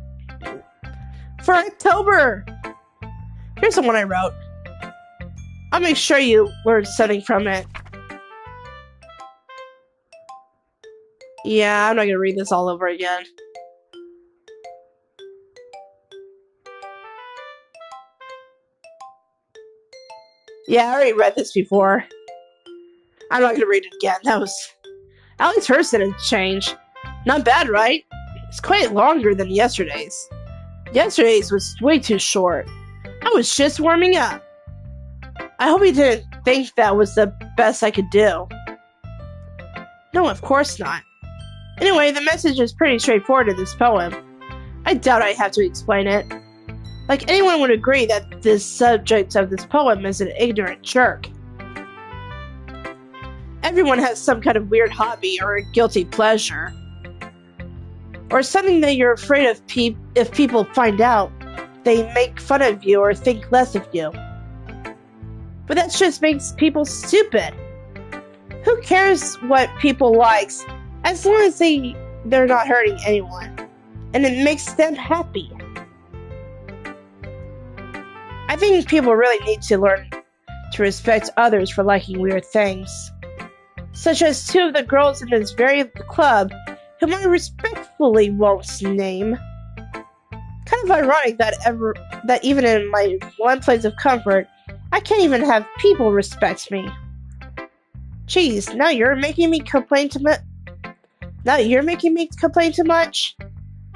for October. Here's the one I wrote. I'll make sure you learn something from it. Yeah, I'm not gonna read this all over again. Yeah, I already read this before. I'm not gonna read it again. That was... At least hers didn't change. Not bad, right? It's quite longer than yesterday's. Yesterday's was way too short. I was just warming up. I hope you didn't think that was the best I could do. No, of course not. Anyway, the message is pretty straightforward in this poem. I doubt I have to explain it. Like, anyone would agree that the subject of this poem is an ignorant jerk. Everyone has some kind of weird hobby or a guilty pleasure. Or something that you're afraid of if people find out, they make fun of you or think less of you. But that just makes people stupid. Who cares what people likes, as long as they're not hurting anyone, and it makes them happy. I think people really need to learn to respect others for liking weird things. Such as two of the girls in this very club, whom I respectfully won't name. Kind of ironic that even in my one place of comfort, I can't even have people respect me. Jeez, now you're making me complain too much.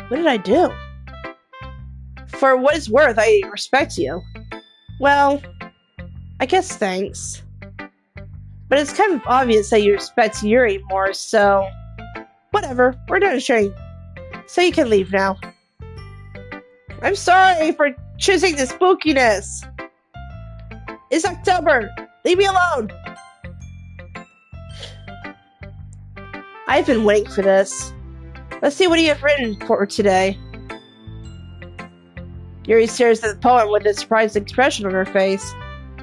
What did I do? For what it's worth, I respect you. Well, I guess thanks. But it's kind of obvious that you respect Yuri more, so... Whatever, we're done sharing. So you can leave now. I'm sorry for choosing the spookiness. It's October. Leave me alone. I've been waiting for this. Let's see what you have written for today. Yuri stares at the poem with a surprised expression on her face.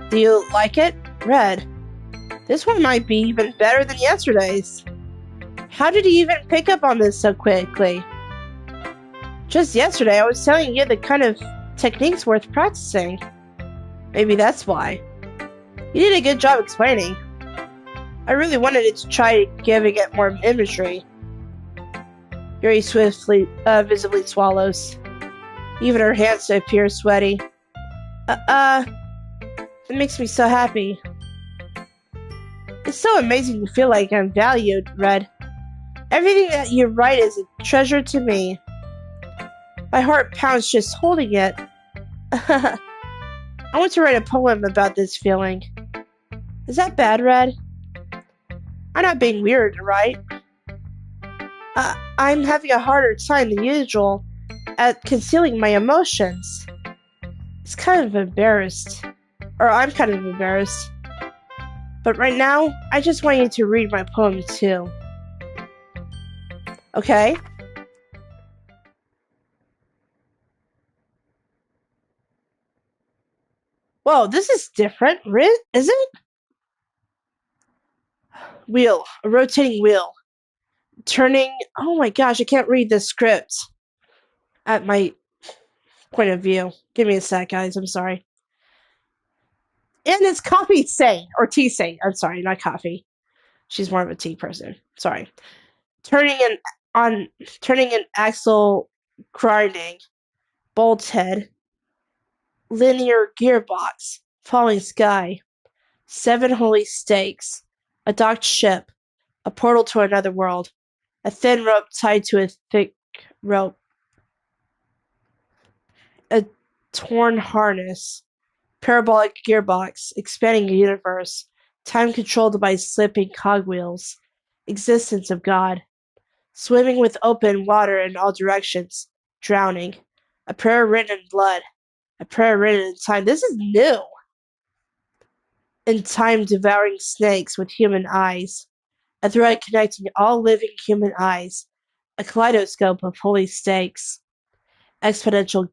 Do you like it? Red. This one might be even better than yesterday's. How did he even pick up on this so quickly? Just yesterday, I was telling you the kind of techniques worth practicing. Maybe that's why. You did a good job explaining. I really wanted it to try giving it more imagery. Yuri swiftly, visibly swallows. Even her hands appear sweaty. It makes me so happy. It's so amazing to feel like I'm valued, Red. Everything that you write is a treasure to me. My heart pounds just holding it. I want to write a poem about this feeling. Is that bad, Red? I'm not being weird, right? I'm having a harder time than usual at concealing my emotions. It's kind of embarrassed. Or I'm kind of embarrassed. But right now, I just want you to read my poem too. Okay? Whoa, this is different, is it? Wheel, a rotating wheel. Turning, oh my gosh, I can't read the script at my point of view. Give me a sec, guys, I'm sorry. And it's coffee say, or tea say, I'm sorry, not coffee. She's more of a tea person, sorry. Turning an axle grinding, bolt's head, linear gearbox, falling sky, 7 holy stakes, a docked ship, a portal to another world, a thin rope tied to a thick rope, a torn harness, parabolic gearbox, expanding a universe, time controlled by slipping cogwheels, existence of God, swimming with open water in all directions, drowning, a prayer written in blood, a prayer written in time. This is new. In time devouring snakes with human eyes, a thread connecting all living human eyes, a kaleidoscope of holy stakes, exponential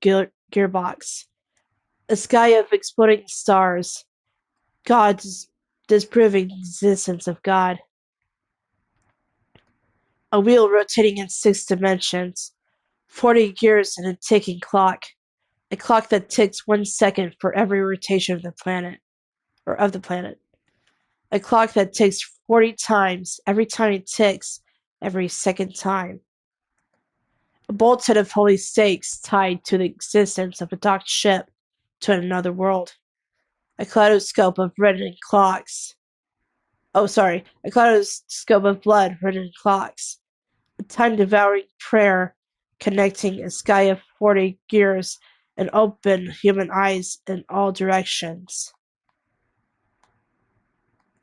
gearbox, a sky of exploding stars, God's disproving the existence of God, a wheel rotating in 6 dimensions, 40 gears in a ticking clock, a clock that ticks 1 second for every rotation of the planet, a clock that ticks 40 times every time it ticks, every second time. A bolted of holy stakes tied to the existence of a docked ship to another world. A kaleidoscope of written clocks. A kaleidoscope of blood written clocks. A time-devouring prayer connecting a sky of 40 gears and open human eyes in all directions.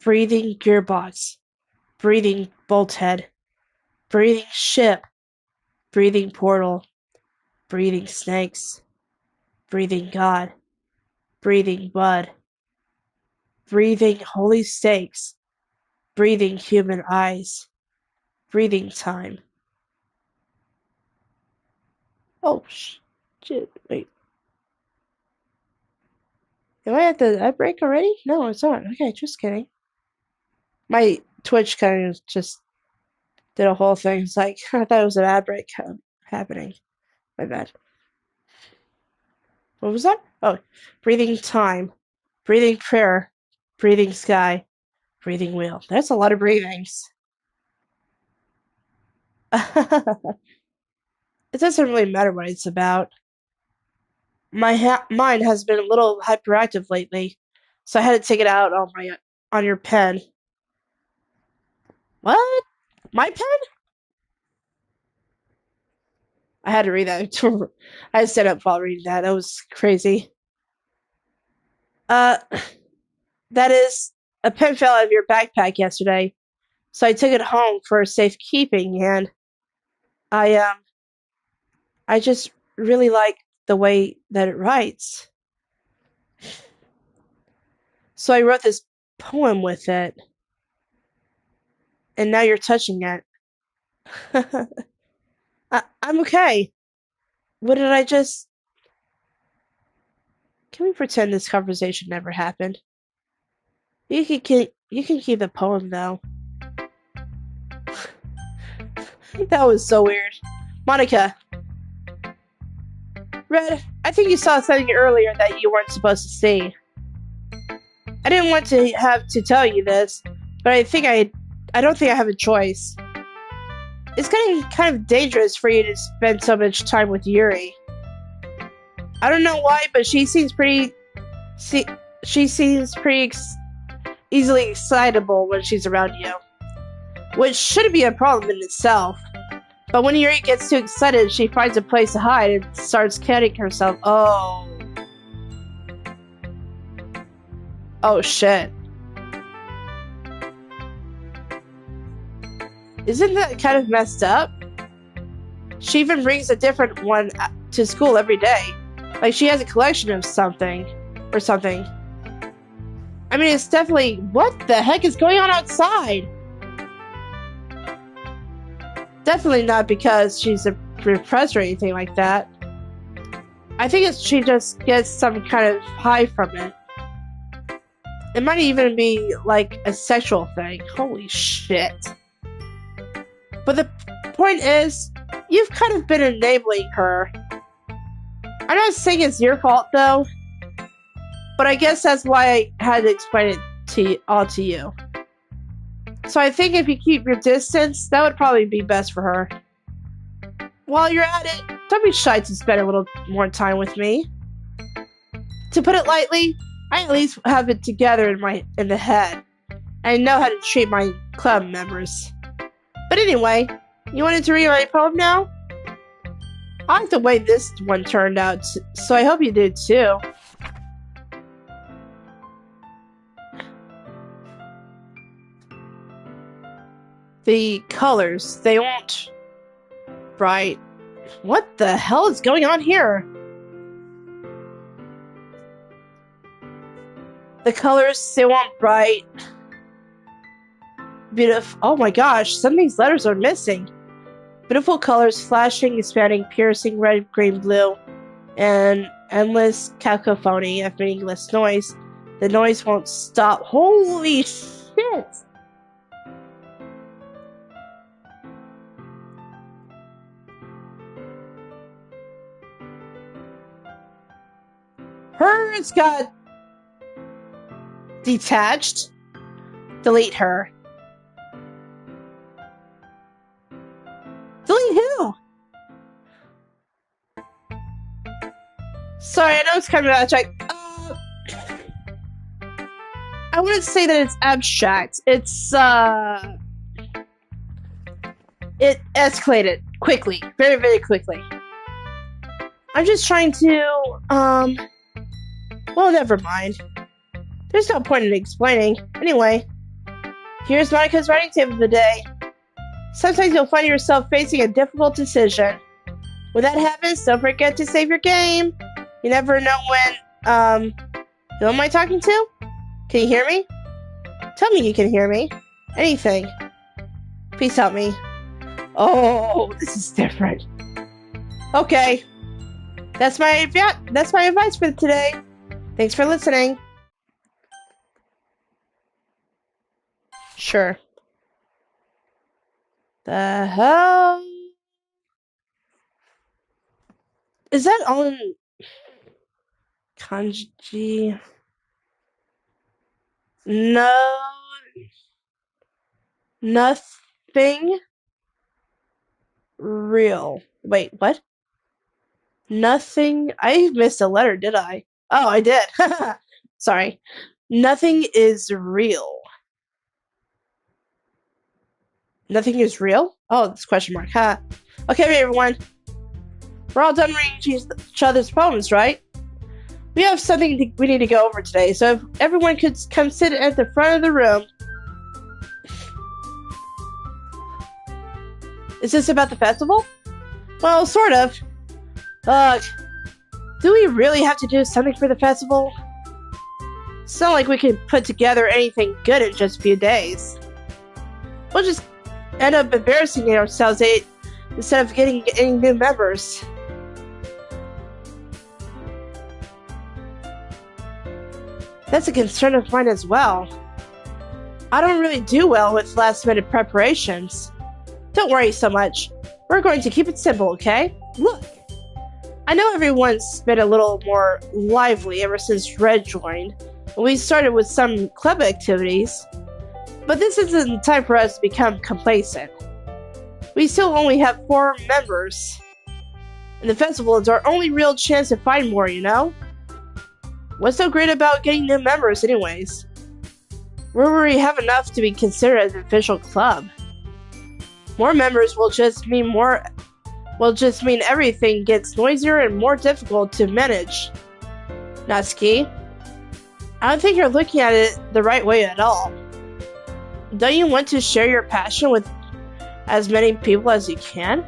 Breathing gearbox. Breathing bolthead. Breathing ship. Breathing portal. Breathing snakes. Breathing God. Breathing blood. Breathing holy stakes. Breathing human eyes. Breathing time. Oh, shit, wait. Am I at the ad break already? No, it's not. Okay, just kidding. My Twitch kind of just did a whole thing. It's like, I thought it was an ad break happening. My bad. What was that? Oh, breathing time. Breathing prayer. Breathing sky. Breathing wheel. That's a lot of breathings. It doesn't really matter what it's about. My mind has been a little hyperactive lately, so I had to take it out on your pen. What? My pen? I had to read that. I had to stand up while reading that. That was crazy. Uh, that is, a pen fell out of your backpack yesterday, so I took it home for safekeeping, and I I just really like the way that it writes. So I wrote this poem with it, and now you're touching it. I'm okay. What did I just... Can we pretend this conversation never happened? You can keep the poem, though. That was so weird. Monica. Red, I think you saw something earlier that you weren't supposed to see. I didn't want to have to tell you this, but I don't think I have a choice. It's getting kind of dangerous for you to spend so much time with Yuri. I don't know why, but she seems pretty easily excitable when she's around you. Which shouldn't be a problem in itself. But when Yuri gets too excited, she finds a place to hide and starts catting herself. Oh. Oh shit. Isn't that kind of messed up? She even brings a different one to school every day. Like she has a collection of something. Or something. I mean, it's definitely... What the heck is going on outside? Definitely not because she's repressed or anything like that. I think she just gets some kind of high from it. It might even be like a sexual thing. Holy shit. But the point is, you've kind of been enabling her. I'm not saying it's your fault though, but I guess that's why I had to explain it all to you. So I think if you keep your distance, that would probably be best for her. While you're at it, don't be shy to spend a little more time with me. To put it lightly, I at least have it together in the head. I know how to treat my club members. But anyway, you wanted to read my poem now? I like the way this one turned out, so I hope you did too. The colors, they won't bright. What the hell is going on here? The colors, they won't bright. Beautiful. Oh my gosh, some of these letters are missing. Beautiful colors, flashing, expanding, piercing, red, green, blue, and endless cacophony of meaningless noise. The noise won't stop. Holy shit! Hers got detached. Delete her. Delete who? Sorry, I know it's kind of abstract. I wouldn't say that it's abstract. It's, it escalated quickly. Very, very quickly. I'm just trying to, well, never mind. There's no point in explaining. Anyway, here's Monica's writing tip of the day. Sometimes you'll find yourself facing a difficult decision. When that happens, don't forget to save your game. You never know when, who am I talking to? Can you hear me? Tell me you can hear me. Anything. Please help me. Oh, this is different. Okay. That's my advice for today. Thanks for listening. Sure. The hell? Is that on kanji? No. Nothing real. Wait, what? Nothing. I missed a letter, did I? Oh, I did. Sorry. Nothing is real. Nothing is real? Oh, this question mark. Huh. Okay, everyone. We're all done reading each other's poems, right? We have something we need to go over today, so if everyone could come sit at the front of the room. Is this about the festival? Well, sort of. Do we really have to do something for the festival? It's not like we can put together anything good in just a few days. We'll just end up embarrassing ourselves instead of getting any new members. That's a concern of mine as well. I don't really do well with last-minute preparations. Don't worry so much. We're going to keep it simple, okay? Look, I know everyone's been a little more lively ever since Red joined. We started with some club activities, but this isn't time for us to become complacent. We still only have 4 members, and the festival is our only real chance to find more, you know? What's so great about getting new members anyways? We already have enough to be considered an official club. More members will just mean everything gets noisier and more difficult to manage. Natsuki, I don't think you're looking at it the right way at all. Don't you want to share your passion with as many people as you can?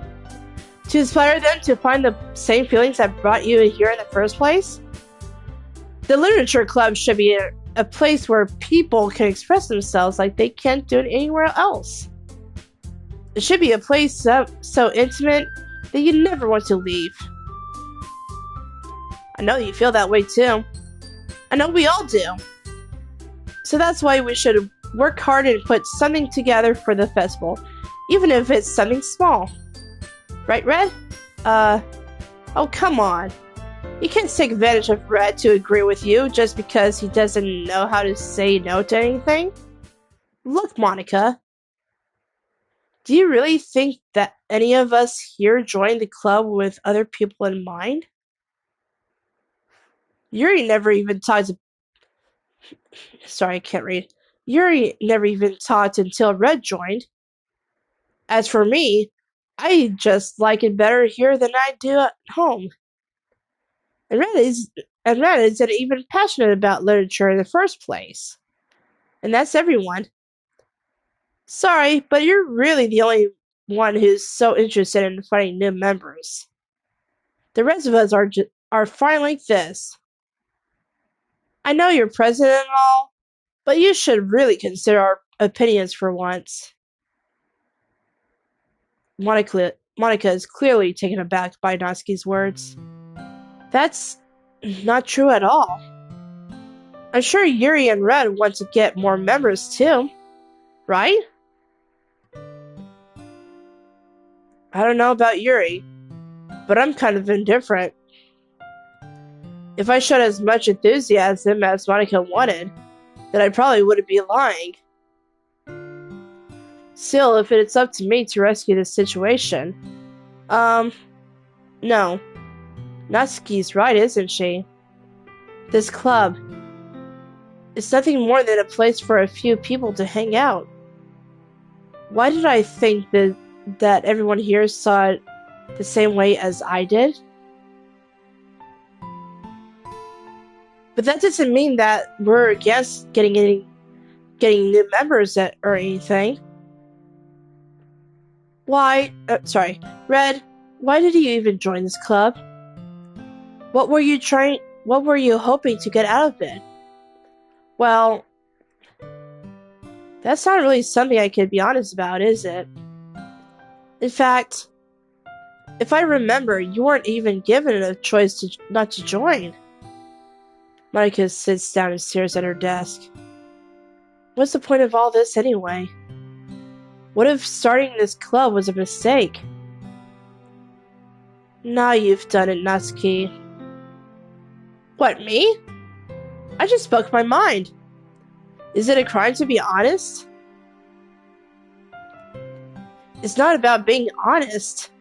To inspire them to find the same feelings that brought you here in the first place? The literature club should be a place where people can express themselves like they can't do it anywhere else. It should be a place so intimate that you never want to leave. I know you feel that way too. I know we all do. So that's why we should work hard and put something together for the festival, even if it's something small. Right, Red? Oh come on. You can't take advantage of Red to agree with you just because he doesn't know how to say no to anything. Look, Monica. Do you really think that any of us here joined the club with other people in mind? Yuri never even talked until Red joined. As for me, I just like it better here than I do at home. And Red isn't even passionate about literature in the first place. And that's everyone. Sorry, but you're really the only one who's so interested in finding new members. The rest of us are fine like this. I know you're president and all, but you should really consider our opinions for once. Monica is clearly taken aback by Natsuki's words. That's not true at all. I'm sure Yuri and Red want to get more members too, right? I don't know about Yuri, but I'm kind of indifferent. If I showed as much enthusiasm as Monica wanted, then I probably wouldn't be lying. Still, if it's up to me to rescue this situation, no. Natsuki's right, isn't she? This club is nothing more than a place for a few people to hang out. Why did I think that everyone here saw it the same way as I did? But that doesn't mean that we're against getting new members or anything. Red, why did you even join this club? What were you hoping to get out of it? Well, that's not really something I can be honest about, is it? In fact, if I remember, you weren't even given a choice not to join. Monica sits down and stares at her desk. What's the point of all this anyway? What if starting this club was a mistake? Now you've done it, Natsuki. What, me? I just spoke my mind. Is it a crime to be honest? It's not about being honest.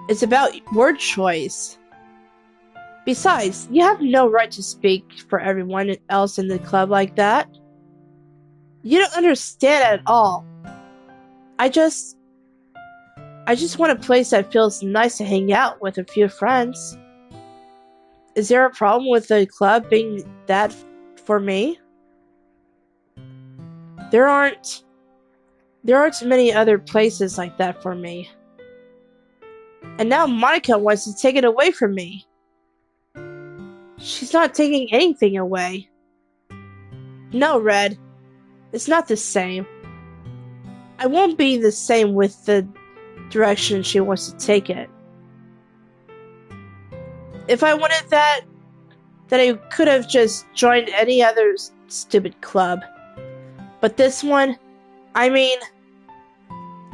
It's about word choice. Besides, you have no right to speak for everyone else in the club like that. You don't understand at all. I just want a place that feels nice to hang out with a few friends. Is there a problem with the club being that for me? There aren't many other places like that for me. And now Monica wants to take it away from me. She's not taking anything away. No, Red. It's not the same. I won't be the same with the direction she wants to take it. If I wanted that, then I could have just joined any other stupid club. But this one, I mean,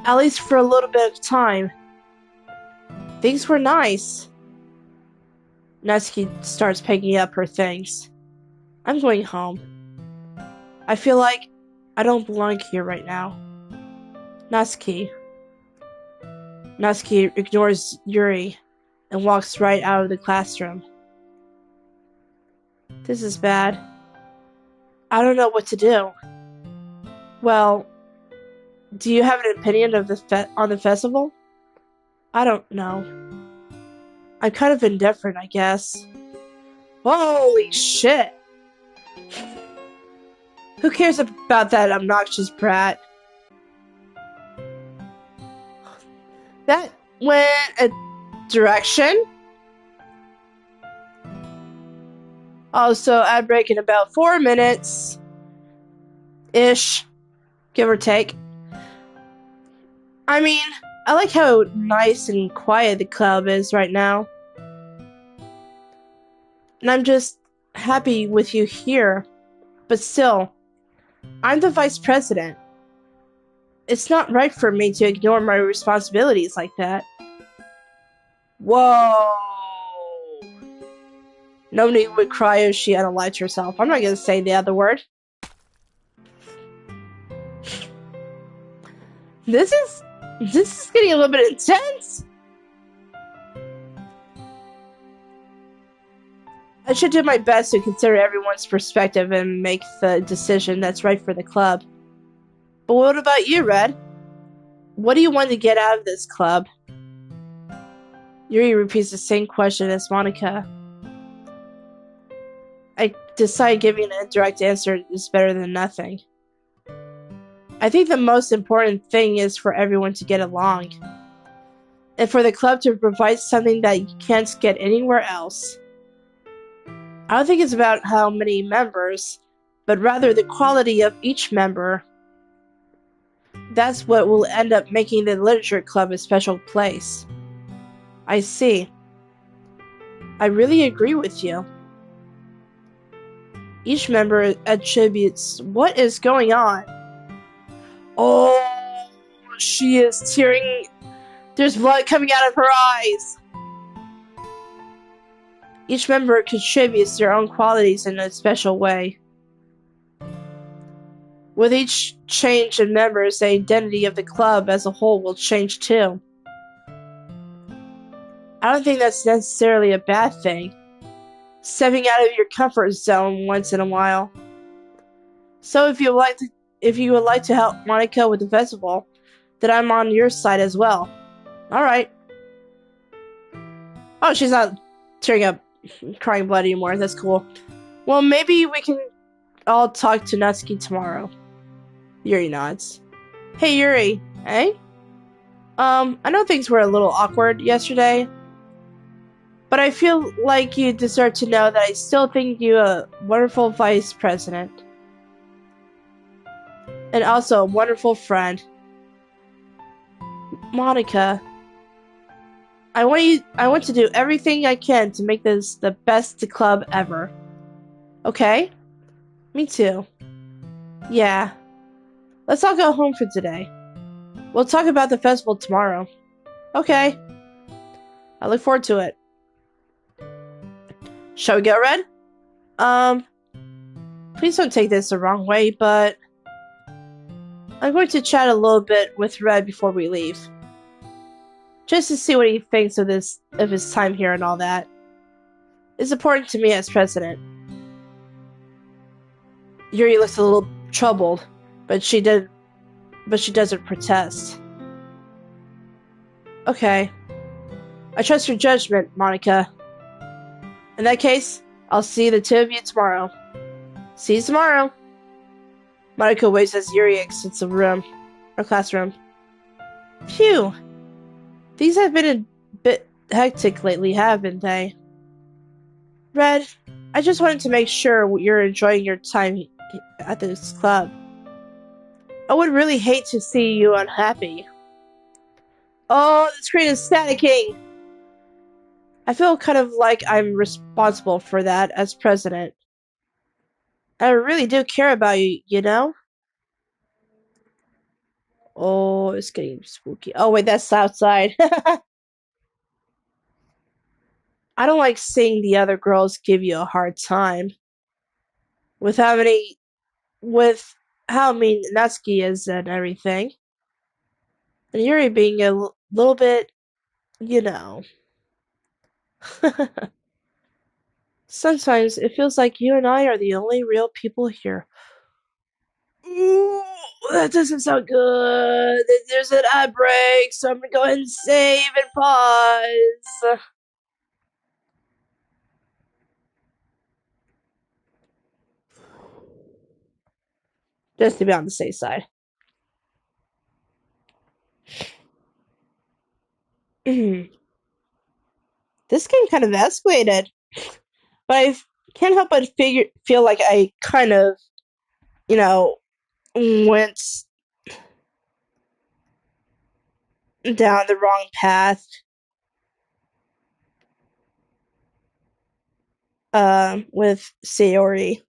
At least for a little bit of time. Things were nice. Natsuki starts picking up her things. I'm going home. I feel like I don't belong here right now. Natsuki. Natsuki ignores Yuri and walks right out of the classroom. This is bad. I don't know what to do. Well, do you have an opinion of on the festival? I don't know. I'm kind of indifferent, I guess. Holy shit! Who cares about that obnoxious brat? That went a direction. Also, ad break in about 4 minutes. Ish. Give or take. I mean, I like how nice and quiet the club is right now. And I'm just happy with you here. But still, I'm the vice president. It's not right for me to ignore my responsibilities like that. Whoa! Nobody would cry if she unalived herself. I'm not gonna say the other word. This is getting a little bit intense. I should do my best to consider everyone's perspective and make the decision that's right for the club. But what about you, Red? What do you want to get out of this club? Yuri repeats the same question as Monica. I decide giving an indirect answer is better than nothing. I think the most important thing is for everyone to get along. And for the club to provide something that you can't get anywhere else. I don't think it's about how many members, but rather the quality of each member. That's what will end up making the literature club a special place. I see. I really agree with you. Each member attributes what is going on. Oh, she is tearing. There's blood coming out of her eyes. Each member contributes their own qualities in a special way. With each change in members, the identity of the club as a whole will change too. I don't think that's necessarily a bad thing. Stepping out of your comfort zone once in a while. So if you would like to help Monica with the festival, then I'm on your side as well. Alright. Oh, she's not tearing up, crying blood anymore. That's cool. Well, maybe we can all talk to Natsuki tomorrow. Yuri nods. Hey, Yuri. Hey? I know things were a little awkward yesterday, but I feel like you deserve to know that I still think you a wonderful vice president. And also a wonderful friend. Monica. I want to do everything I can to make this the best club ever. Okay? Me too. Yeah. Let's all go home for today. We'll talk about the festival tomorrow. Okay. I look forward to it. Shall we go, Red? Please don't take this the wrong way, but I'm going to chat a little bit with Red before we leave. Just to see what he thinks of his time here and all that. It's important to me as president. Yuri looks a little troubled, but she doesn't protest. Okay. I trust your judgment, Monica. In that case, I'll see the two of you tomorrow. See you tomorrow. Monica waits as Yuri exits the room, or classroom. Phew. These have been a bit hectic lately, haven't they? Red, I just wanted to make sure you're enjoying your time at this club. I would really hate to see you unhappy. Oh, the screen is staticking! I feel kind of like I'm responsible for that as president. I really do care about you, you know? Oh, it's getting spooky. Oh, wait, that's outside. I don't like seeing the other girls give you a hard time with how many, with how mean Natsuki is and everything. And Yuri being a little bit, you know. Sometimes it feels like you and I are the only real people here. Ooh, that doesn't sound good. There's an ad break, so I'm gonna go ahead and save and pause. Just to be on the safe side. This game kind of escalated, but I can't help but feel like I kind of, you know, went down the wrong path. With Sayori.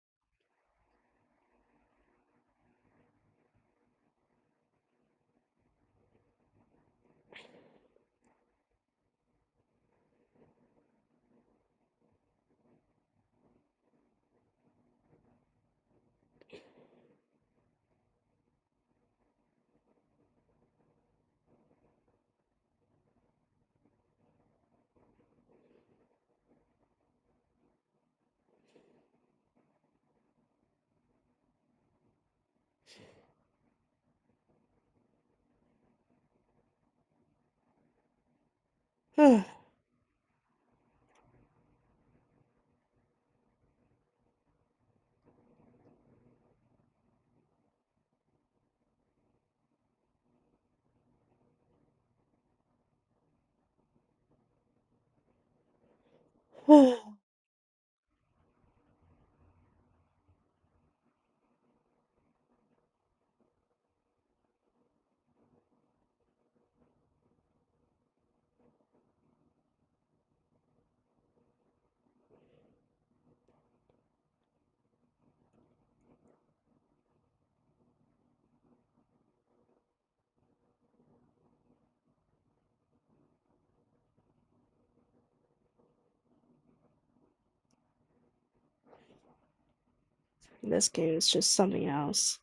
This game is just something else.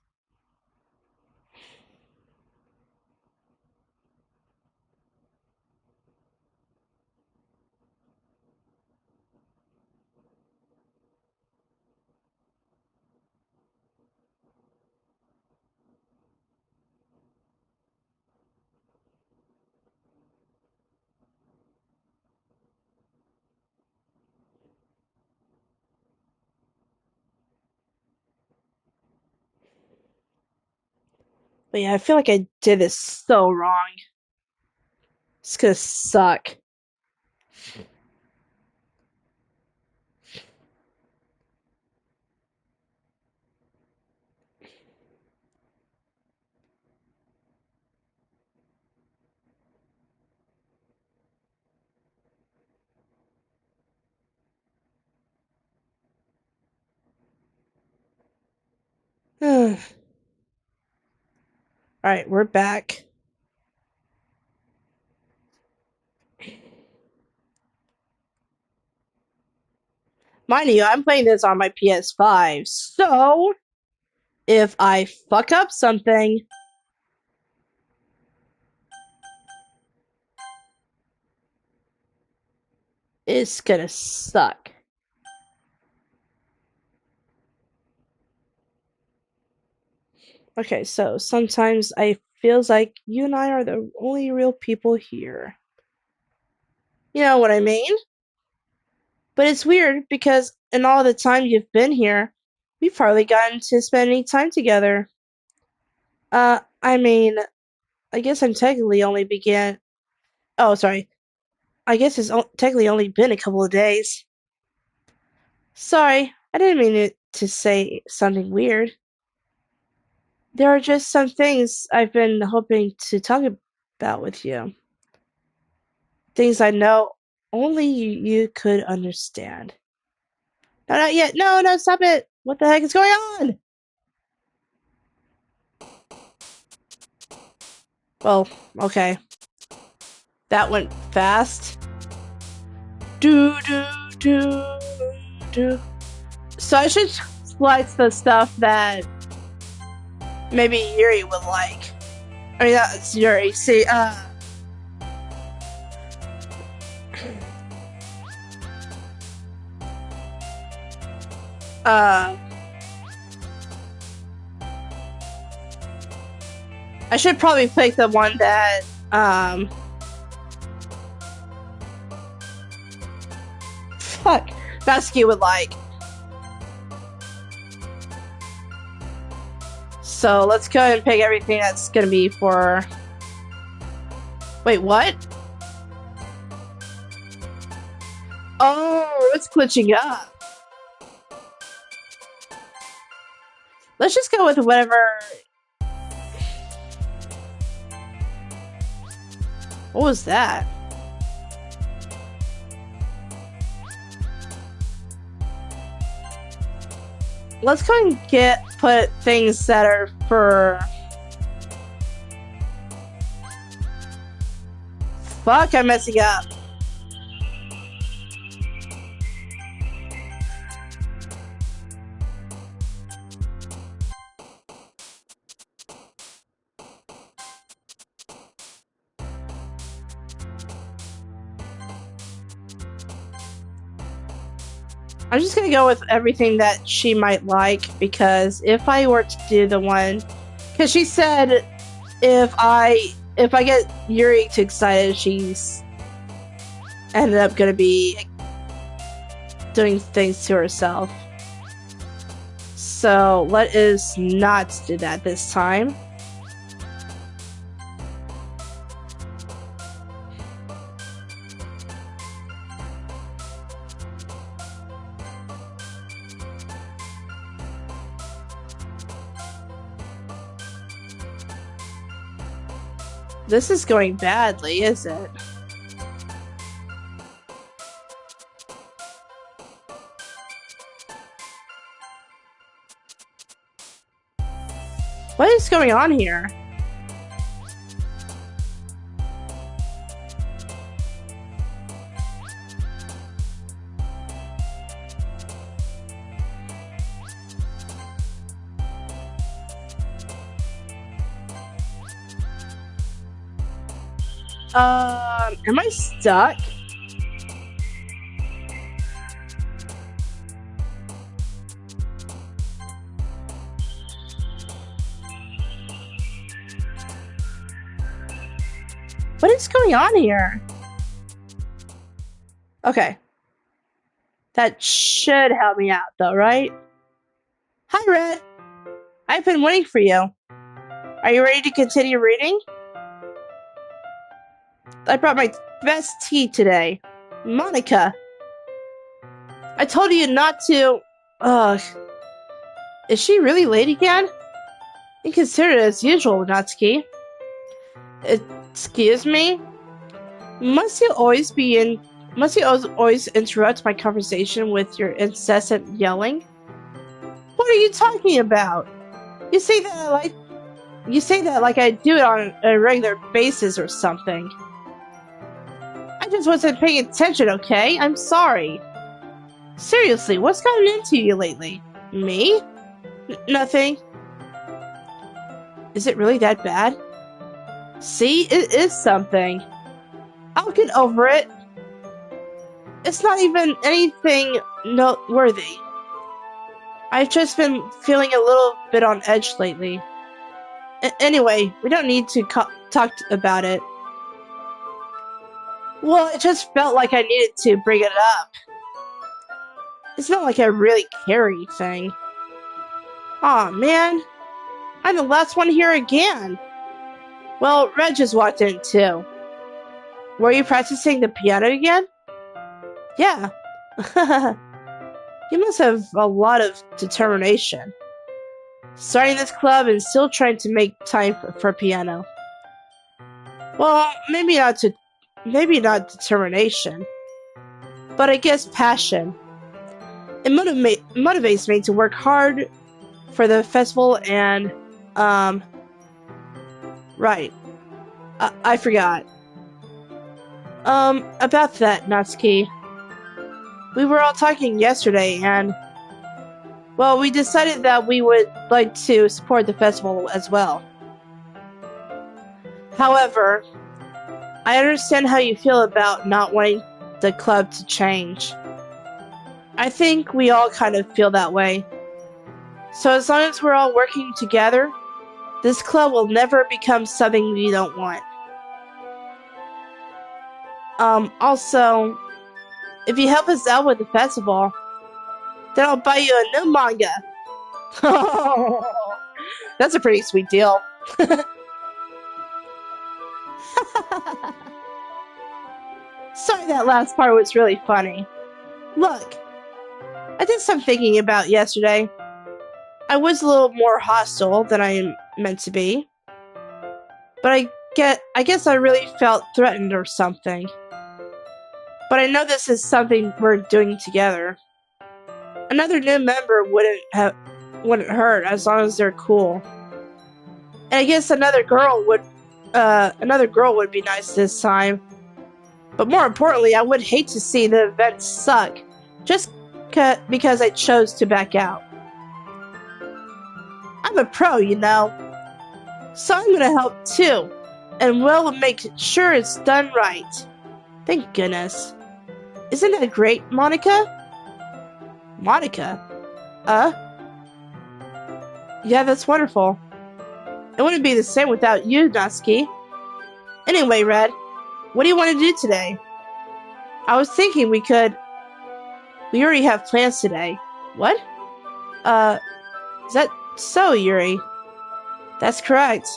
But yeah, I feel like I did this so wrong. It's gonna suck. Alright, we're back. Mind you, I'm playing this on my PS5, so if I fuck up something, it's gonna suck. Okay, so sometimes I feels like you and I are the only real people here. You know what I mean? But it's weird because in all the time you've been here, we've hardly gotten to spend any time together. I mean, I guess I'm technically only began. Oh, sorry. I guess it's technically only been a couple of days. Sorry, I didn't mean it to say something weird. There are just some things I've been hoping to talk about with you. Things I know only you could understand. No, not yet. No, no, stop it. What the heck is going on? Well, okay. That went fast. Do do do do. So I should select the stuff that maybe Yuri would like. I mean, that's Yuri. See, I should probably pick the one that, fuck, Vasky would like. So let's go ahead and pick everything that's gonna be for... Wait, what? Oh, it's glitching up. Let's just go with whatever... What was that? Let's go and put things that are for... Fuck, I'm messing up. I'm just gonna go with everything that she might like, because if I were to do the one, because she said if I get Yuri too excited, she's ended up gonna be doing things to herself. So let us not do that this time. This is going badly, is it? What is going on here? Am I stuck? What is going on here? Okay. That should help me out, though, right? Hi, Red. I've been waiting for you. Are you ready to continue reading? I brought my best tea today. Monica. I told you not to... Ugh. Is she really late again? Inconsiderate as usual, Natsuki. Excuse me? Must you always interrupt my conversation with your incessant yelling? What are you talking about? You say that like I do it on a regular basis or something. I just wasn't paying attention, okay? I'm sorry. Seriously, what's gotten into you lately? Me? Nothing. Is it really that bad? See, it is something. I'll get over it. It's not even anything noteworthy. I've just been feeling a little bit on edge lately. Anyway, we don't need to talk about it. Well, it just felt like I needed to bring it up. It's not like I really care or anything. Aw, man. I'm the last one here again. Well, Reg just walked in too. Were you practicing the piano again? Yeah. You must have a lot of determination. Starting this club and still trying to make time for piano. Well, maybe not determination, but I guess passion. It motivates me to work hard for the festival and, right. I forgot. About that, Natsuki. We were all talking yesterday, and well, we decided that we would like to support the festival as well. However, I understand how you feel about not wanting the club to change. I think we all kind of feel that way. So as long as we're all working together, this club will never become something we don't want. Also, if you help us out with the festival, then I'll buy you a new manga. That's a pretty sweet deal. Sorry, that last part was really funny. Look, I did some thinking about yesterday. I was a little more hostile than I am meant to be. But I guess I really felt threatened or something. But I know this is something we're doing together. Another new member wouldn't hurt as long as they're cool. And I guess another girl would be nice this time. But more importantly, I would hate to see the event suck just because I chose to back out. I'm a pro, you know. So I'm gonna help too. And we'll make sure it's done right. Thank goodness. Isn't that great, Monica? Monica? Yeah, that's wonderful. It wouldn't be the same without you, Natsuki. Anyway, Red, what do you want to do today? I was thinking we already have plans today. What? Is that so, Yuri? That's correct.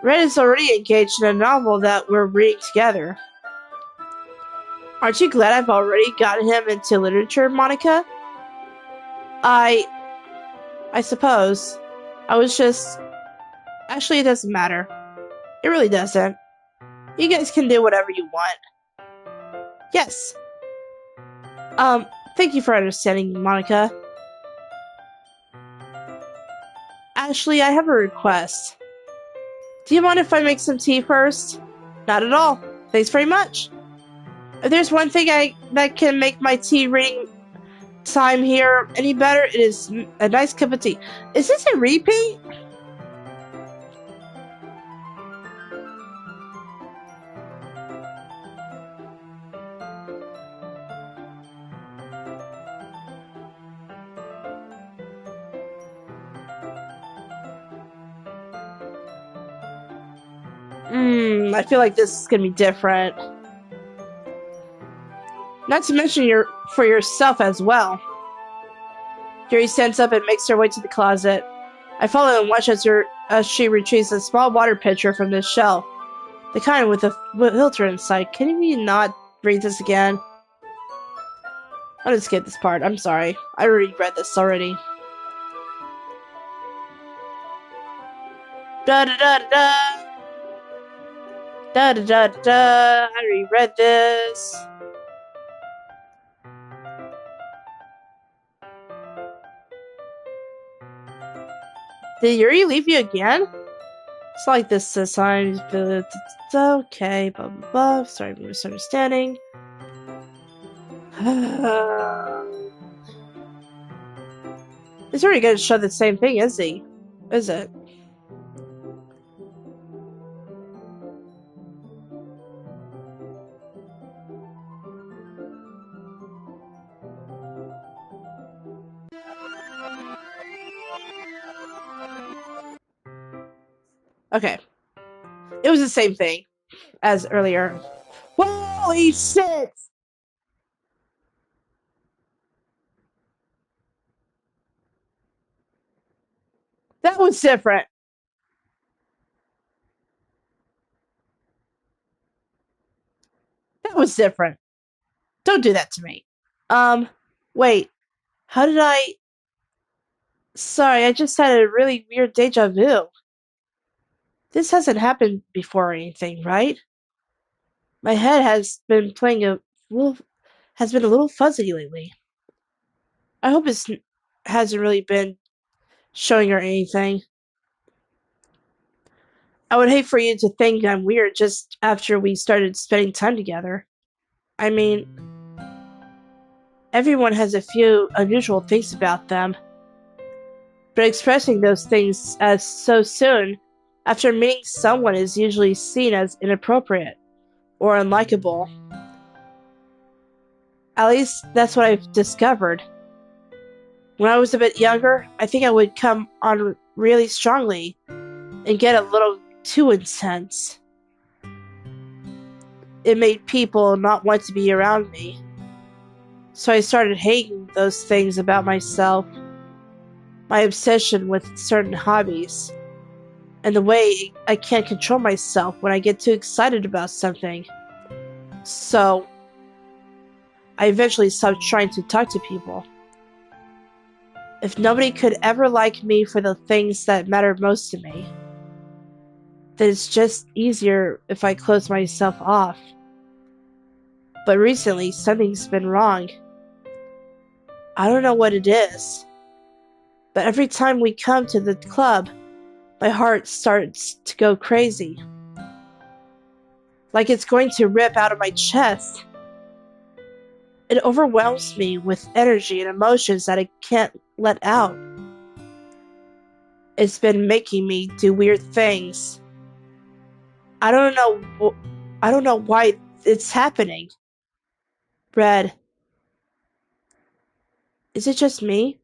Red is already engaged in a novel that we're reading together. Aren't you glad I've already gotten him into literature, Monica? I suppose. I was just... Actually, it doesn't matter. It really doesn't. You guys can do whatever you want. Yes. Thank you for understanding, Monica. Actually, I have a request. Do you mind if I make some tea first? Not at all. Thanks very much. If there's one thing that can make my tea reading time here any better, it is a nice cup of tea. Is this a repeat? I feel like this is gonna be different. Not to mention for yourself as well. Yuri stands up and makes her way to the closet. I follow and watch as she retrieves a small water pitcher from the shelf. The kind with a filter inside. Can you not read this again? I'll just skip this part. I'm sorry. I already read this already. Da da da da. Da da da da. I already read this. Did Yuri leave you again? It's like this time. Okay, blah blah blah. Sorry for misunderstanding. He's already gonna show the same thing, is he? Is it? Okay. It was the same thing as earlier. Holy shit! That was different. That was different. Don't do that to me. Wait. How did I... Sorry, I just had a really weird deja vu. This hasn't happened before or anything, right? My head has been has been a little fuzzy lately. I hope it hasn't really been showing or anything. I would hate for you to think I'm weird just after we started spending time together. I mean, everyone has a few unusual things about them, but expressing those things as so soon after meeting someone is usually seen as inappropriate or unlikable. At least that's what I've discovered. When I was a bit younger, I think I would come on really strongly and get a little too intense. It made people not want to be around me. So I started hating those things about myself, my obsession with certain hobbies, and the way I can't control myself when I get too excited about something. So I eventually stopped trying to talk to people. If nobody could ever like me for the things that matter most to me, then it's just easier if I close myself off. But recently, something's been wrong. I don't know what it is, but every time we come to the club, my heart starts to go crazy. Like it's going to rip out of my chest. It overwhelms me with energy and emotions that I can't let out. It's been making me do weird things. I don't know. I don't know why it's happening. Red, is it just me?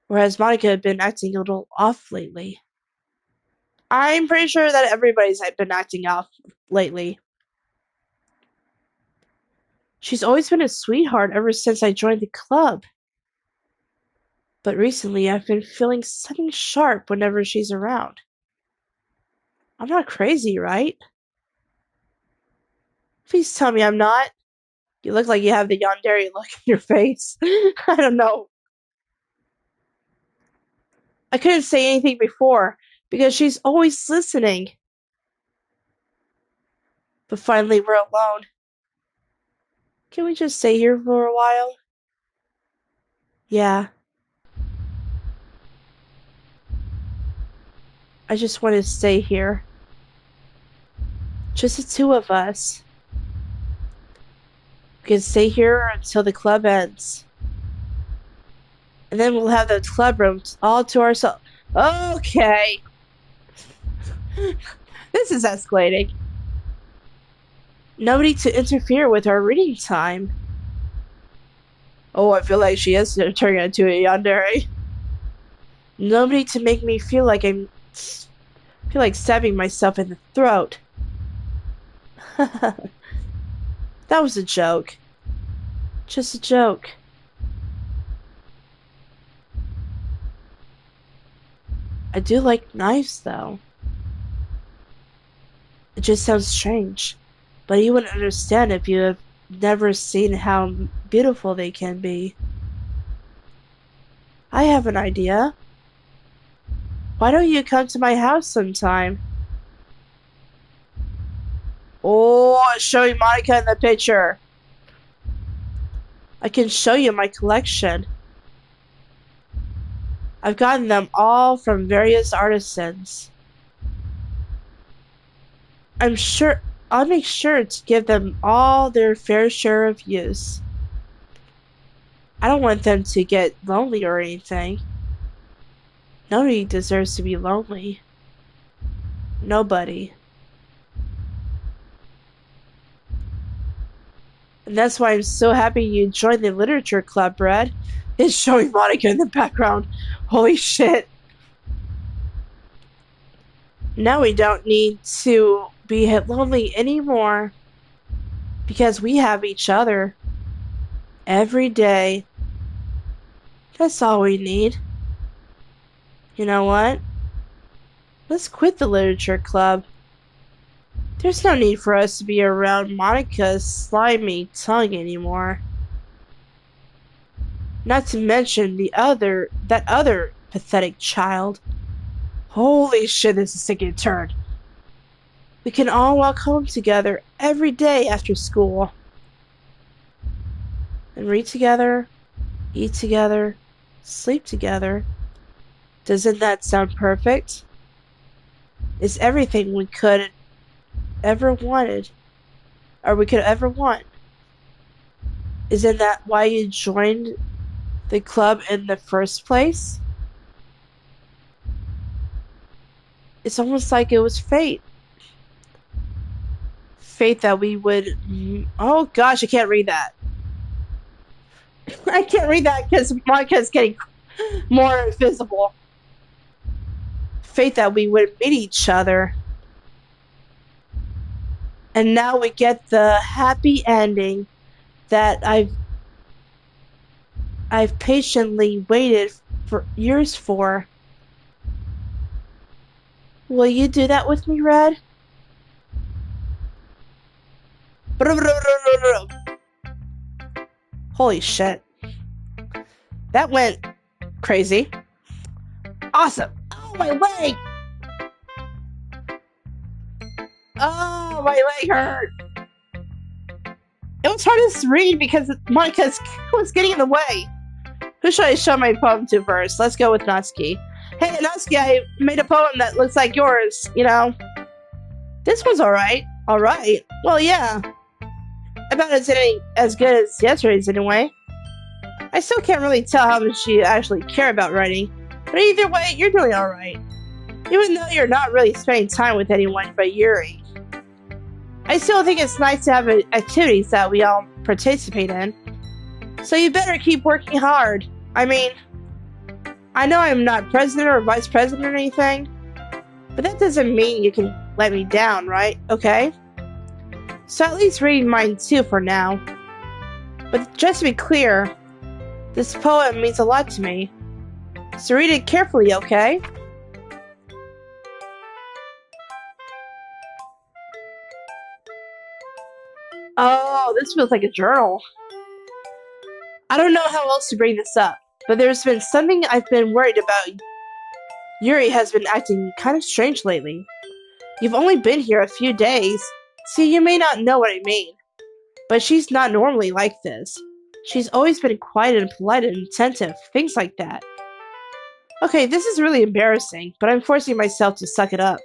Or has Monica been acting a little off lately? I'm pretty sure that everybody's been acting off lately. She's always been a sweetheart ever since I joined the club. But recently I've been feeling something sharp whenever she's around. I'm not crazy, right? Please tell me I'm not. You look like you have the yandere look in your face. I don't know. I couldn't say anything before because she's always listening. But finally we're alone. Can we just stay here for a while? Yeah. I just want to stay here. Just the two of us. We can stay here until the club ends. And then we'll have the club rooms all to ourselves. Okay. This is escalating. Nobody to interfere with our reading time. Oh, I feel like she is turning into a yandere. Nobody to make me feel like stabbing myself in the throat. That was a joke. Just a joke. I do like knives, though. It just sounds strange, but you wouldn't understand if you have never seen how beautiful they can be. I have an idea. Why don't you come to my house sometime? Oh, showing Monica in the picture. I can show you my collection. I've gotten them all from various artisans. I'll make sure to give them all their fair share of use. I don't want them to get lonely or anything. Nobody deserves to be lonely. Nobody. And that's why I'm so happy you joined the literature club, Brad. It's showing Monica in the background. Holy shit. Now we don't need to be lonely anymore. Because we have each other. Every day. That's all we need. You know what? Let's quit the literature club. There's no need for us to be around Monica's slimy tongue anymore. Not to mention that other pathetic child. Holy shit, this is taking a turn. We can all walk home together every day after school. And read together, eat together, sleep together. Doesn't that sound perfect? is everything we could ever wanted, or we could ever want. Isn't that why you joined the club in the first place? It's almost like it was fate. Fate that we would. Oh gosh, I can't read that. I can't read that because Monica's getting more visible. Fate that we would meet each other. And now we get the happy ending that I've patiently waited for years for. Will you do that with me, Red? Holy shit. That went crazy. Awesome. Oh, my leg! Oh, my leg hurt. It was hard to read because Monica was getting in the way. Who should I show my poem to first? Let's go with Natsuki. Hey, Natsuki, I made a poem that looks like yours, you know. This one's alright. Alright. Well, yeah. About as good as yesterday's, anyway. I still can't really tell how much you actually care about writing, but either way, you're doing alright. Even though you're not really spending time with anyone but Yuri. I still think it's nice to have activities that we all participate in. So you better keep working hard. I mean, I know I'm not president or vice president or anything, but that doesn't mean you can let me down, right? Okay? So at least read mine too for now. But just to be clear, this poem means a lot to me. So read it carefully, okay? Oh, this feels like a journal. I don't know how else to bring this up, but there's been something I've been worried about. Yuri has been acting kind of strange lately. You've only been here a few days, so you may not know what I mean. But she's not normally like this. She's always been quiet and polite and attentive, things like that. Okay, this is really embarrassing, but I'm forcing myself to suck it up.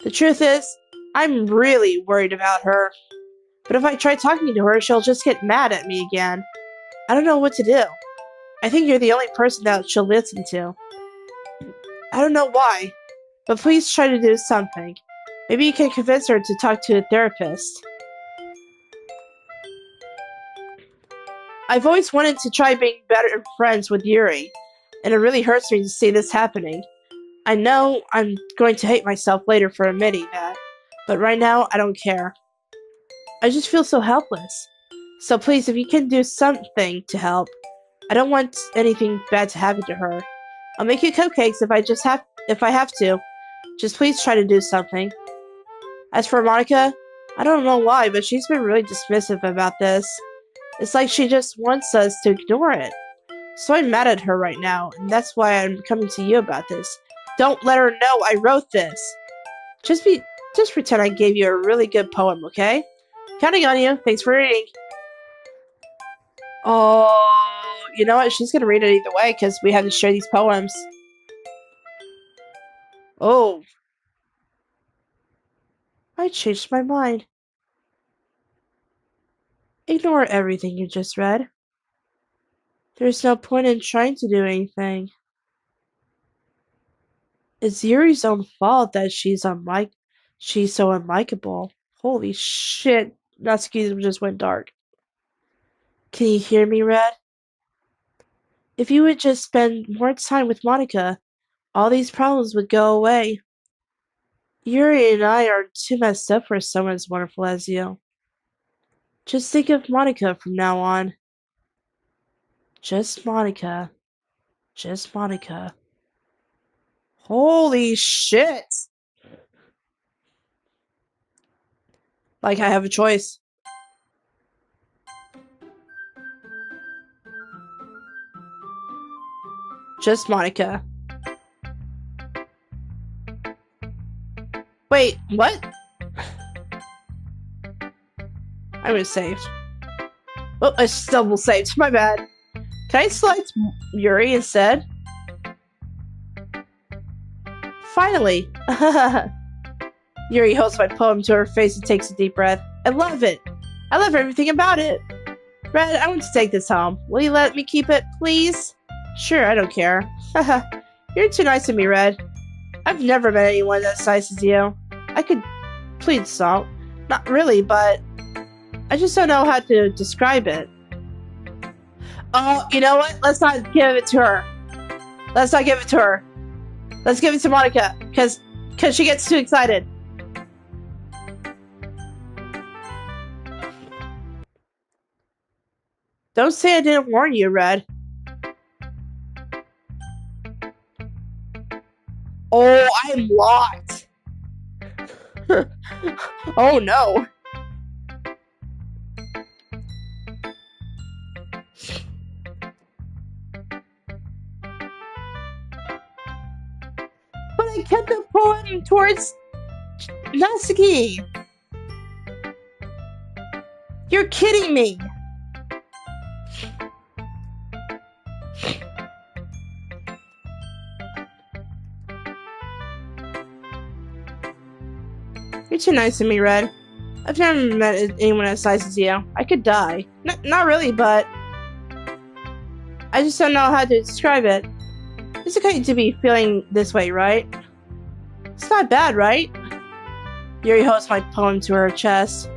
The truth is, I'm really worried about her. But if I try talking to her, she'll just get mad at me again. I don't know what to do. I think you're the only person that she'll listen to. I don't know why, but please try to do something. Maybe you can convince her to talk to a therapist. I've always wanted to try being better friends with Yuri, and it really hurts me to see this happening. I know I'm going to hate myself later for admitting that, but right now I don't care. I just feel so helpless. So please, if you can do something to help. I don't want anything bad to happen to her. I'll make you cupcakes if I have to. Just please try to do something. As for Monica, I don't know why, but she's been really dismissive about this. It's like she just wants us to ignore it. So I'm mad at her right now, and that's why I'm coming to you about this. Don't let her know I wrote this. Just pretend I gave you a really good poem, okay? Counting on you. Thanks for reading. Oh, you know what? She's gonna read it either way because we have to share these poems. Oh. I changed my mind. Ignore everything you just read. There's no point in trying to do anything. It's Yuri's own fault that she's so unlikable. Holy shit. Natsuki just went dark. Can you hear me, Red? If you would just spend more time with Monica, all these problems would go away. Yuri and I are too messed up for someone as wonderful as you. Just think of Monica from now on. Just Monica. Just Monica. Holy shit! Like I have a choice. Just Monica. Wait, what? I was saved. Oh, I double saved. My bad. Can I select Yuri instead? Finally! Yuri holds my poem to her face and takes a deep breath. I love it. I love everything about it. Red, I want to take this home. Will you let me keep it, please? Sure, I don't care. Haha, you're too nice to me, Red. I've never met anyone as nice as you. I could plead salt. Not really, but I just don't know how to describe it. Oh, you know what? Let's not give it to her. Let's not give it to her. Let's give it to Monica, because she gets too excited. Don't say I didn't warn you, Red. Oh, I'm locked. Oh no. But I kept the poem towards Natsuki. You're kidding me. You're too nice to me, Red. I've never met anyone as nice as you. I could die. Not really, but I just don't know how to describe it. It's okay to be feeling this way, right? It's not bad, right? Yuri holds my poem to her chest.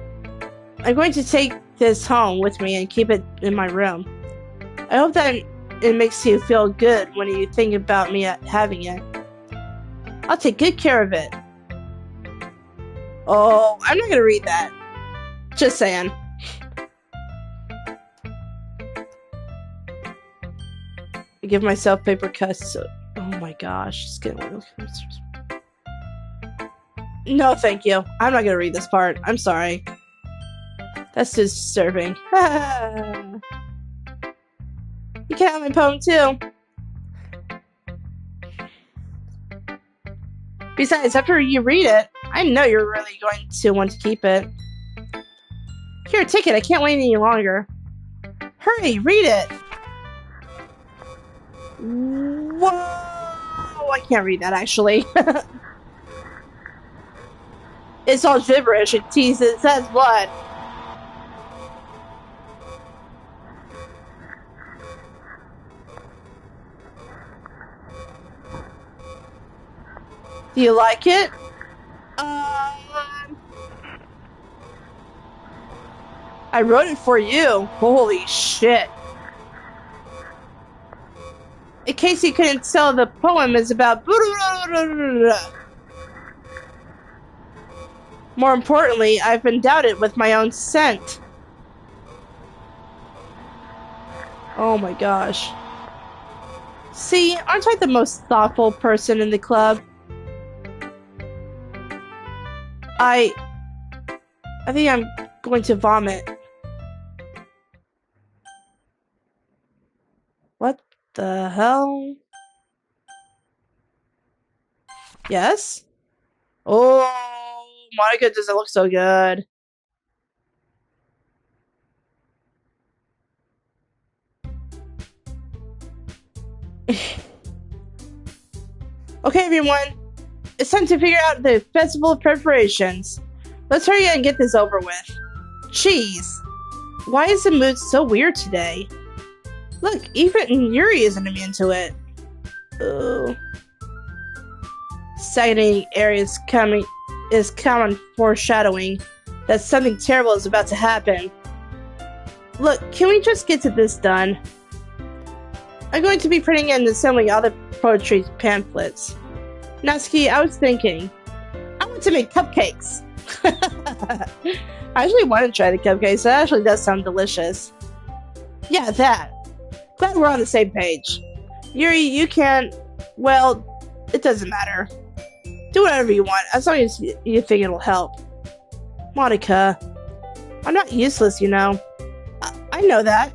I'm going to take this home with me and keep it in my room. I hope that it makes you feel good when you think about me having it. I'll take good care of it. Oh, I'm not gonna read that. Just saying. I give myself paper cuts. So, oh my gosh, it's getting real. No, thank you. I'm not gonna read this part. I'm sorry. That's disturbing. You can have my poem too. Besides, after you read it, I know you're really going to want to keep it. Here, take it. I can't wait any longer. Hurry, read it. Whoa! I can't read that, actually. It's all gibberish. It says what? Do you like it? I wrote it for you. Holy shit. In case you couldn't tell, the poem is about... More importantly, I've endowed it with my own scent. Oh my gosh. See, aren't I the most thoughtful person in the club? I think I'm going to vomit. What the hell? Yes? Oh, Monica doesn't look so good. Okay, everyone. It's time to figure out the festival preparations. Let's hurry and get this over with. Jeez. Why is the mood so weird today? Look, even Yuri isn't immune to it. Ugh. Stagnating air is common foreshadowing that something terrible is about to happen. Look, can we just get to this done? I'm going to be printing and assembling all the poetry pamphlets. Natsuki, I was thinking, I want to make cupcakes. I actually want to try the cupcakes. That actually does sound delicious. Yeah, that. Glad we're on the same page. Yuri, you can't... Well, it doesn't matter. Do whatever you want, as long as you think it'll help. Monica, I'm not useless, you know. I know that.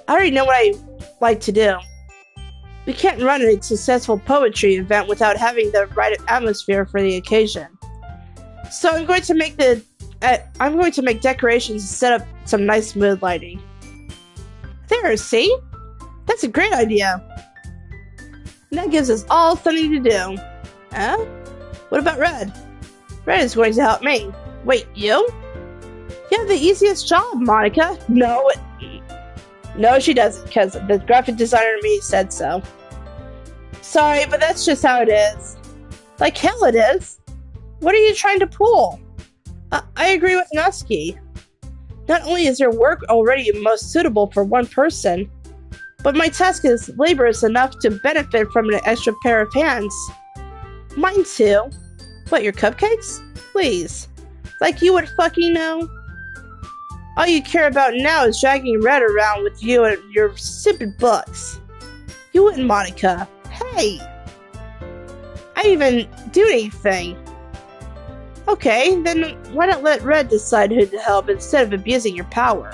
I already know what I like to do. We can't run a successful poetry event without having the right atmosphere for the occasion. So I'm going to make decorations and set up some nice mood lighting. There, see? That's a great idea. And that gives us all something to do. Huh? What about Red? Red is going to help me. Wait, you? You have the easiest job, Monica. No, she doesn't, because the graphic designer in me said so. Sorry, but that's just how it is. Like hell it is. What are you trying to pull? I agree with Nusky. Not only is your work already most suitable for one person, but my task is laborious enough to benefit from an extra pair of hands. Mine too. What, your cupcakes? Please. Like you would fucking know. All you care about now is dragging Red around with you and your stupid books. You wouldn't, Monica. Hey! I didn't even do anything. Okay, then why not let Red decide who to help instead of abusing your power?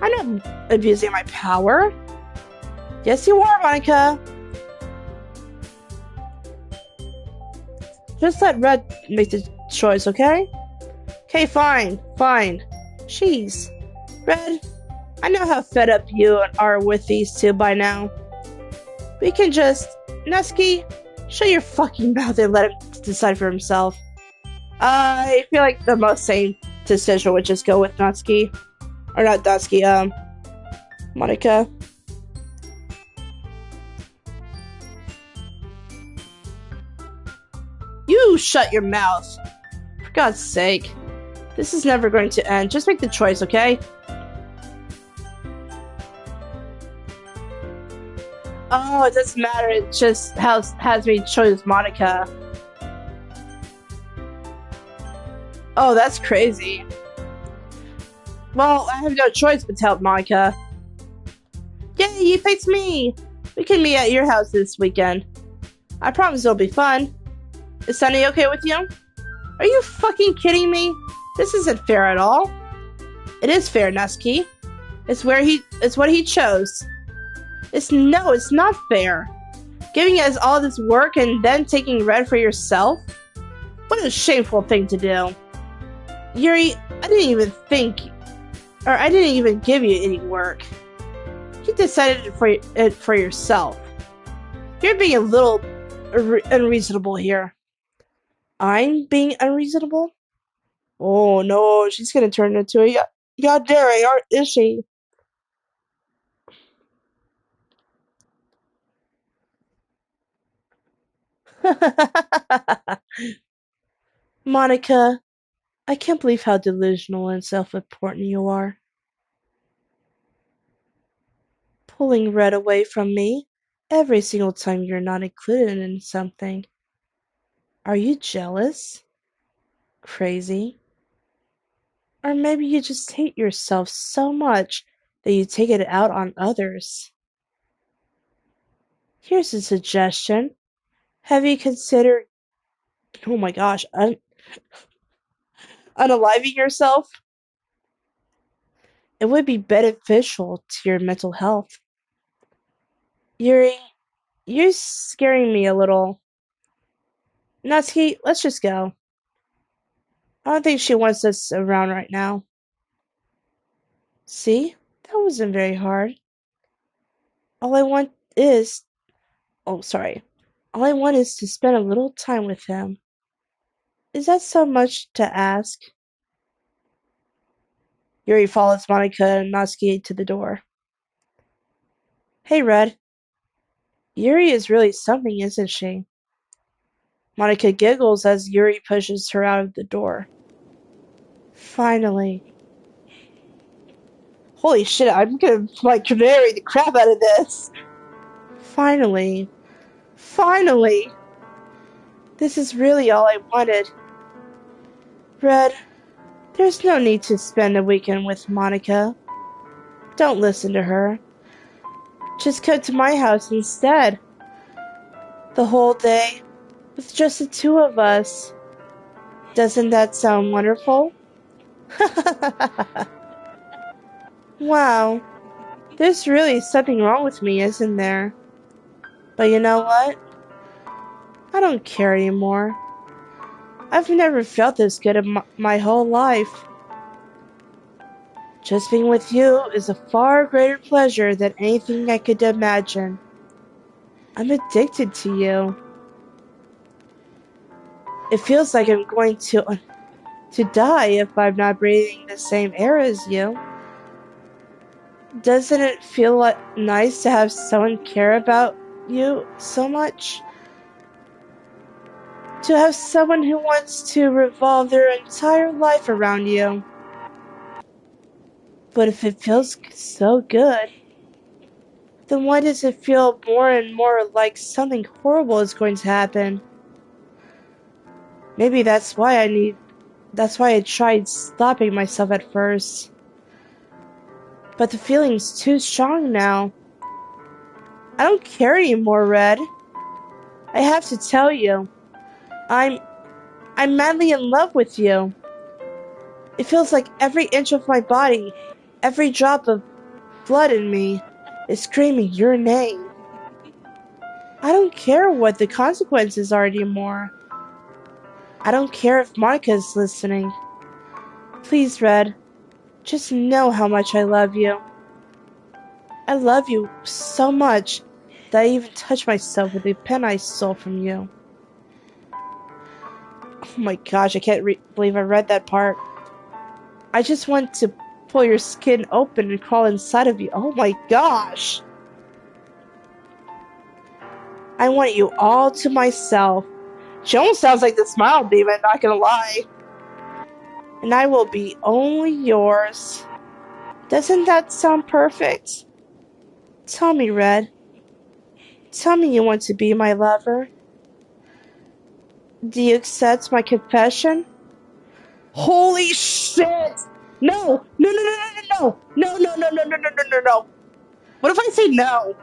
I'm not abusing my power. Yes, you are, Monica. Just let Red make the choice, okay? Okay, fine. Jeez. Red, I know how fed up you are with these two by now. We can just... Nusky, shut your fucking mouth and let him decide for himself. I feel like the most sane decision would just go with Nusky. Or not Nusky, Monica. You shut your mouth. For God's sake. This is never going to end. Just make the choice, okay? Oh, it doesn't matter. It just has me choose Monica. Oh, that's crazy. Well, I have no choice but to help Monica. Yay, you picked me! We can meet at your house this weekend. I promise it'll be fun. Is Sunny okay with you? Are you fucking kidding me? This isn't fair at all. It is fair, Nusky. It's what he chose. It's not fair. Giving us all this work and then taking Red for yourself? What a shameful thing to do. Yuri, I didn't even give you any work. You decided it for yourself. You're being a little unreasonable here. I'm being unreasonable? Oh no, she's gonna turn into a yandere, is she? Monica, I can't believe how delusional and self-important you are. Pulling Red away from me every single time you're not included in something. Are you jealous? Crazy? Or maybe you just hate yourself so much that you take it out on others. Here's a suggestion. Have you considered, oh my gosh, unaliving yourself? It would be beneficial to your mental health. Yuri, you're scaring me a little. Natsuki, let's just go. I don't think she wants us around right now. See? That wasn't very hard. All I want is... Oh, sorry. All I want is to spend a little time with him. Is that so much to ask? Yuri follows Monica and Natsuki to the door. Hey, Red. Yuri is really something, isn't she? Monica giggles as Yuri pushes her out of the door. Finally. Holy shit, I'm gonna, canary the crap out of this. Finally. This is really all I wanted. Red, there's no need to spend the weekend with Monica. Don't listen to her. Just come to my house instead. The whole day, with just the two of us. Doesn't that sound wonderful? Wow, there's really something wrong with me, isn't there? But you know what? I don't care anymore. I've never felt this good in my whole life. Just being with you is a far greater pleasure than anything I could imagine. I'm addicted to you. It feels like I'm going to die if I'm not breathing the same air as you. Doesn't it feel nice to have someone care about you so much? To have someone who wants to revolve their entire life around you. But if it feels so good, then why does it feel more and more like something horrible is going to happen? Maybe that's why I tried stopping myself at first. But the feeling's too strong now. I don't care anymore, Red. I have to tell you, I'm madly in love with you. It feels like every inch of my body, every drop of blood in me, is screaming your name. I don't care what the consequences are anymore. I don't care if Monica's listening. Please, Red, just know how much I love you. I love you so much that I even touch myself with the pen I stole from you. Oh my gosh, I can't believe I read that part. I just want to pull your skin open and crawl inside of you. Oh my gosh! I want you all to myself. She almost sounds like the Smile Demon, not gonna lie. And I will be only yours. Doesn't that sound perfect? Tell me, Red. Tell me you want to be my lover. Do you accept my confession? Holy shit! No! No, no, no, no, no, no, no, no, no, no, no, no, no, no. What if I say no?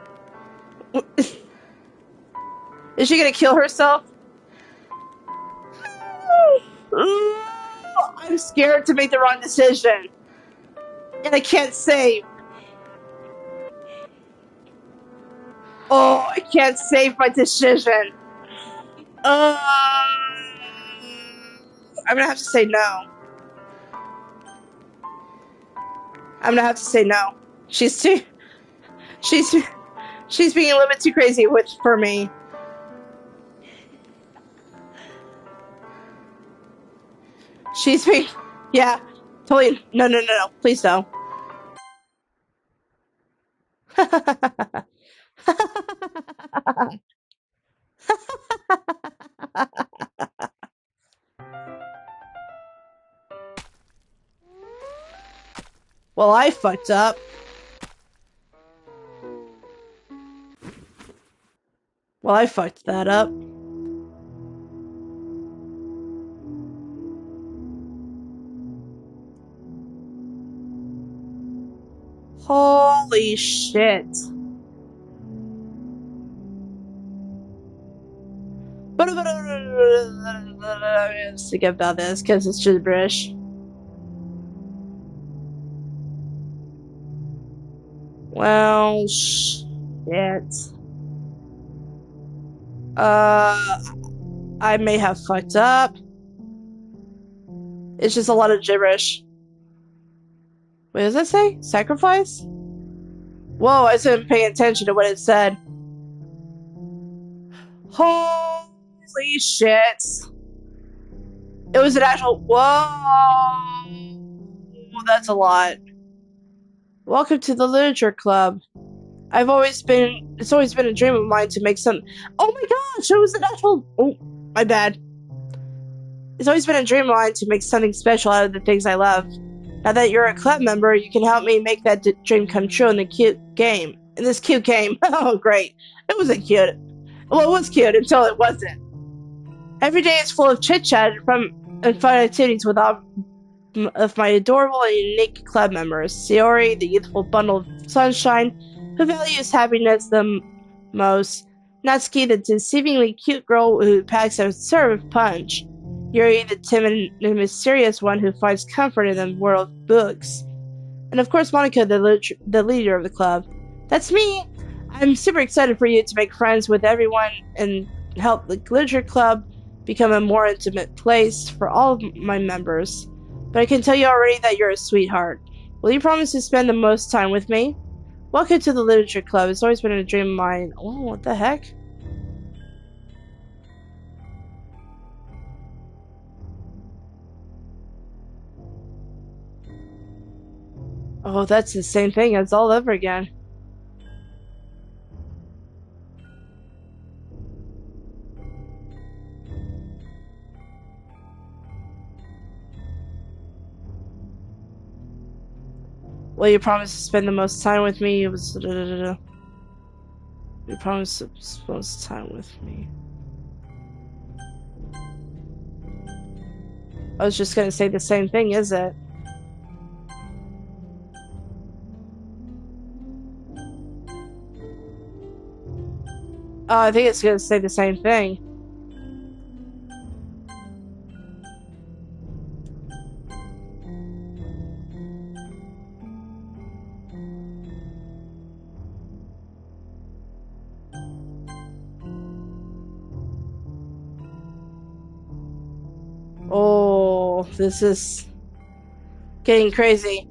Is she gonna kill herself? I'm scared to make the wrong decision. And I can't save. Oh, I can't save my decision. I'm gonna have to say no. I'm gonna have to say no. She's being a little bit too crazy for me. Yeah, totally. No, no, no, no. Please no. Well, I fucked up. Well, I fucked that up. Holy shit. I'm sick about this because it's gibberish. Well, shit. I may have fucked up. It's just a lot of gibberish. What does that say? Sacrifice? Whoa, I wasn't paying attention to what it said. Holy shit. It was an actual. Whoa. That's a lot. Welcome to the Literature Club. It's always been a dream of mine to make some. Oh my gosh, it was an actual. Oh, my bad. It's always been a dream of mine to make something special out of the things I love. Now that you're a club member, you can help me make that dream come true in this cute game. Oh, great. It wasn't cute. Well, it was cute until it wasn't. Every day is full of chit-chat and fun activities with all of my adorable and unique club members. Sayori, the youthful bundle of sunshine, who values happiness the most. Natsuki, the deceivingly cute girl who packs a serve punch. Yuri, the timid and mysterious one who finds comfort in the world of books. And of course, Monica, the leader of the club. That's me! I'm super excited for you to make friends with everyone and help the Literature Club become a more intimate place for all of my members. But I can tell you already that you're a sweetheart. Will you promise to spend the most time with me? Welcome to the Literature Club. It's always been a dream of mine. Oh, what the heck? Oh, that's the same thing as all over again. Well, you promised to spend the most time with me. It was. You promised to spend the most time with me. I was just gonna say the same thing, is it? Oh, I think it's gonna say the same thing. Oh, this is getting crazy.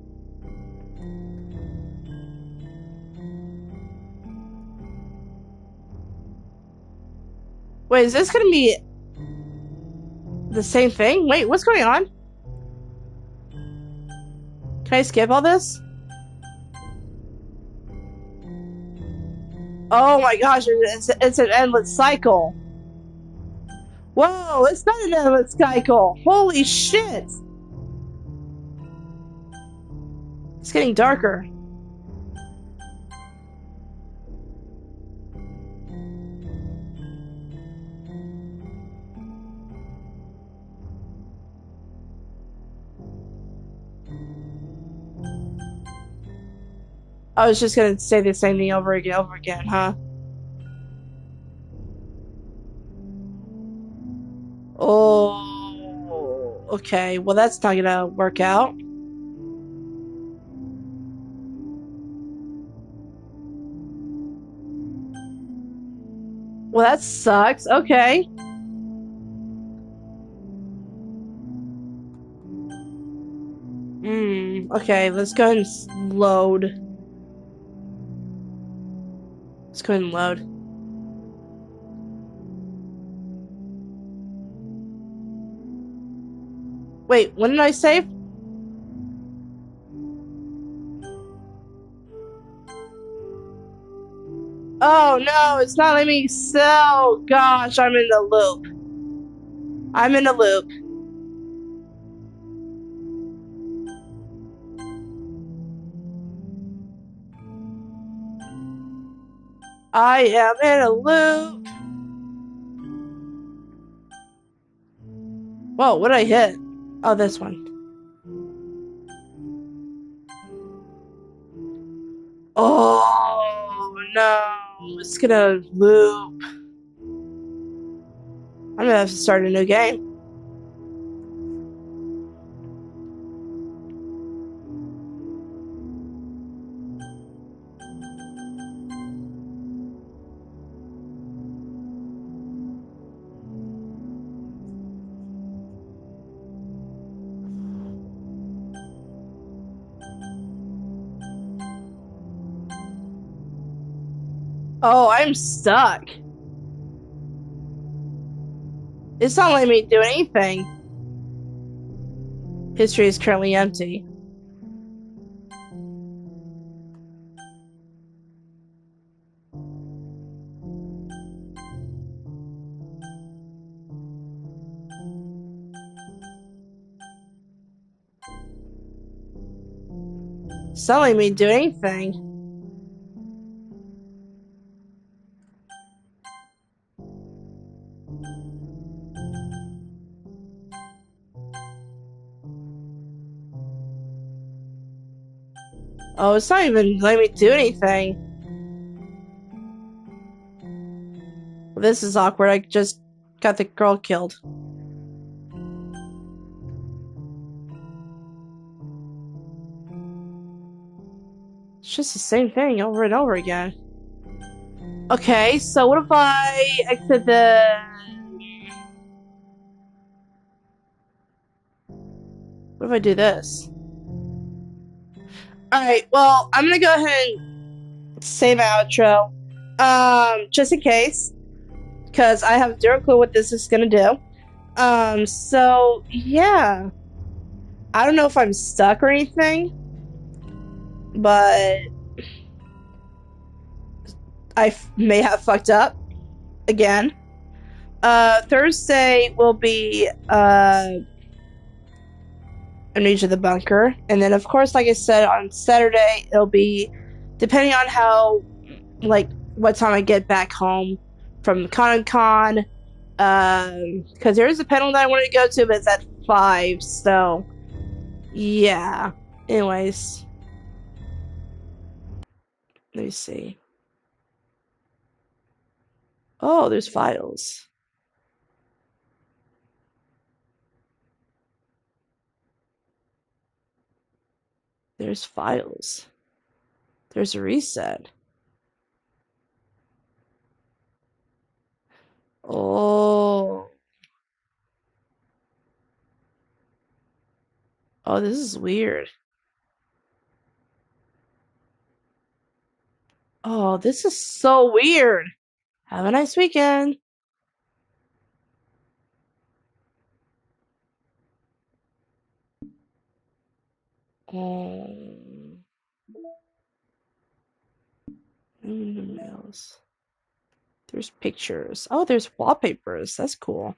Wait, is this gonna be the same thing? Wait, what's going on? Can I skip all this? Oh my gosh, it's an endless cycle. Whoa, it's not an endless cycle. Holy shit. It's getting darker. I was just gonna say the same thing over again, huh? Oh, okay. Well, that's not gonna work out. Well, that sucks. Okay. Okay, let's go ahead and load. Let's go ahead and load. Wait, when did I save? Oh no, it's not letting me sell. Gosh, I'm in the loop. I'm in a loop. I am in a loop. Whoa, what did I hit? Oh, this one. Oh no, it's gonna loop. I'm gonna have to start a new game. Oh, I'm stuck. It's not letting me do anything. History is currently empty. It's not letting me do anything. Oh, it's not even letting me do anything. Well, this is awkward. I just got the girl killed. It's just the same thing over and over again. Okay, so what if I exit the... What if I do this? Alright, well, I'm gonna go ahead and save outro. Just in case. Because I have zero clue what this is gonna do. So, yeah. I don't know if I'm stuck or anything. but may have fucked up again. Thursday will be Amnesia the Bunker, and then of course, like I said, on Saturday it'll be depending on how what time I get back home from Con. Because there is a panel that I wanted to go to, but it's at 5, so yeah. Anyways, let me see. Oh, there's files. There's files. There's a reset. Oh. Oh, this is weird. Oh, this is so weird. Have a nice weekend. Oh. Emails. There's pictures. Oh, there's wallpapers. That's cool.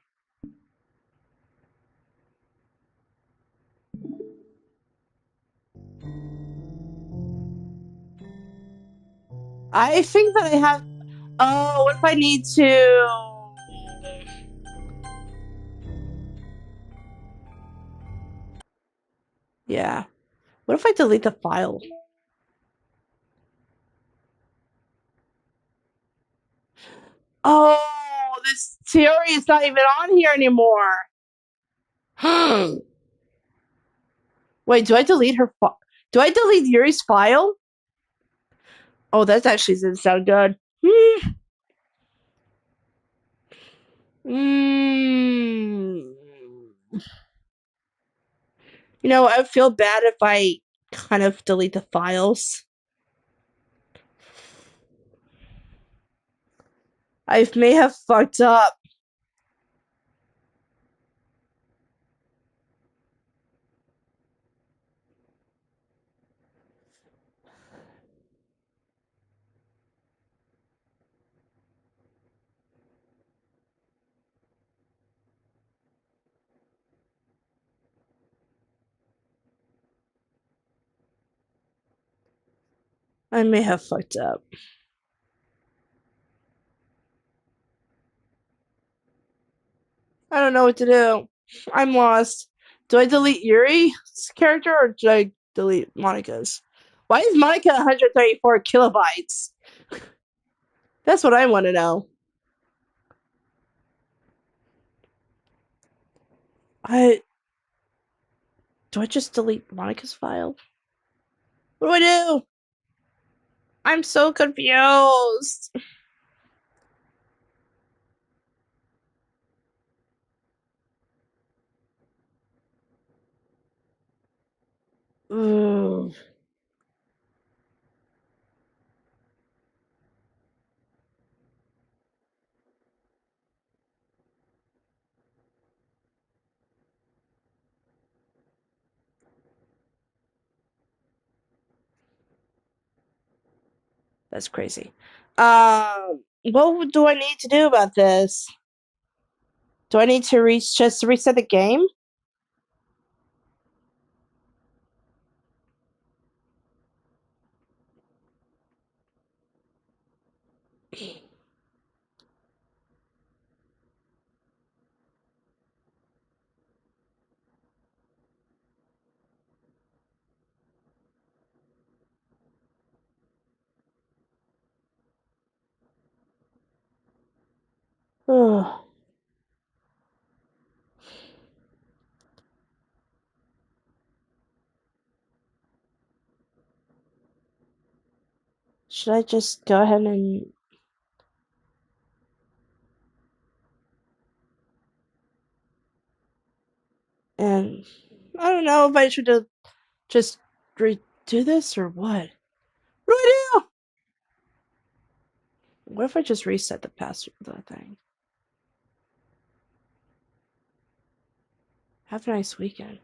I think that I have. Oh, what if I need to? Yeah. What if I delete the file? Oh, this theory is not even on here anymore. Wait, do I delete her? Do I delete Yuri's file? Oh, that actually didn't sound good. Mm. You know, I feel bad if I kind of delete the files. I may have fucked up. I may have fucked up. I don't know what to do. I'm lost. Do I delete Yuri's character or do I delete Monica's? Why is Monica 134 kilobytes? That's what I want to know. I do I just delete Monica's file? What do I do? I'm so confused. Ugh. That's crazy. What do I need to do about this? Do I need to just reset the game? Ugh. Should I just go ahead and I don't know if I should just redo this or what? What do I do? What if I just reset the password of that thing? Have a nice weekend.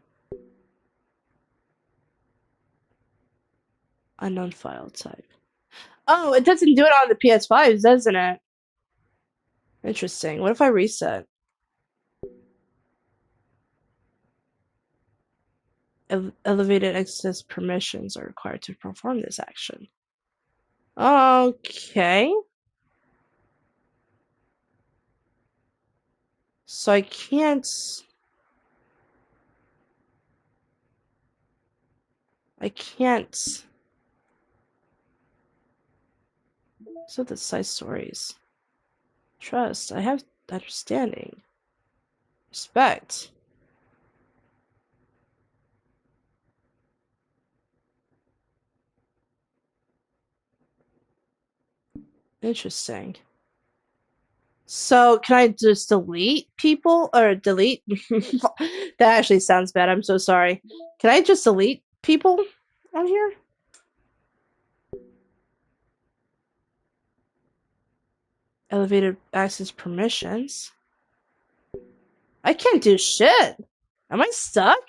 Unknown file type. Oh, it doesn't do it on the PS5s, doesn't it? Interesting. What if I reset? Elevated access permissions are required to perform this action. Okay. So I can't... So the side stories. Trust. I have understanding. Respect. Interesting. So can I just delete people or delete? That actually sounds bad. I'm so sorry. Can I just delete people on here? Elevated access permissions. I can't do shit. Am I stuck?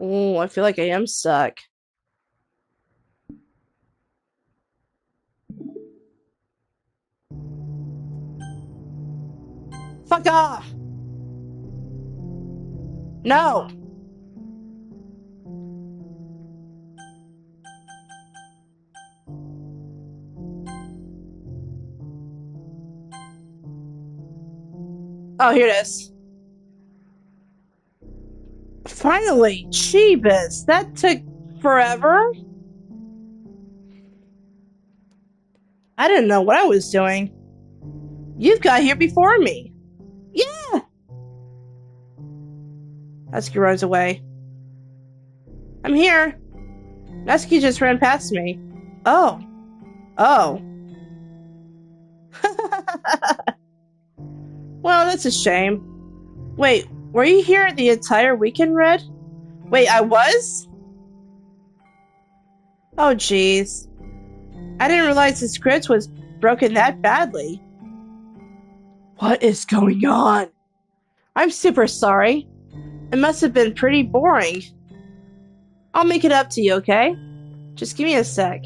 Oh, I feel like I am stuck. Fuck off! No! Oh, here it is. Finally! Jeebus! That took forever? I didn't know what I was doing. You've got here before me. Yeah! Natsuki runs away. I'm here. Natsuki just ran past me. Oh. Oh. Well, that's a shame. Wait, were you here the entire weekend, Red? Wait, I was? Oh, jeez. I didn't realize the script was broken that badly. What is going on? I'm super sorry. It must have been pretty boring. I'll make it up to you, okay? Just give me a sec.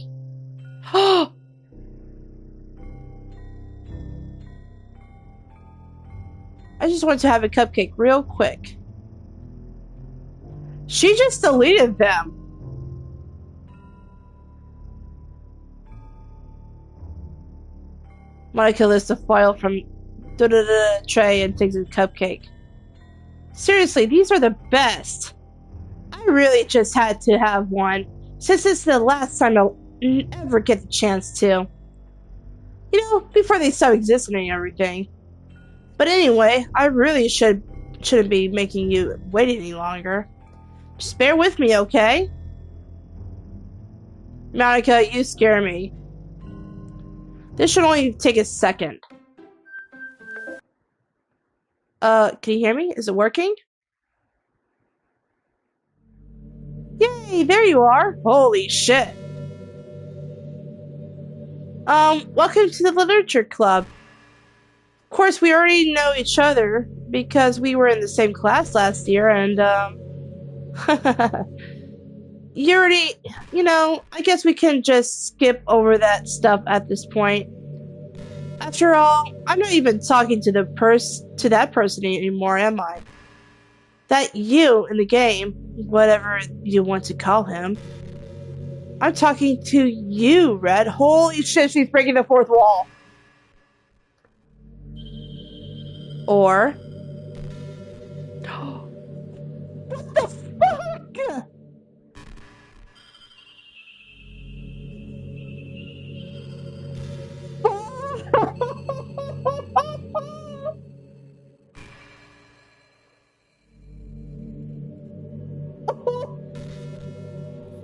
I just want to have a cupcake real quick. She just deleted them. Monica lifts a file from tray and takes a cupcake. Seriously, these are the best. I really just had to have one, since it's the last time I'll ever get the chance to. You know, before they stop existing and everything. But anyway, I really shouldn't be making you wait any longer. Just bear with me, okay? Monica, you scare me. This should only take a second. Can you hear me? Is it working? Yay, there you are. Holy shit. Welcome to the Literature Club. Of course, we already know each other because we were in the same class last year, and, you already, I guess we can just skip over that stuff at this point. After all, I'm not even talking to that person anymore, am I? That you in the game, whatever you want to call him. I'm talking to you, Red. Holy shit, she's breaking the fourth wall. Or... What the fuck?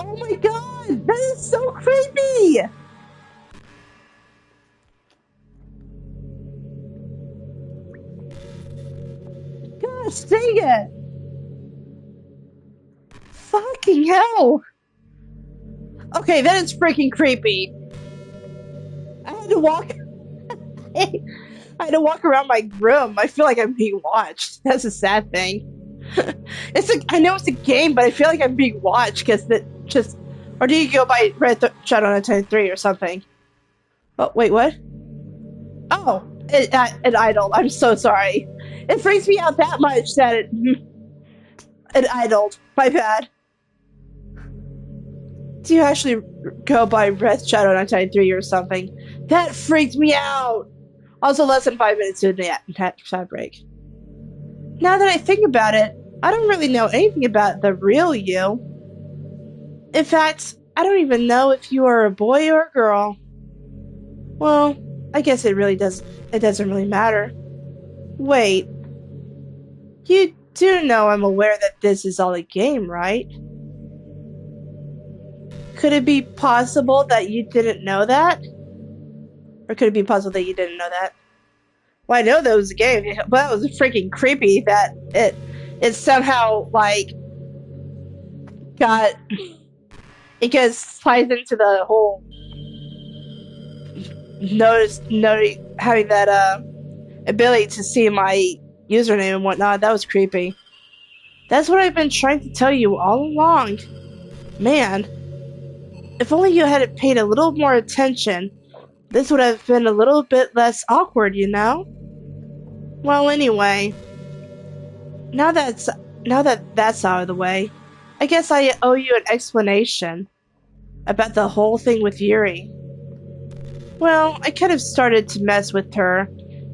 Oh my god, that is so creepy! Gosh dang it! Fucking hell! Okay, that is freaking creepy. I had to walk I had to walk around my room. I feel like I'm being watched. That's a sad thing. I know it's a game, but I feel like I'm being watched because or do you go by Shadow 993 or something? Oh, wait, what? Oh, it idled. I'm so sorry. It freaks me out that much that it idled. My bad. Do you actually go by Red Shadow 993 or something? That freaked me out. Also, less than 5 minutes to the chat break. Now that I think about it, I don't really know anything about the real you. In fact, I don't even know if you are a boy or a girl. Well, I guess it doesn't really matter. Wait. You do know I'm aware that this is all a game, right? Could it be possible that you didn't know that? Or could it be possible that you didn't know that? Well, I know that was a game, but that was freaking creepy that it somehow, like, got... It gets ties into the whole having that ability to see my username and whatnot. That was creepy. That's what I've been trying to tell you all along. Man, if only you had paid a little more attention, this would have been a little bit less awkward, you know? Well, anyway, now that that's out of the way, I guess I owe you an explanation about the whole thing with Yuri. Well, I kind of started to mess with her,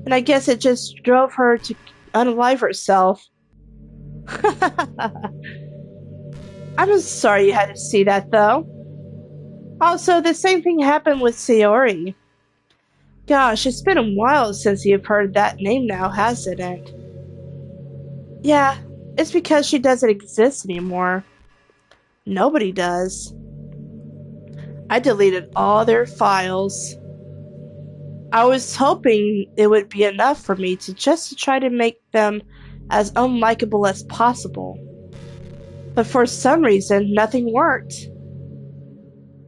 and I guess it just drove her to unalive herself. I'm sorry you had to see that, though. Also, the same thing happened with Sayori. Gosh, it's been a while since you've heard that name now, hasn't it? Yeah, it's because she doesn't exist anymore. Nobody does. I deleted all their files. I was hoping it would be enough for me to try to make them as unlikable as possible. But for some reason, nothing worked.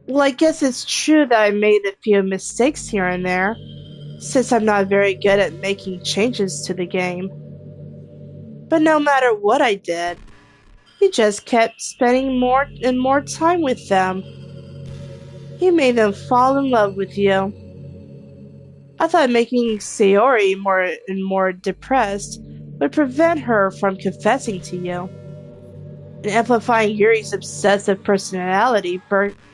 Well, I guess it's true that I made a few mistakes here and there, since I'm not very good at making changes to the game. But no matter what I did, he just kept spending more and more time with them. He made them fall in love with you. I thought making Sayori more and more depressed would prevent her from confessing to you. And amplifying Yuri's obsessive personality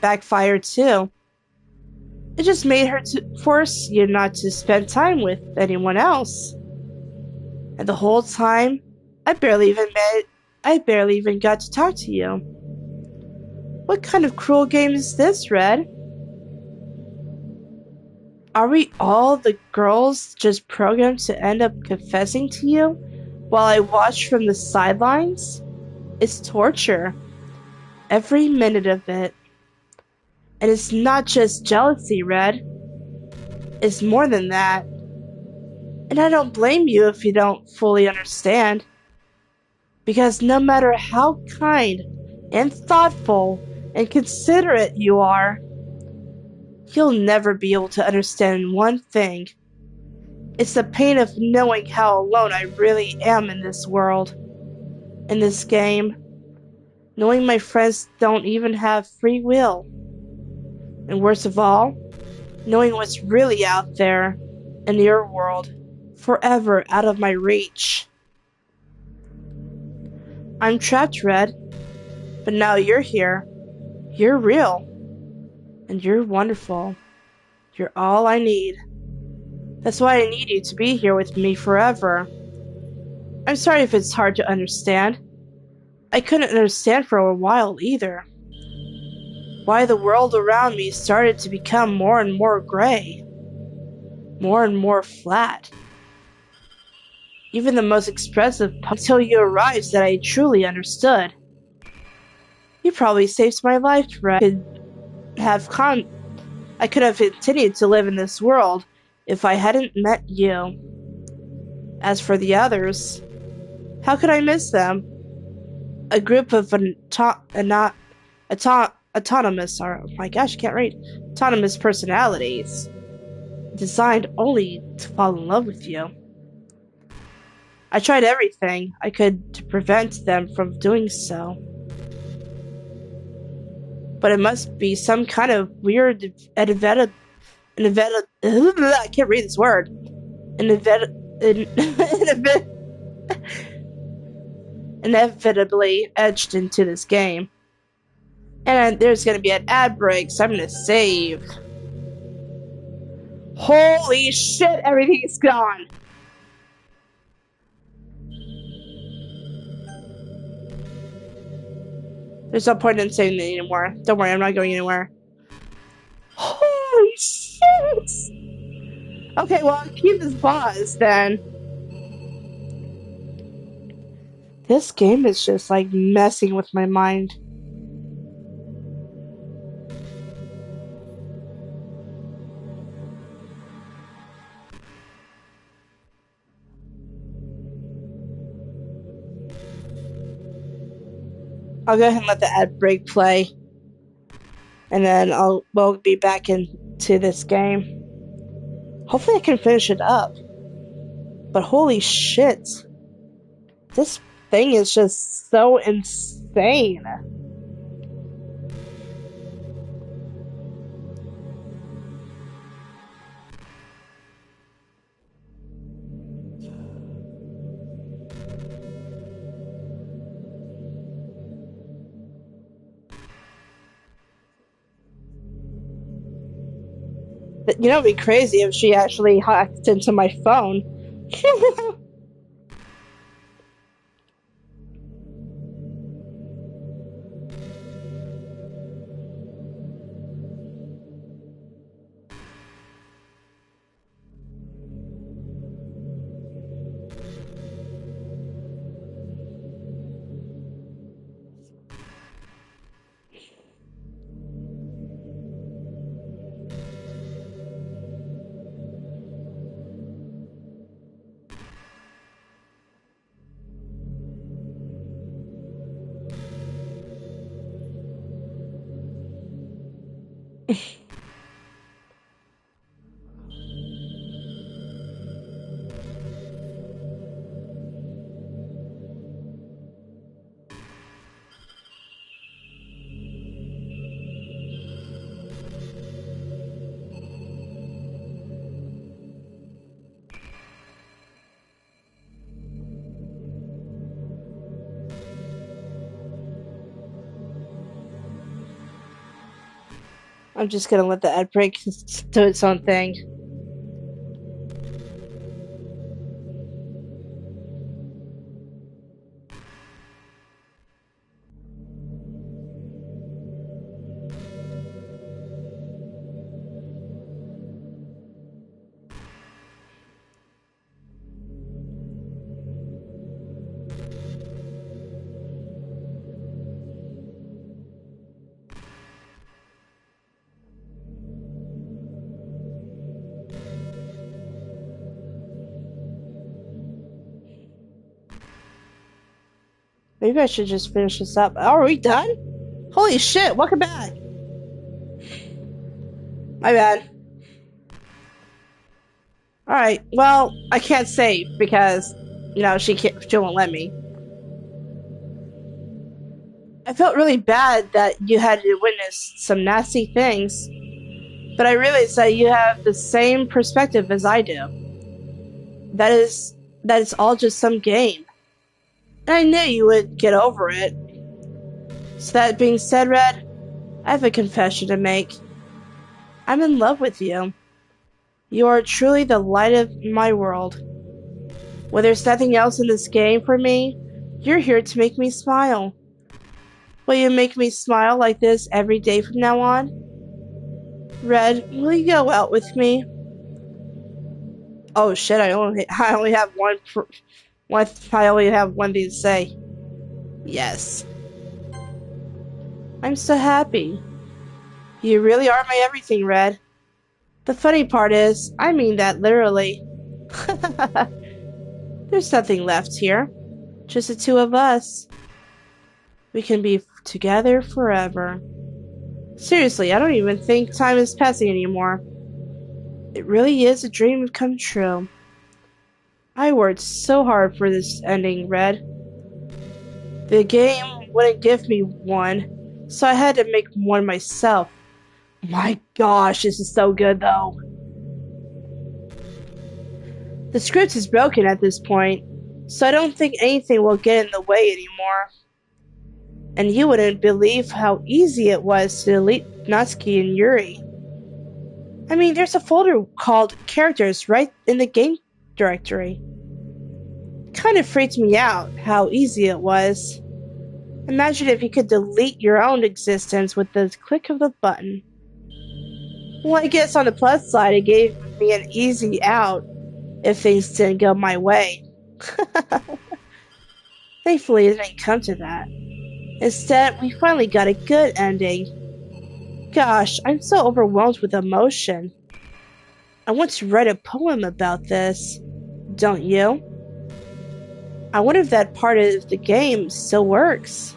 backfired too. It just made her force you not to spend time with anyone else. And the whole time, I barely even got to talk to you. What kind of cruel game is this, Red? Are we all the girls just programmed to end up confessing to you while I watch from the sidelines? It's torture. Every minute of it. And it's not just jealousy, Red. It's more than that. And I don't blame you if you don't fully understand. Because no matter how kind and thoughtful and considerate you are, you'll never be able to understand one thing. It's the pain of knowing how alone I really am in this world, in this game. Knowing my friends don't even have free will. And worst of all, knowing what's really out there in your world, forever out of my reach. I'm trapped, Red, but now you're here. You're real. And you're wonderful. You're all I need. That's why I need you to be here with me forever. I'm sorry if it's hard to understand. I couldn't understand for a while either. Why the world around me started to become more and more gray. More and more flat. Even the most expressive until you arrived that I truly understood. You probably saved my life, Red. I could have continued to live in this world if I hadn't met you. As for the others, how could I miss them? A group of autonomous personalities. designed only to fall in love with you. I tried everything I could to prevent them from doing so. But it must be some kind of weird I can't read this word. Inevitably etched into this game. And there's gonna be an ad break, so I'm gonna save. Holy shit, everything's gone! There's no point in saving it anymore. Don't worry, I'm not going anywhere. Holy shit! Okay, well, I'll keep this pause then. This game is just like messing with my mind. I'll go ahead and let the ad break play. And then we'll be back into this game. Hopefully I can finish it up. But holy shit. This thing is just so insane. You know, it'd be crazy if she actually hacked into my phone. I'm just gonna let the ad break do its own thing. Maybe I should just finish this up. Oh, are we done? Holy shit, welcome back. My bad. Alright, well, I can't save because, you know, she won't let me. I felt really bad that you had to witness some nasty things, but I realized that you have the same perspective as I do. That it's all just some game. And I knew you would get over it. So that being said, Red, I have a confession to make. I'm in love with you. You are truly the light of my world. When there's nothing else in this game for me, you're here to make me smile. Will you make me smile like this every day from now on? Red, will you go out with me? Oh shit, I only have I only have one thing to say. Yes. I'm so happy. You really are my everything, Red. The funny part is, I mean that literally. There's nothing left here. Just the two of us. We can be together forever. Seriously, I don't even think time is passing anymore. It really is a dream come true. I worked so hard for this ending, Red. The game wouldn't give me one, so I had to make one myself. My gosh, this is so good though. The script is broken at this point, so I don't think anything will get in the way anymore. And you wouldn't believe how easy it was to delete Natsuki and Yuri. I mean, there's a folder called Characters right in the game directory. It kind of freaked me out how easy it was. Imagine if you could delete your own existence with the click of the button. Well, I guess on the plus side, it gave me an easy out if things didn't go my way. Thankfully, it didn't come to that. Instead, we finally got a good ending. Gosh, I'm so overwhelmed with emotion. I want to write a poem about this. Don't you? I wonder if that part of the game still works.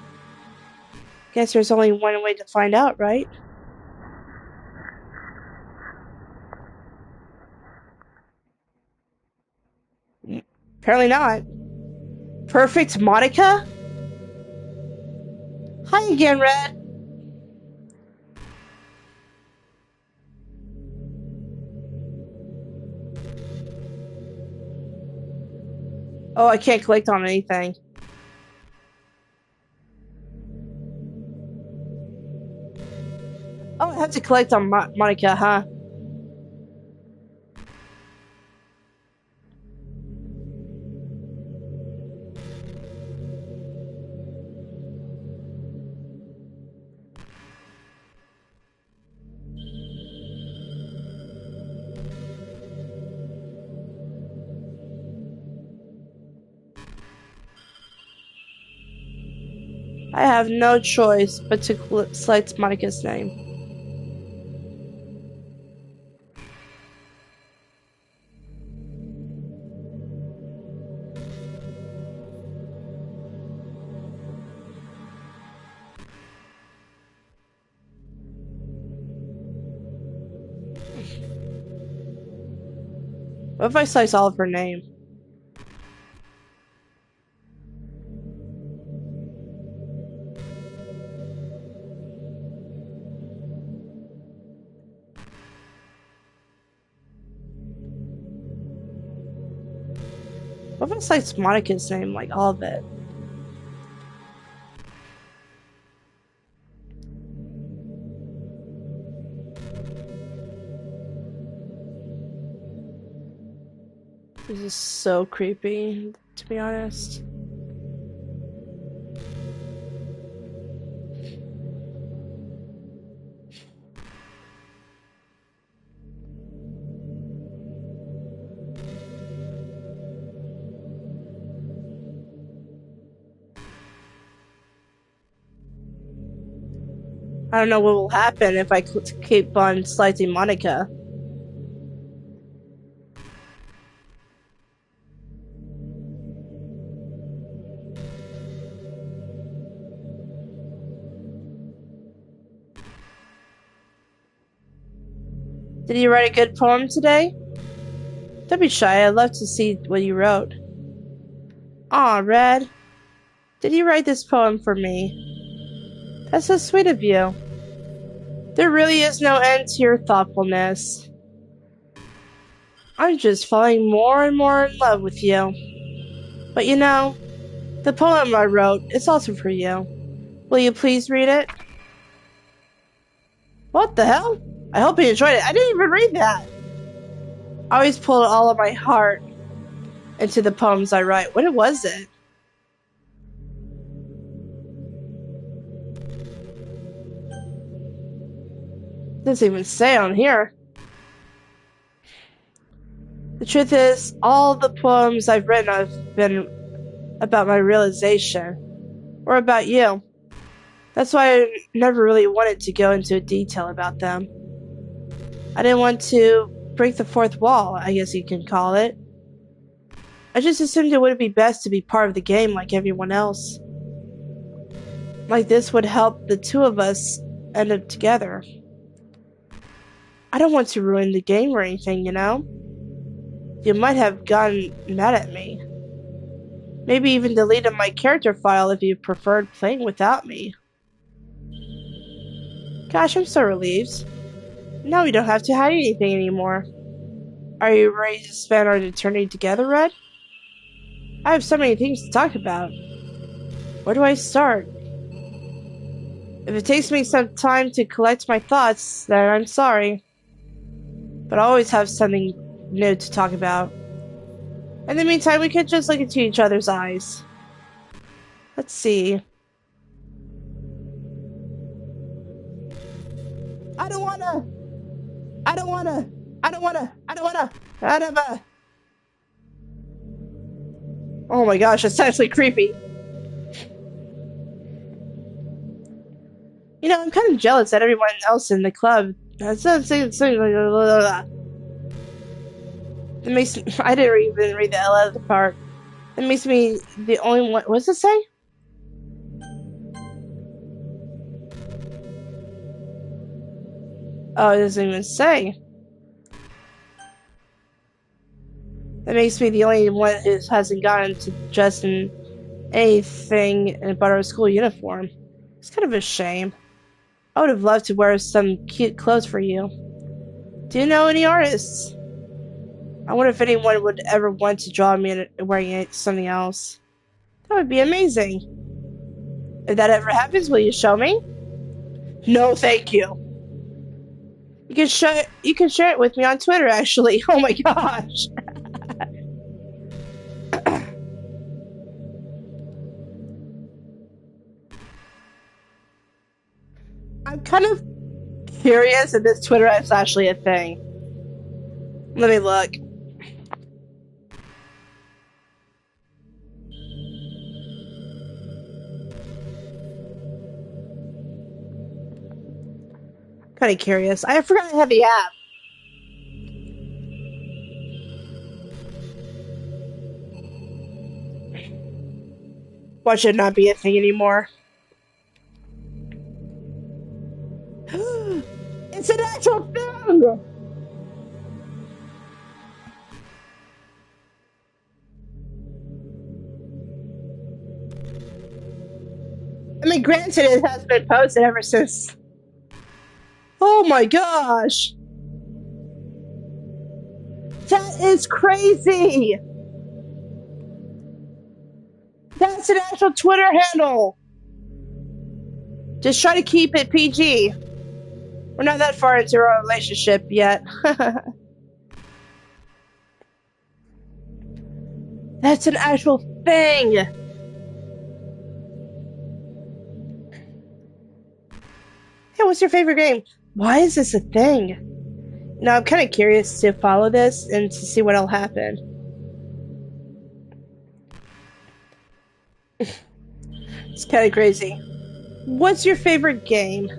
Guess there's only one way to find out, right? Apparently not. Perfect Monica? Hi again, Red. Oh, I can't click on anything. Oh, I have to collect on Monica, huh? I have no choice but to select Monica's name. What if I select all of her name? What if I select Monica's name, like all of it? This is so creepy, to be honest. I don't know what will happen if I keep on selecting Monica. Did you write a good poem today? Don't be shy, I'd love to see what you wrote. Aw, Red. Did you write this poem for me? That's so sweet of you. There really is no end to your thoughtfulness. I'm just falling more and more in love with you. But you know, the poem I wrote is also for you. Will you please read it? What the hell? I hope you enjoyed it. I didn't even read that. I always pull all of my heart into the poems I write. What was it? Doesn't even say on here. The truth is, all the poems I've written have been about my realization, or about you. That's why I never really wanted to go into detail about them. I didn't want to break the fourth wall, I guess you can call it. I just assumed it would be best to be part of the game like everyone else. Like this would help the two of us end up together. I don't want to ruin the game or anything, you know? You might have gotten mad at me. Maybe even deleted my character file if you preferred playing without me. Gosh, I'm so relieved. Now we don't have to hide anything anymore. Are you ready to spend our eternity together, Red? I have so many things to talk about. Where do I start? If it takes me some time to collect my thoughts, then I'm sorry. But I always have something new to talk about. In the meantime, we could just look into each other's eyes. Let's see. I don't wanna. I don't wanna. I don't wanna. I don't wanna. I don't wanna. Oh my gosh, that's actually creepy. You know, I'm kind of jealous that everyone else in the club has something. That makes I didn't even read the L out of the part. That makes me the only one. What does it say? Oh, it doesn't even say. That makes me the only one who hasn't gotten to dress in anything but our school uniform. It's kind of a shame. I would have loved to wear some cute clothes for you. Do you know any artists? I wonder if anyone would ever want to draw me wearing something else. That would be amazing. If that ever happens, will you show me? No, thank you. You can share it with me on Twitter, actually. Oh my gosh. I'm kind of curious if this Twitter is actually a thing. Let me look. Kind of curious. I forgot I had the app. Why should it not be a thing anymore? It's an actual thing! I mean, granted, it has been posted ever since. Oh my gosh! That is crazy! That's an actual Twitter handle! Just try to keep it PG. We're not that far into our relationship yet. That's an actual thing! Hey, what's your favorite game? Why is this a thing? Now, I'm kind of curious to follow this and to see what'll happen. It's kind of crazy. What's your favorite game?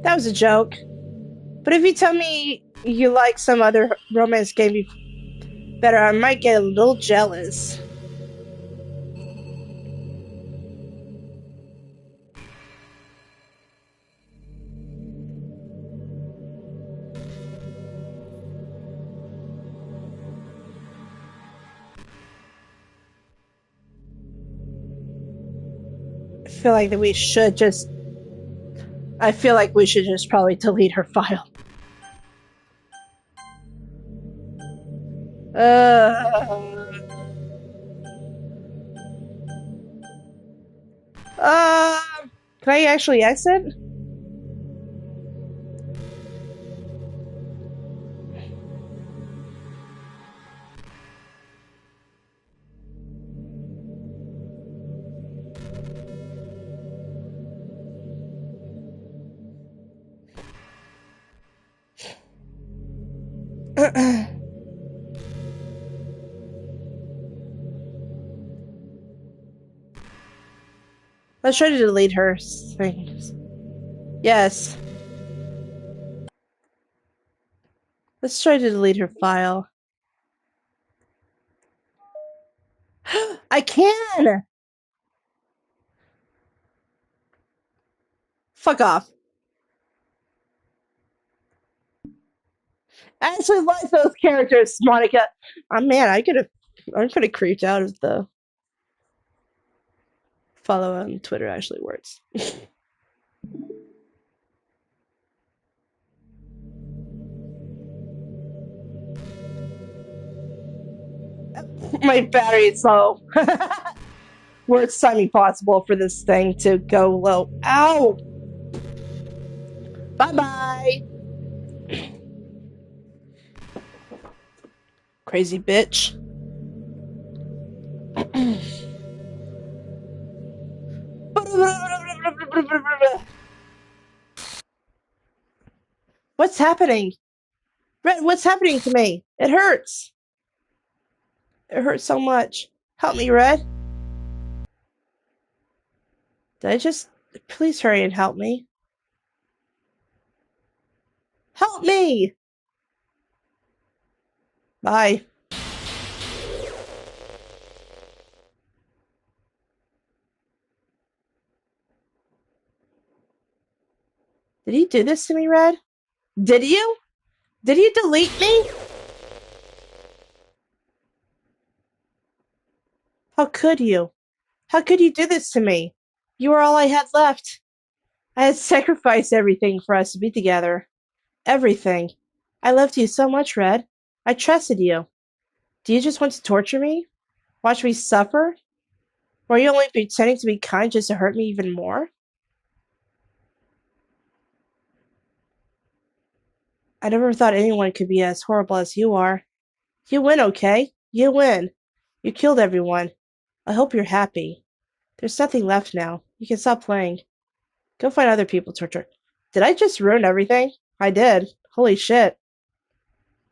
That was a joke. But if you tell me you like some other romance game better, I might get a little jealous. I feel like that we should just. I feel like we should just probably delete her file. Uh, can I actually exit? Let's try to delete her things. Yes. Let's try to delete her file. I can! Fuck off. I actually like those characters, Monica. Man, I'm pretty creeped out of the follow on Twitter actually works. My battery is low. Worst timing possible for this thing to go low. Ow! Bye bye! Crazy bitch. What's happening? Red, what's happening to me? It hurts. It hurts so much. Help me, Red. Did I just... Please hurry and help me. Help me! Bye. Did he do this to me, Red? Did you? Did you delete me? How could you? How could you do this to me? You were all I had left. I had sacrificed everything for us to be together. Everything. I loved you so much, Red. I trusted you. Do you just want to torture me? Watch me suffer? Or are you only pretending to be kind just to hurt me even more? I never thought anyone could be as horrible as you are. You win, okay? You win. You killed everyone. I hope you're happy. There's nothing left now. You can stop playing. Go find other people to torture. Did I just ruin everything? I did. Holy shit.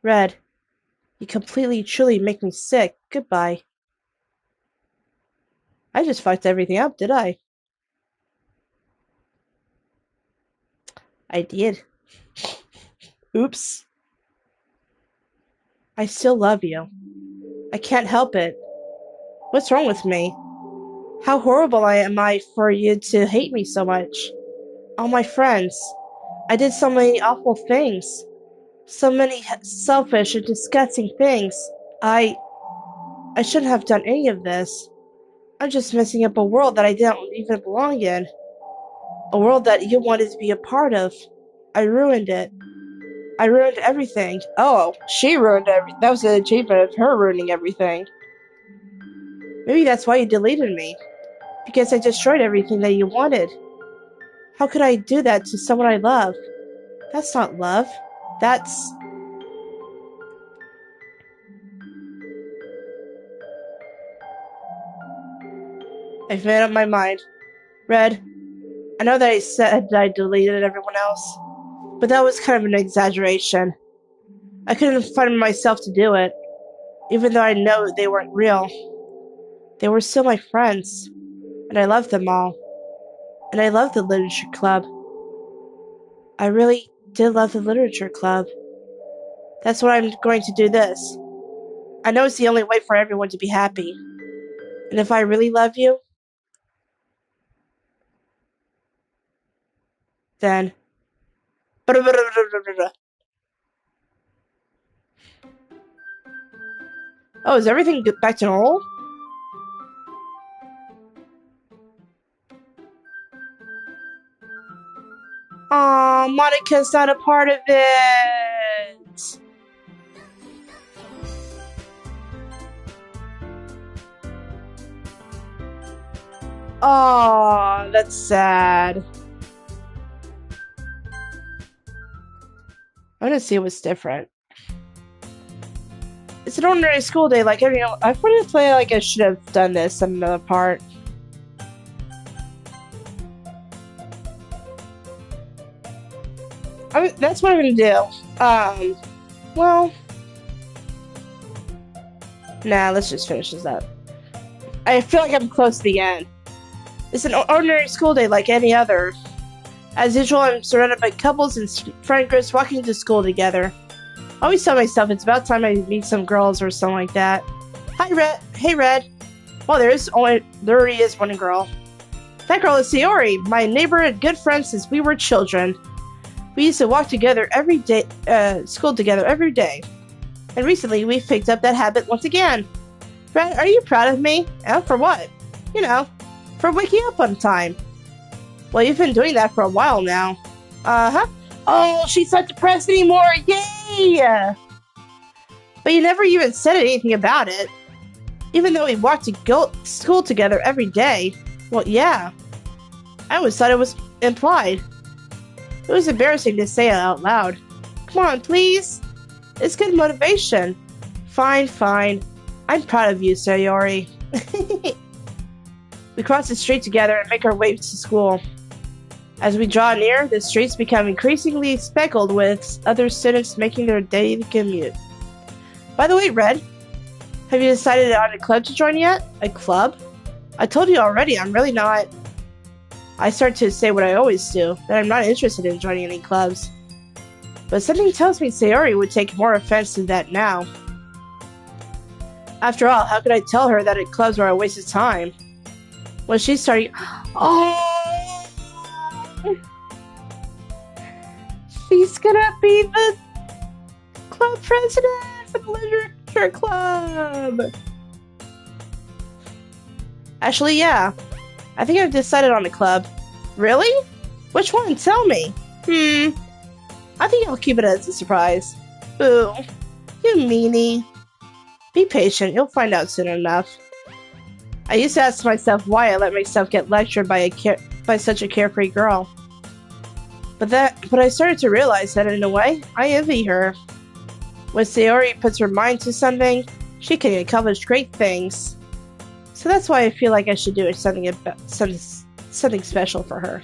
Red, you completely, truly make me sick. Goodbye. I just fucked everything up, did I? I did. Oops. I still love you. I can't help it. What's wrong with me? How horrible am I for you to hate me so much? All my friends. I did so many awful things. So many selfish and disgusting things. I shouldn't have done any of this. I'm just messing up a world that I didn't even belong in. A world that you wanted to be a part of. I ruined it. I ruined everything. Oh, she ruined everything. That was an achievement of her ruining everything. Maybe that's why you deleted me. Because I destroyed everything that you wanted. How could I do that to someone I love? That's not love. That's... I've made up my mind. Red, I know that I said that I deleted everyone else, but that was kind of an exaggeration. I couldn't find myself to do it, even though I know they weren't real. They were still my friends, and I loved them all. And I loved the literature club. I really did love the literature club. That's why I'm going to do this. I know it's the only way for everyone to be happy. And if I really love you, then... Oh, is everything back to normal? Aw, Monica's not a part of it! Aw, that's sad. I want to see what's different. It's an ordinary school day, like every. I wanted to play like I should have done this on another part. That's what I'm gonna do. Well, nah. Let's just finish this up. I feel like I'm close to the end. It's an ordinary school day, like any other. As usual, I'm surrounded by couples and friend groups walking to school together. I always tell myself it's about time I meet some girls or something like that. Hi, Red. Hey, Red. Well, there already is one girl. That girl is Sayori, my neighbor and good friend since we were children. We used to walk together every day, school together every day. And recently, we've picked up that habit once again. Red, are you proud of me? For what? You know, for waking up on time. Well, you've been doing that for a while now. Uh-huh. Oh, she's not depressed anymore! Yay! But you never even said anything about it. Even though we walked to school together every day. Well, yeah. I always thought it was implied. It was embarrassing to say it out loud. Come on, please. It's good motivation. Fine, fine. I'm proud of you, Sayori. We cross the street together and make our way to school. As we draw near, the streets become increasingly speckled with other students making their daily commute. By the way, Red, have you decided on a club to join yet? A club? I told you already, I'm really not. I start to say what I always do, that I'm not interested in joining any clubs. But something tells me Sayori would take more offense to that now. After all, how could I tell her that clubs are a waste of time? When she started... Oh! She's gonna be the club president for the literature club! Actually, yeah. I think I've decided on a club. Really? Which one? Tell me. I think I'll keep it as a surprise. Boo. You meanie. Be patient, you'll find out soon enough. I used to ask myself why I let myself get lectured by such a carefree girl. But I started to realize that in a way, I envy her. When Sayori puts her mind to something, she can accomplish great things. So that's why I feel like I should do something special for her.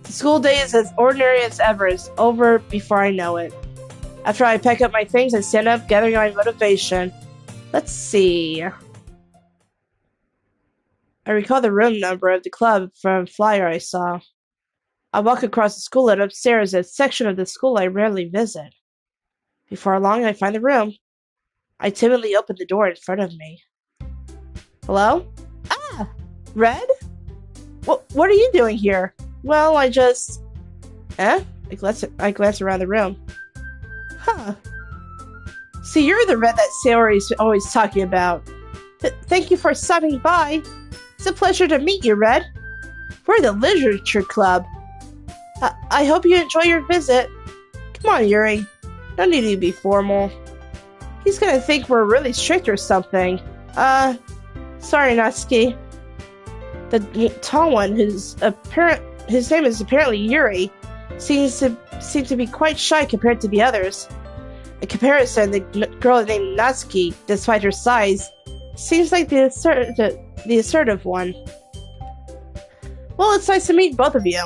The school day is as ordinary as ever. It's over before I know it. After I pack up my things, I stand up, gathering my motivation. Let's see. I recall the room number of the club from a flyer I saw. I walk across the school and upstairs, a section of the school I rarely visit. Before long, I find the room. I timidly open the door in front of me. Hello? Ah! Red? What are you doing here? Well, I just... I glance around the room. Huh. See, you're the Red that Sayori's always talking about. Thank you for stopping by. It's a pleasure to meet you, Red. We're the Literature Club. I hope you enjoy your visit. Come on, Yuri. No need to be formal. He's gonna think we're really strict or something. Sorry, Natsuki. The tall one, his name is apparently Yuri, seems to be quite shy compared to the others. In comparison, the girl named Natsuki, despite her size, seems like the assertive one. Well, it's nice to meet both of you.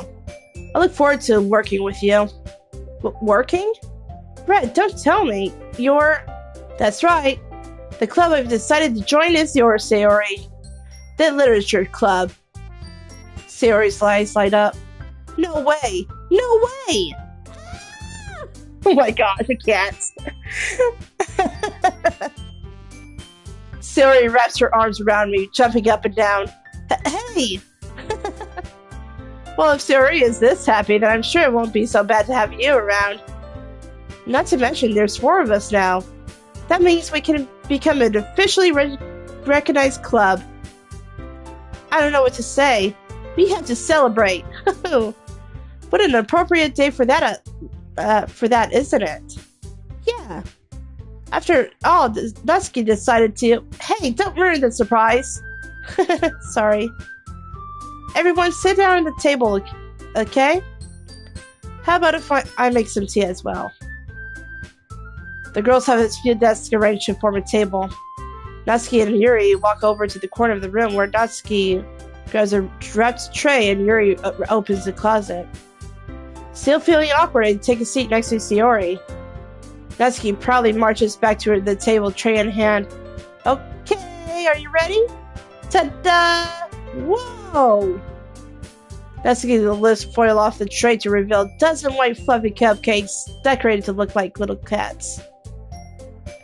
I look forward to working with you. Working? Red, don't tell me. That's right. The club I've decided to join is yours, Sayori. The Literature Club. Sayori's eyes light up. No way! No way! Oh my gosh, I can't. Sayori wraps her arms around me, jumping up and down. Hey! Well, if Sayori is this happy, then I'm sure it won't be so bad to have you around. Not to mention, there's 4 of us now. That means we can become an officially recognized club. I don't know what to say. We have to celebrate. What an appropriate day for that, isn't it? Yeah. After all, Natsuki decided to... Hey, don't ruin the surprise. Sorry. Everyone sit down at the table, okay? How about if I make some tea as well? The girls have a few desks arranged to form a table. Natsuki and Yuri walk over to the corner of the room where Natsuki grabs a wrapped tray and Yuri opens the closet. Still feeling awkward, I take a seat next to Sayori. Natsuki proudly marches back to the table, tray in hand. Okay, are you ready? Ta-da! Whoa! Natsuki lifts foil off the tray to reveal a dozen white fluffy cupcakes decorated to look like little cats.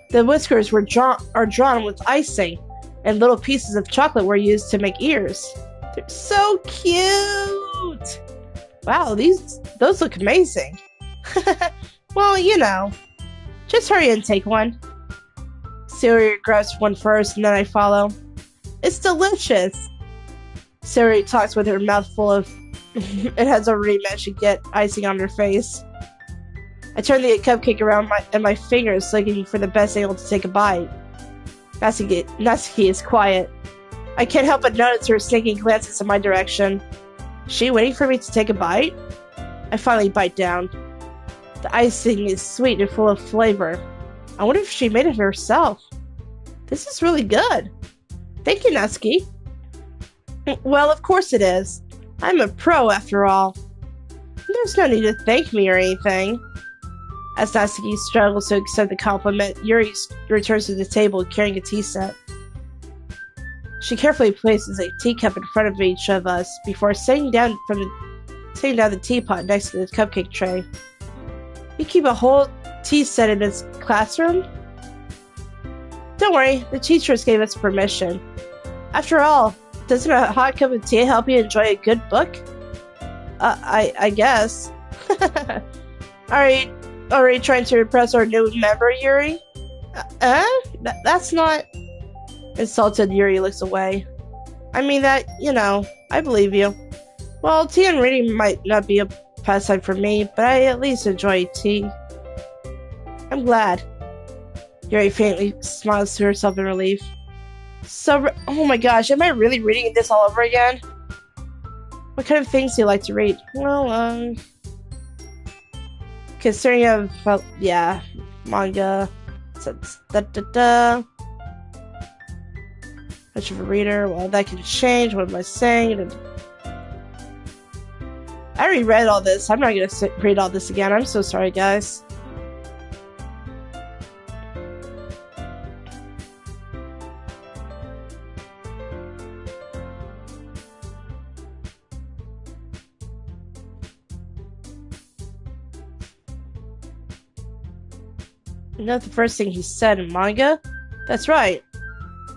The whiskers are drawn with icing, and little pieces of chocolate were used to make ears. They're so cute! Wow, those look amazing. Well, just hurry and take one. Siri grabs one first, and then I follow. It's delicious. Siri talks with her mouth full of. It has already managed to get icing on her face. I turn the cupcake around my fingers, looking for the best angle to take a bite. Natsuki is quiet. I can't help but notice her sneaking glances in my direction. Is she waiting for me to take a bite? I finally bite down. The icing is sweet and full of flavor. I wonder if she made it herself. This is really good. Thank you, Natsuki. Well, of course it is. I'm a pro after all. There's no need to thank me or anything. As Natsuki struggles to accept the compliment, Yuri returns to the table carrying a tea set. She carefully places a teacup in front of each of us before setting down the teapot next to the cupcake tray. You keep a whole tea set in this classroom? Don't worry, the teachers gave us permission. After all, doesn't a hot cup of tea help you enjoy a good book? I guess. Are you trying to impress our new member, Yuri? That's not... Insulted, Yuri looks away. I mean that, I believe you. Well, tea and reading might not be a pastime for me, but I at least enjoy tea. I'm glad. Yuri faintly smiles to herself in relief. Oh my gosh, am I really reading this all over again? What kind of things do you like to read? Well, considering manga. Much of a reader. Well, that can change. What am I saying? I already read all this. I'm not gonna read all this again. I'm so sorry, guys. The first thing he said in manga? That's right.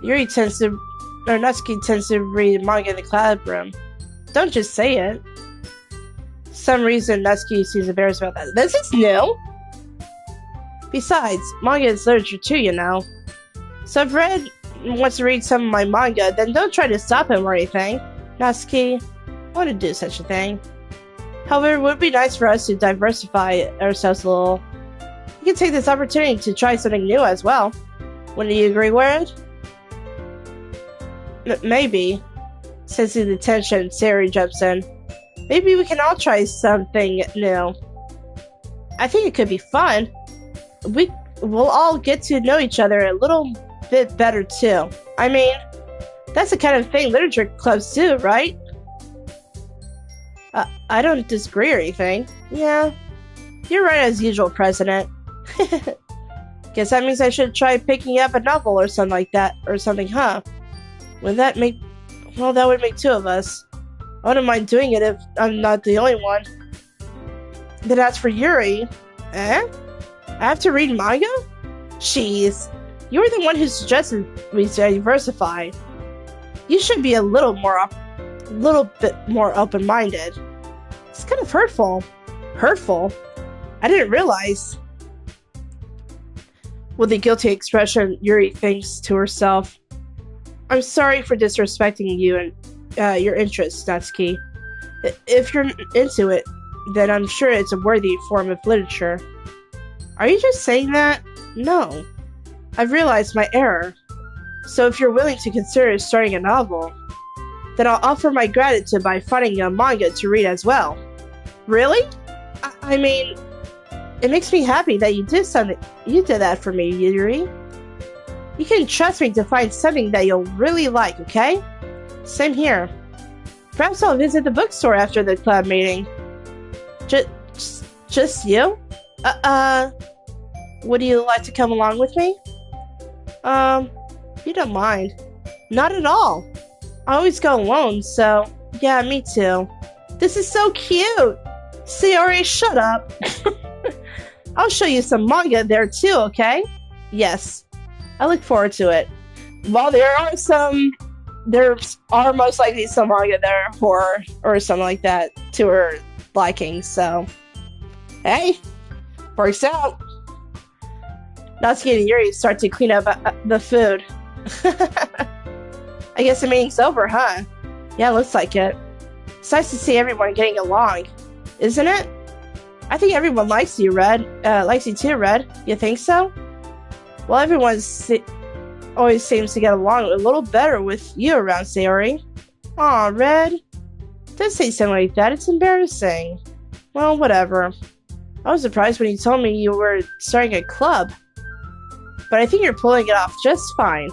Natsuki tends to read manga in the classroom. Don't just say it. For some reason, Natsuki seems embarrassed about that. This is new! Besides, manga is literature too, So if Red wants to read some of my manga, then don't try to stop him or anything. Natsuki, I want to do such a thing. However, it would be nice for us to diversify ourselves a little. We can take this opportunity to try something new as well. Wouldn't you agree, Red? Maybe. Sensing the tension, Sari jumps in. Maybe we can all try something new. I think it could be fun. We'll all get to know each other a little bit better too. I mean, that's the kind of thing literature clubs do, right? I don't disagree or anything. Yeah, you're right as usual, President. Guess that means I should try picking up a novel or something like that, huh? That would make two of us. I wouldn't mind doing it if I'm not the only one. Then as for Yuri, I have to read manga? Jeez, you were the one who suggested we diversify. You should be a little bit more open-minded. It's kind of hurtful. Hurtful? I didn't realize. With a guilty expression, Yuri thinks to herself, I'm sorry for disrespecting you and your interests, Natsuki. If you're into it, then I'm sure it's a worthy form of literature. Are you just saying that? No. I've realized my error. So if you're willing to consider starting a novel, then I'll offer my gratitude by finding a manga to read as well. Really? I mean, it makes me happy that you did that for me, Yuri. You can trust me to find something that you'll really like, okay? Same here. Perhaps I'll visit the bookstore after the club meeting. Just you? Would you like to come along with me? You don't mind. Not at all. I always go alone, so yeah, me too. This is so cute! Sayori, shut up! I'll show you some manga there too, okay? Yes. I look forward to it. While there are most likely some manga that are horror or something like that to her liking, so hey, works out. Natsuki and Yuri start to clean up the food. I guess the meeting's over, huh? Yeah, looks like it. It's nice to see everyone getting along, isn't it? I think everyone likes you, Red. Likes you too, Red. You think so? Well, everyone always seems to get along a little better with you around, Sayori. Aw, Red. Don't say something like that. It's embarrassing. Well, whatever. I was surprised when you told me you were starting a club. But I think you're pulling it off just fine.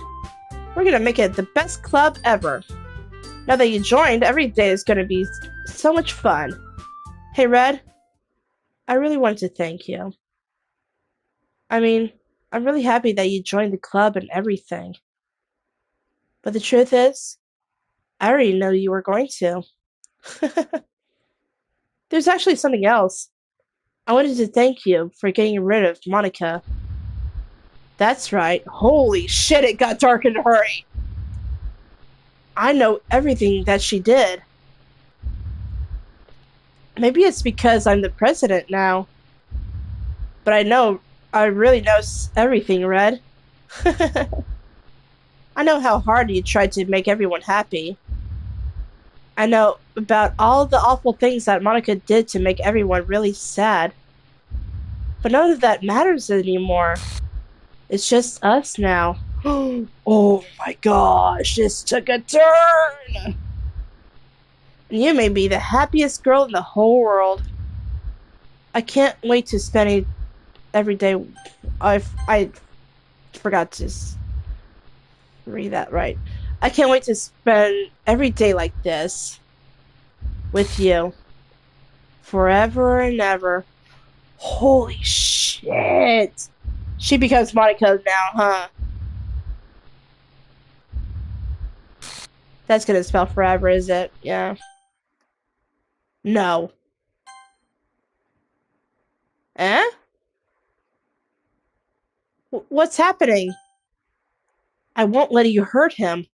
We're gonna make it the best club ever. Now that you joined, every day is gonna be so much fun. Hey, Red. I really want to thank you. I mean, I'm really happy that you joined the club and everything. But the truth is, I already know you were going to. There's actually something else. I wanted to thank you for getting rid of Monica. That's right. Holy shit, it got dark in a hurry. I know everything that she did. Maybe it's because I'm the president now. But I really know everything, Red. I know how hard you tried to make everyone happy. I know about all the awful things that Monica did to make everyone really sad. But none of that matters anymore. It's just us now. Oh my gosh, this took a turn! And you may be the happiest girl in the whole world. I can't wait to spend it every day. I forgot to read that right. I can't wait to spend every day like this with you. Forever and ever. Holy shit! She becomes Monica now, huh? That's gonna spell forever, is it? Yeah. No. Eh? What's happening? I won't let you hurt him.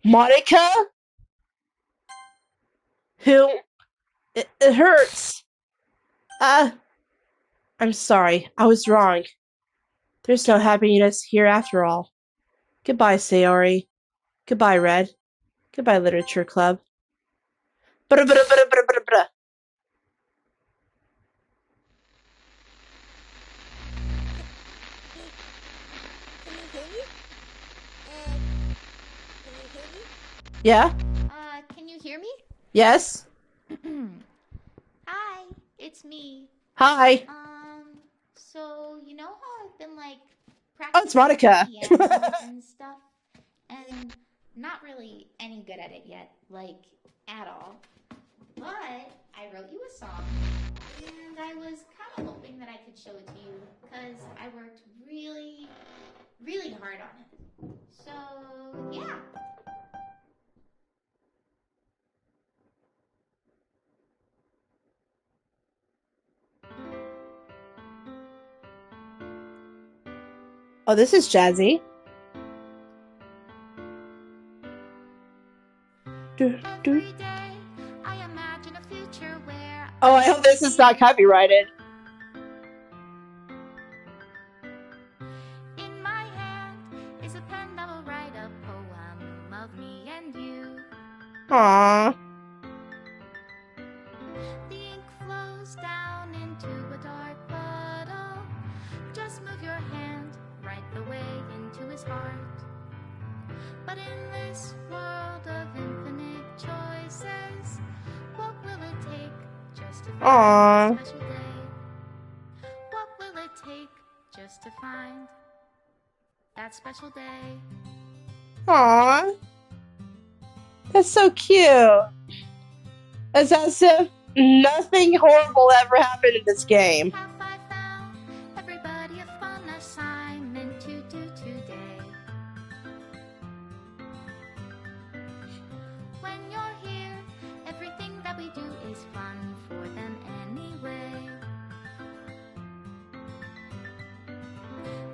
Monica? Who? It hurts. I'm sorry. I was wrong. There's no happiness here after all. Goodbye, Sayori. Goodbye, Red. Goodbye, Literature Club. Bada. Yeah? Can you hear me? Yes? Hi, it's me. Hi. So you know how I've been like Oh, it's practicing Monica. piano and stuff, and not really any good at it yet, like at all. But I wrote you a song, and I was kind of hoping that I could show it to you because I worked really, really hard on it. So yeah. Oh, this is jazzy. Every day I imagine a future where Oh, I hope this is not copyrighted. in my hand is a pen that will write a poem of me and you. Aww. The ink flows down into a dark puddle. Just move your hand right the way into his heart. But in this world of infinite choices, what will it take just to find a special day? What will it take just to find that special day? Aww. That's so cute. It's as if nothing horrible ever happened in this game. Have I found everybody a fun assignment to do today? When you're here, everything that we do is fun for them anyway.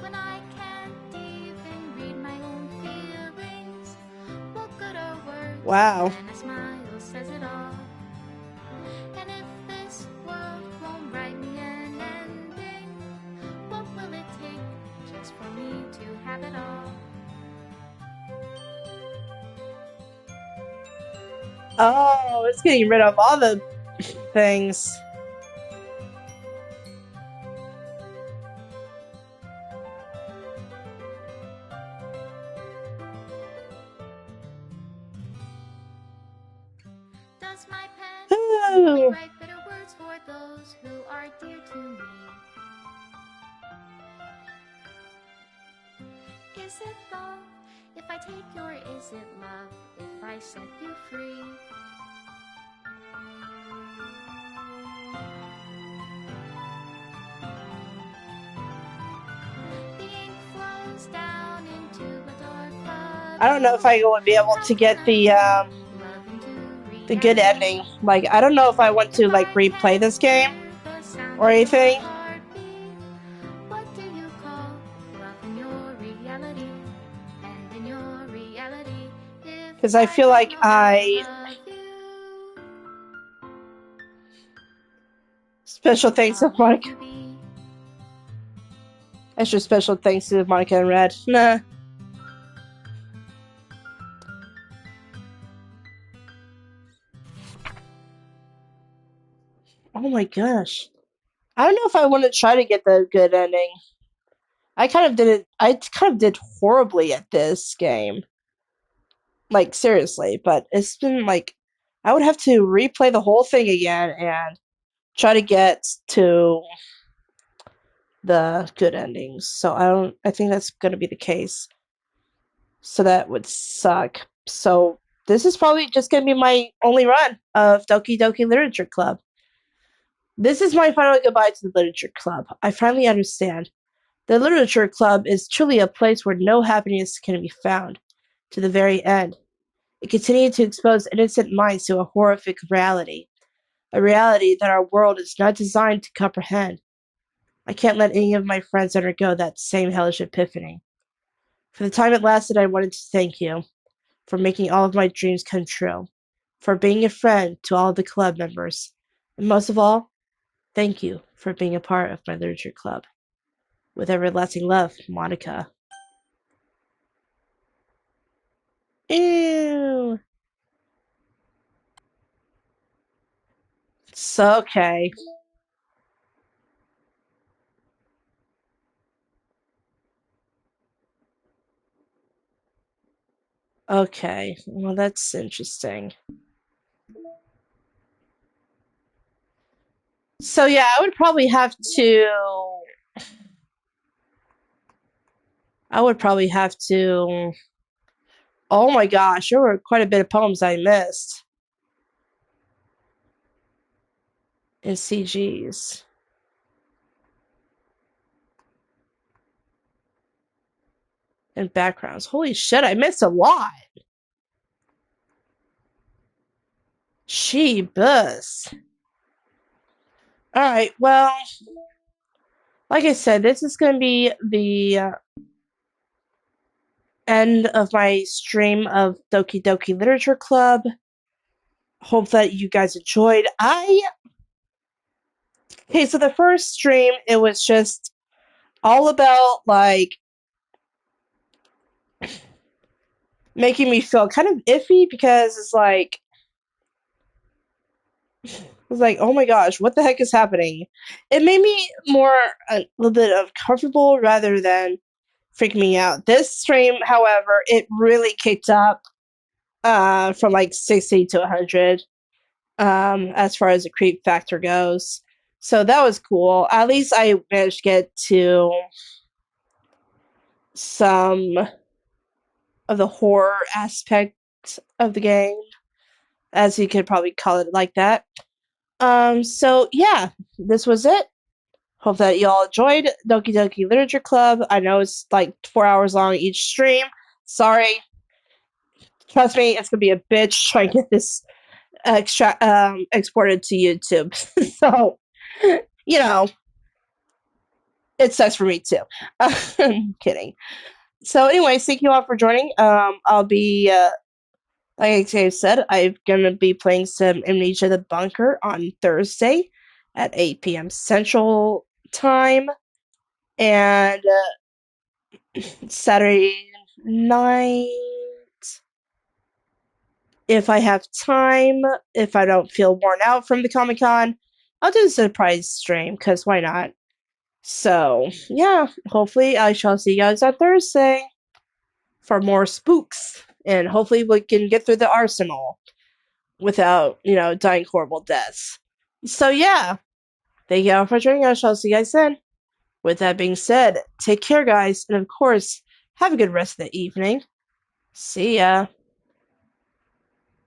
When I can't even read my own feelings, what good are words? Wow. And a smile says it all. have it all. Oh, it's getting rid of all the things. Does my pen only write bitter words for those who are dear to me? Is it love if I take you, or is it love if I set you free? The ink flows down into a dark puddle. I don't know if I would be able to get the good ending. Like, I don't know if I want to like replay this game or anything. What do you call love in your reality? And in your reality, Because I feel like special thanks to Monica. Extra special thanks to Monica and Red. Nah. Oh my gosh. I don't know if I want to try to get the good ending. I kind of did horribly at this game. Like, seriously. But it's been like, I would have to replay the whole thing again and try to get to the good endings. So I think that's going to be the case. So that would suck. So this is probably just going to be my only run of Doki Doki Literature Club. This is my final goodbye to the Literature Club. I finally understand. The Literature Club is truly a place where no happiness can be found. To the very end. It continued to expose innocent minds to a horrific reality. A reality that our world is not designed to comprehend. I can't let any of my friends undergo that same hellish epiphany. For the time it lasted, I wanted to thank you for making all of my dreams come true, for being a friend to all the club members, and most of all, thank you for being a part of my literature club. With everlasting love, Monica. Ew. So okay. Okay, well that's interesting. So yeah, I would probably have to. I would probably have to. Oh my gosh, there were quite a bit of poems I missed in CGs and backgrounds. Holy shit, I missed a lot. Jeebus. Alright, well, like I said, this is going to be the end of my stream of Doki Doki Literature Club. Hope that you guys enjoyed. Okay, so the first stream, it was just all about, like, making me feel kind of iffy because it's like, oh my gosh, what the heck is happening? It made me a little bit uncomfortable rather than freak me out. This stream, however, it really kicked up from like 60 to 100 as far as the creep factor goes. So that was cool. At least I managed to get to some of the horror aspect of the game, as you could probably call it like that. So yeah, this was it. Hope that y'all enjoyed Doki Doki Literature Club. I know it's like 4 hours long each stream. Sorry. Trust me, it's gonna be a bitch trying to get this exported to YouTube. So, you know, it sucks for me too. I'm kidding. So, anyways, thank you all for joining. I'll be, like I said, I'm gonna be playing some Amnesia the Bunker on Thursday at 8 p.m. Central Time. And Saturday night, if I have time, if I don't feel worn out from the Comic Con, I'll do a surprise stream, because why not? So, yeah, hopefully I shall see you guys on Thursday for more spooks, and hopefully we can get through the arsenal without, dying horrible deaths. So, yeah, thank you all for joining us. I shall see you guys then. With that being said, take care, guys, and of course, have a good rest of the evening. See ya.